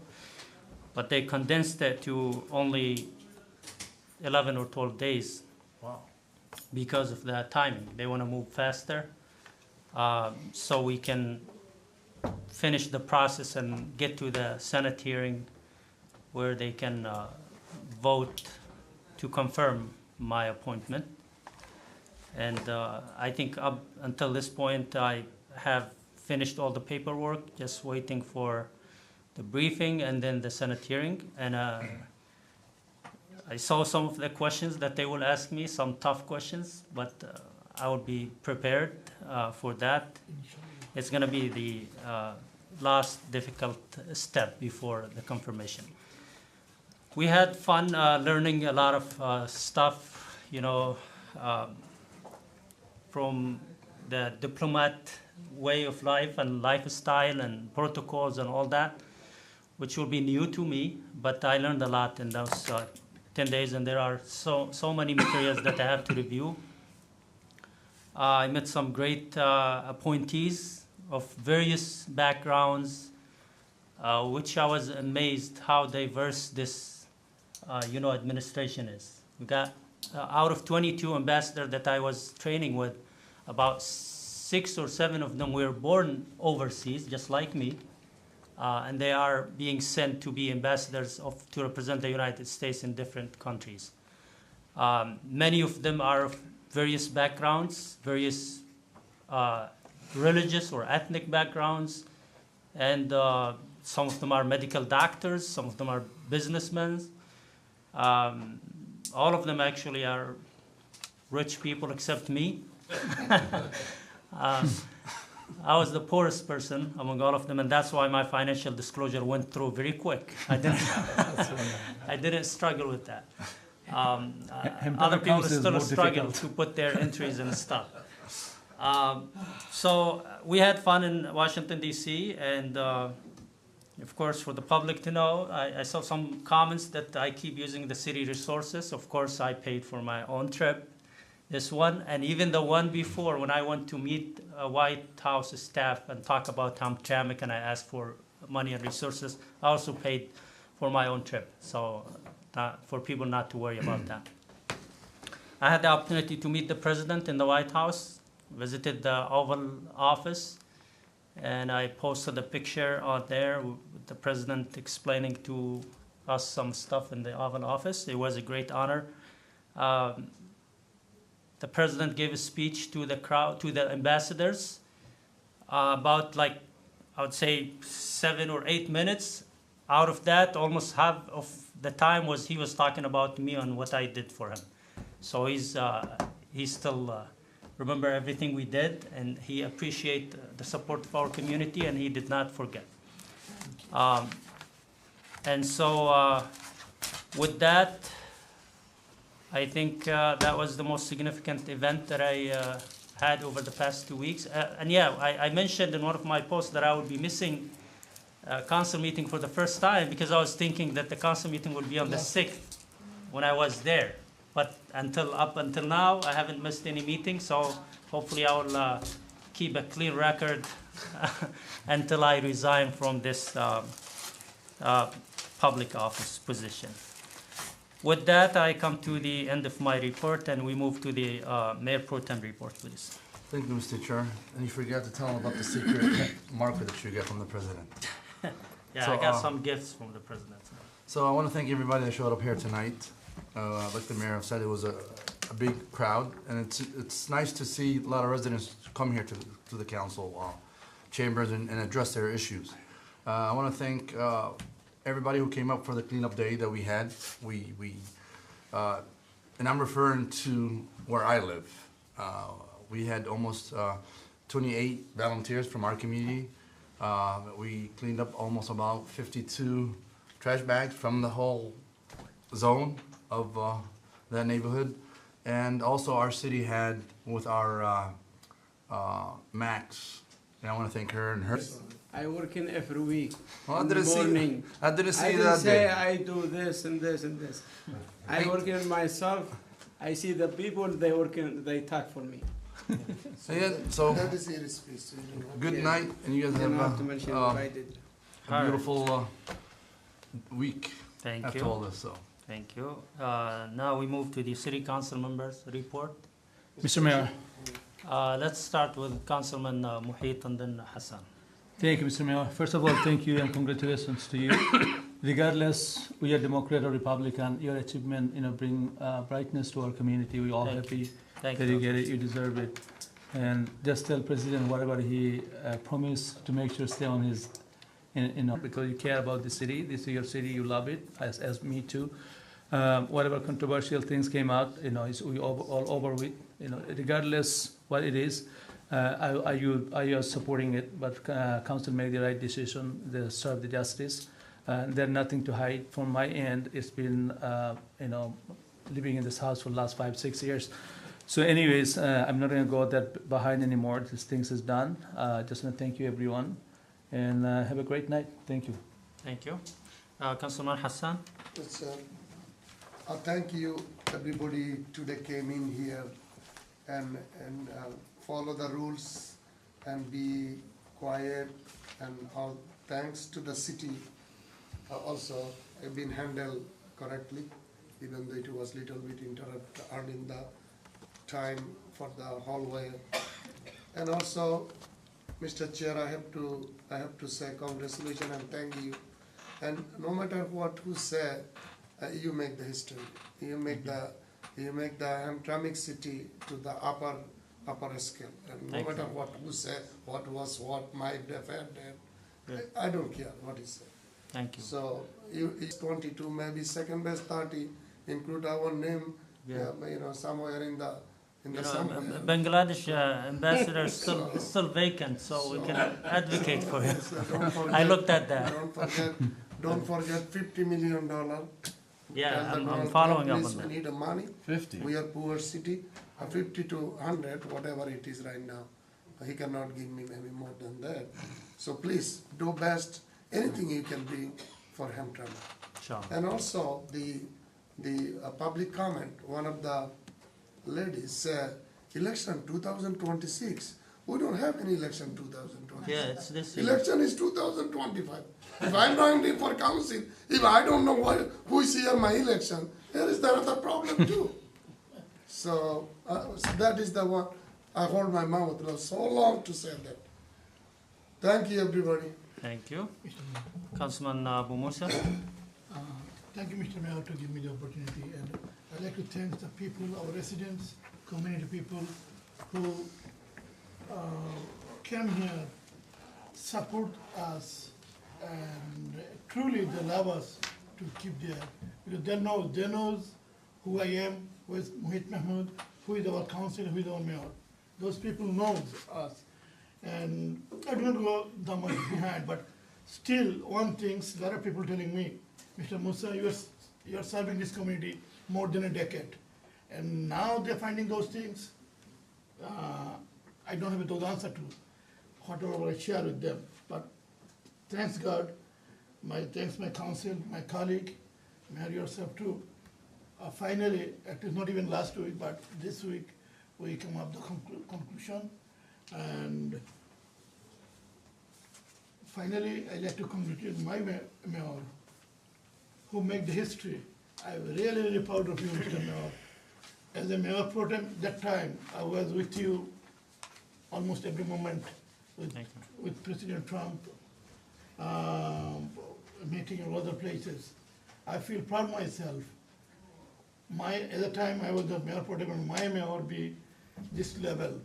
but they condensed it to only 11 or 12 days. Wow. Because of the timing. They want to move faster, so we can finish the process and get to the Senate hearing where they can vote to confirm my appointment. And I think up until this point, I have finished all the paperwork, just waiting for the briefing and then the Senate hearing. And I saw some of the questions that they will ask me, some tough questions, but I will be prepared for that. It's going to be the last difficult step before the confirmation. We had fun learning a lot of stuff, from the diplomat way of life and lifestyle and protocols and all that, which will be new to me, but I learned a lot in those 10 days, and there are so many materials that I have to review. I met some great appointees of various backgrounds, which I was amazed how diverse this, administration is. We got, out of 22 ambassadors that I was training with, about 6 or 7 of them were born overseas, just like me, and they are being sent to be ambassadors to represent the United States in different countries. Many of them are of various backgrounds, various religious or ethnic backgrounds, and some of them are medical doctors, some of them are businessmen. All of them actually are rich people except me. I was the poorest person among all of them, and that's why my financial disclosure went through very quick. I didn't struggle with that. Other people still struggle to put their entries and stuff. So we had fun in Washington, D.C., and of course, for the public to know, I saw some comments that I keep using the city resources. Of course, I paid for my own trip. This one, and even the one before, when I went to meet White House staff and talk about Hamtramck, and I asked for money and resources, I also paid for my own trip. So for people not to worry about that. I had the opportunity to meet the president in the White House, visited the Oval Office, and I posted a picture out there with the president explaining to us some stuff in the Oval Office. It was a great honor. The president gave a speech to the crowd, to the ambassadors, about I would say 7 or 8 minutes. Out of that, almost half of the time he was talking about me and what I did for him. So he still remember everything we did, and he appreciate the support of our community, and he did not forget. And so with that, I think that was the most significant event that I had over the past 2 weeks. I mentioned in one of my posts that I would be missing a council meeting for the first time because I was thinking that the council meeting would be on the 6th when I was there. But up until now, I haven't missed any meetings, so hopefully I will keep a clean record until I resign from this public office position. With that, I come to the end of my report, and we move to the Mayor Pro Tem report, please. Thank you, Mr. Chair. And you forgot to tell them about the secret marker that you get from the president. Yeah, so, I got some gifts from the president. So I want to thank everybody that showed up here tonight. Like the mayor said, it was a big crowd, and it's nice to see a lot of residents come here to the council chambers and address their issues. I want to thank everybody who came up for the cleanup day that we had. And I'm referring to where I live. We had almost 28 volunteers from our community. We cleaned up almost about 52 trash bags from the whole zone of that neighborhood. And also our city had with our Max, and I want to thank her and her. I work in every week. Well, I didn't say that day. I do this and this and this. I work in myself. I see the people they work in, they talk for me. So that is your speech. Good night, and you guys have to mention what I did. A beautiful week. Thank after you. all this. So thank you. Now we move to the city council members report. Mr. Mayor. Let's start with Councilman Muhit and then Hassan. Thank you, Mr. Mayor. First of all, thank you and congratulations to you. Regardless, we are Democrat or Republican, your achievement, bring brightness to our community. We're all happy that you get it, you deserve it. And just tell President whatever he promised to make sure stay on his, because you care about the city. This is your city, you love it, as me too. Whatever controversial things came out, we all over with, regardless what it is. I was supporting it, but council made the right decision. They serve the justice. There's nothing to hide from my end. It's been, living in this house for the last 5-6 years. So anyways, I'm not going to go that behind anymore. This things is done. Just want to thank you, everyone, and have a great night. Thank you. Thank you. Councilman Hassan. Yes, thank you, everybody today came in here and follow the rules and be quiet, and all thanks to the city also have been handled correctly, even though it was little bit interrupt early in the time for the hallway. And also, Mr. Chair, I have to say congratulations and thank you. And no matter what who said, you make the history. You make the Hamtramck city to the upper scale. And no Thank matter you. what who said, what was what, my defendant, I don't care what he said. Thank you. So it's 22, maybe second best 30, include our name, Yeah. Somewhere in the somewhere. Bangladesh ambassador is still vacant, so we can advocate for him. So don't forget- I looked at that. Don't forget $50 million. Yeah, Tell the I'm Donald following Trump, up please, on we that. need money. 50. We are poor city, 50 to 100, whatever it is right now. He cannot give me maybe more than that. So please, do best, anything you can do for Hamtramck. Sure. And also, the public comment, one of the ladies said, election 2026. We don't have any election 2026. Yeah, it's this year. Election is 2025. If I'm running for council, if I don't know who is here my election, there is another problem too. So that is the one, I hold my mouth so long to say that. Thank you, everybody. Thank you. Councilman Abu Musa. Thank you, Mr. Mayor, to give me the opportunity, and I'd like to thank the people, our residents, community people who came here, support us, and truly they love us to keep there, because they knows who I am, who is Mohit Mahmood, who is our council, who is our mayor. Those people knows us, and I don't go that much behind, but still one thing, a lot of people telling me, Mr. Musa, you are serving this community more than a decade, and now they're finding those things. I don't have those answers to whatever I share with them, but thanks God, thanks my council, my colleague, Mayor yourself too. Finally, it is not even last week, but this week, we come up with the conclusion, and finally, I'd like to congratulate my mayor, who made the history. I'm really, really proud of you, Mr. Mayor. As a mayor pro tem, that time, I was with you almost every moment with President Trump, meeting in other places. I feel proud myself. At the time I was the mayor pro tem, and my mayor would be this level.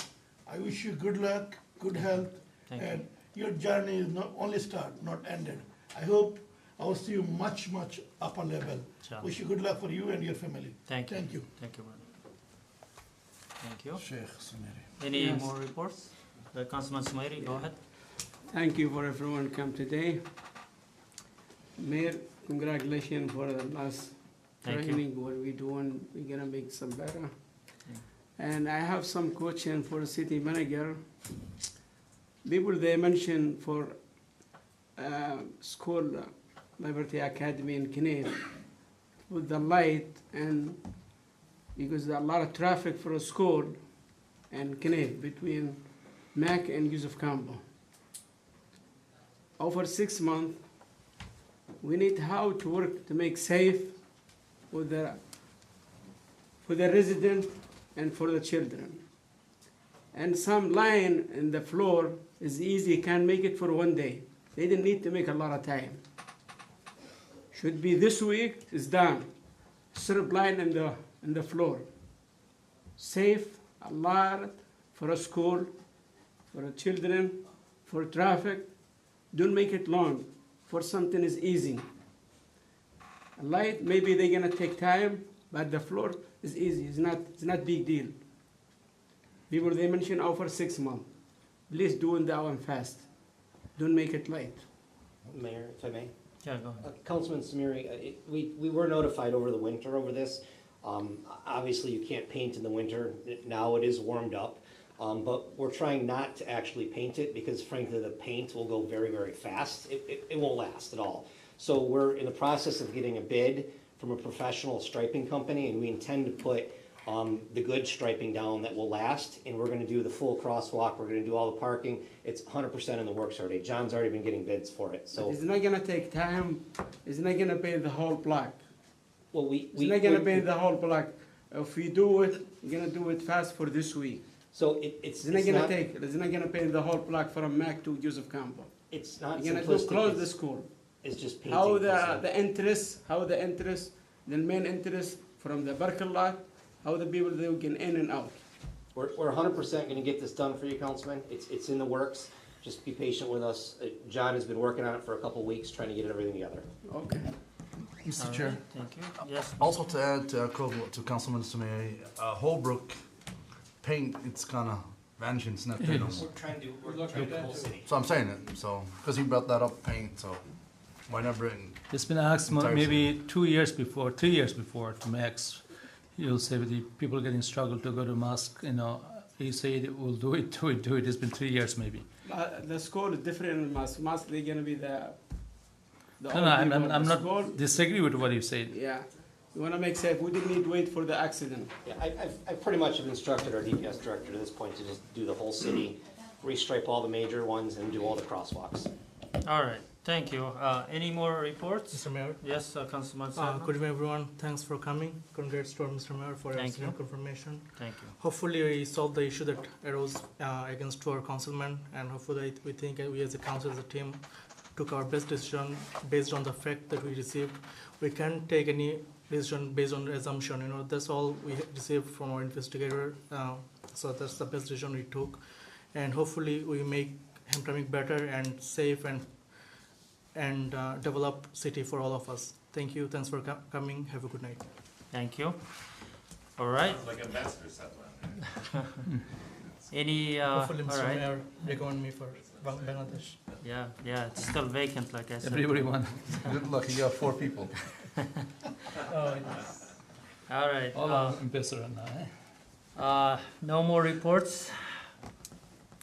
I wish you good luck, good health, and your journey is not only start, not ended. I hope I will see you much, much upper level. Sure. Wish you good luck for you and your family. Thank you. Thank you. Thank you, brother. Thank you. Sheikh Sumairi. Any Yes. more reports? Councilman Sumairi, go ahead. Thank you for everyone come today. Mayor, congratulations for the last Thank you. training. What we doing, we're gonna make some better. And I have some question for the city manager. People they mentioned for school, Liberty Academy in Kineo, with the light, and because there's a lot of traffic for a school and Kineo between Mac and Yusuf Kambo. Over 6 months, we need how to work to make safe for the resident and for the children. And some line in the floor is easy, can make it for 1 day. They didn't need to make a lot of time. Should be this week, is done. Strip line in the floor. Safe, a lot for a school, for the children, for traffic. Don't make it long. For something is easy. A light, maybe they're gonna take time, but the floor is easy. It's not big deal. People they mention over 6 months. Please do that one fast. Don't make it late. Mayor, if I may? Yeah, go ahead. Councilman Samiri, we were notified over the winter over this. Obviously, you can't paint in the winter. Now it is warmed up. But we're trying not to actually paint it because frankly, the paint will go very, very fast. It won't last at all. So we're in the process of getting a bid from a professional striping company, and we intend to put the good striping down that will last, and we're gonna do the full crosswalk, we're gonna do all the parking. It's 100% in the works already. John's already been getting bids for it, so. It's not gonna take time, it's not gonna pay the whole block. Well, It's not gonna pay the whole block. If we do it, we're gonna do it fast for this week. So it's It's not gonna it's not gonna pay the whole block from Mac to Joseph Campbell. It's not You're gonna simplistic, close the it's- school. It's just painting. How plus the interest, the main interest from the parking lot, how the people they can in and out. We're 100% gonna get this done for you, Councilman. It's in the works. Just be patient with us. John has been working on it for a couple of weeks, trying to get everything together. Okay. Mr. All Chair. right, thank you. Yes. Also to add to Councilman Sumay, Holbrook paint, it's kind of vanishing, it's not there no more. We're trying to work through the whole city. So I'm saying it, so, because he brought that up, paint, so why not bring? It's been asked entire maybe 2 years before, 3 years before to Max. He'll say the people getting struggle to go to mosque, he said we'll do it. It's been 3 years maybe. The school is different in Mosque they're gonna be the No, old I'm people. The not school, disagree with what you said. yeah. You wanna make safe, we didn't need to wait for the accident. Yeah, I've pretty much have instructed our DPS director to this point to just do the whole city, restripe all the major ones and do all the crosswalks. All right, thank you. Any more reports? Mr. Mayor. Yes, Councilman Salman. Good evening, everyone. Thanks for coming. Congrats to Mr. Mayor for your Thank excellent you. confirmation. Thank you. Hopefully, we solve the issue that arose against our councilman, and hopefully, we think we as a council, as a team, took our best decision based on the fact that we received. We can't take any decision based on assumption. That's all we received from our investigator. So that's the best decision we took, and hopefully, we make Hamtramck better and safe and develop city for all of us. Thank you. Thanks for coming. Have a good night. Thank you. All right. Sounds like Ambassador Salman. Any, Hopefully, all Mr. right. Mayor recommend me for Bangladesh. Yeah, it's still vacant, like I said. Everybody won. Good luck, you got 4 people. All right. All of Ambassador now, eh? No more reports.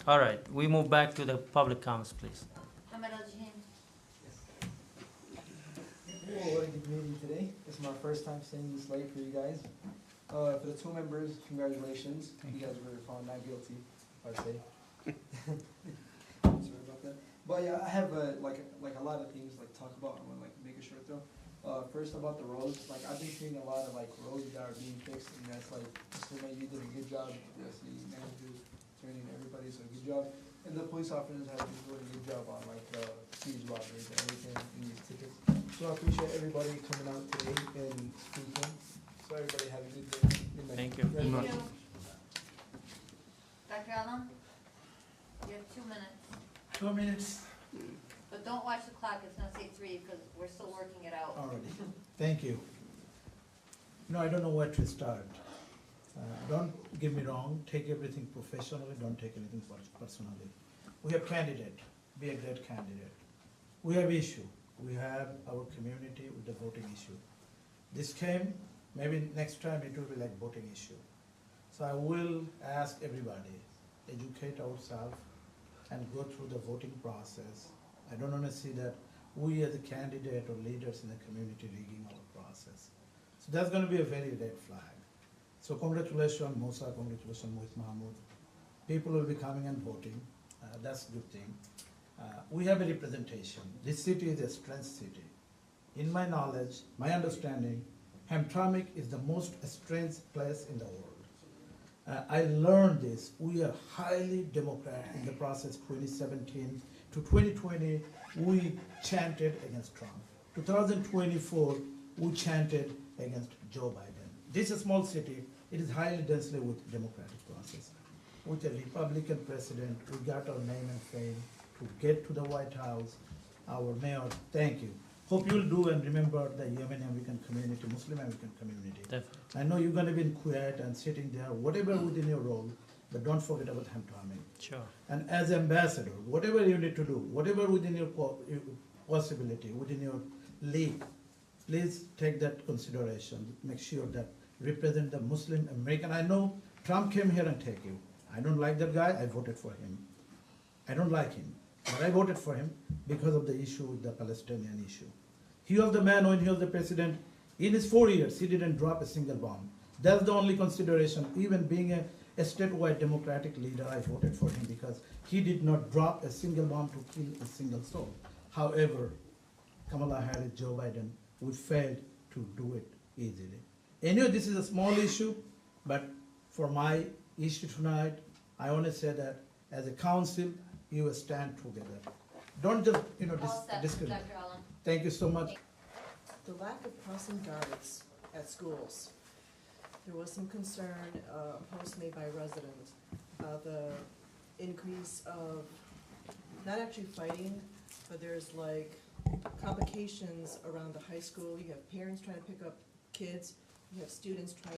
All right, we move back to the public comments, please. Ahmed Al-Jahin. Well, what a good meeting today. This is my first time staying this late for you guys. For the 2 members, congratulations. You guys were found not guilty, I say. Sorry about that. But yeah, I have like a lot of things like talk about. I'm gonna make it short though. First about the roads. I've been seeing a lot of roads that are being fixed, and that's Mr. May, you did a good job. Yes, the managers, training everybody, so good job. And the police officers have been doing a good job on speed robberies and everything in these tickets. So I appreciate everybody coming out today and speaking. So everybody have a good day. Good night. Thank you. Thank you. Dr. Alam, you have 2 minutes, 2 minutes. but don't watch the clock, it's gonna say 3, because we're still working it out. Already. Thank you. No, I don't know where to start. Don't get me wrong, take everything professionally, don't take anything personally. We have candidate, be a great candidate. We have issue. We have our community with the voting issue. This came, maybe next time it will be like voting issue. So I will ask everybody, educate ourselves and go through the voting process. I don't want to see that we as a candidate or leaders in the community rigging our process. So that's going to be a very red flag. So congratulations, Musa, congratulations, Mohit Mahmood. People will be coming and voting. That's a good thing. We have a representation. This city is a strength city. In my knowledge, my understanding, Hamtramck is the most strength place in the world. I learned this. We are highly democratic in the process 2017 to 2020. We chanted against Trump. 2024, we chanted against Joe Biden. This is a small city. It is highly densely with democratic process. With a Republican president, we got our name and fame to get to the White House. Our mayor, thank you. Hope you'll do and remember the Yemen American community, Muslim American community. Definitely. I know you're going to be quiet and sitting there, whatever within your role, but don't forget about Hamtramck. Sure. And as ambassador, whatever you need to do, whatever within your possibility, within your league, please take that consideration. Make sure that represent the Muslim American. I know Trump came here and take you. I don't like that guy. I voted for him. I don't like him, but I voted for him because of the issue, the Palestinian issue. He was the man when he was the president. In his 4 years, he didn't drop a single bomb. That's the only consideration. Even being a statewide Democratic leader, I voted for him because he did not drop a single bomb to kill a single soul. However, Kamala Harris, Joe Biden, we failed to do it easily. Anyway, this is a small issue, but for my issue tonight, I want to say that as a council, you will stand together. Don't just, All set, discriminate. Dr. Allen. Thank you so much. The lack of crossing guards at schools. There was some concern, post made by residents about the increase of, not actually fighting, but there's like complications around the high school. You have parents trying to pick up kids, you have students trying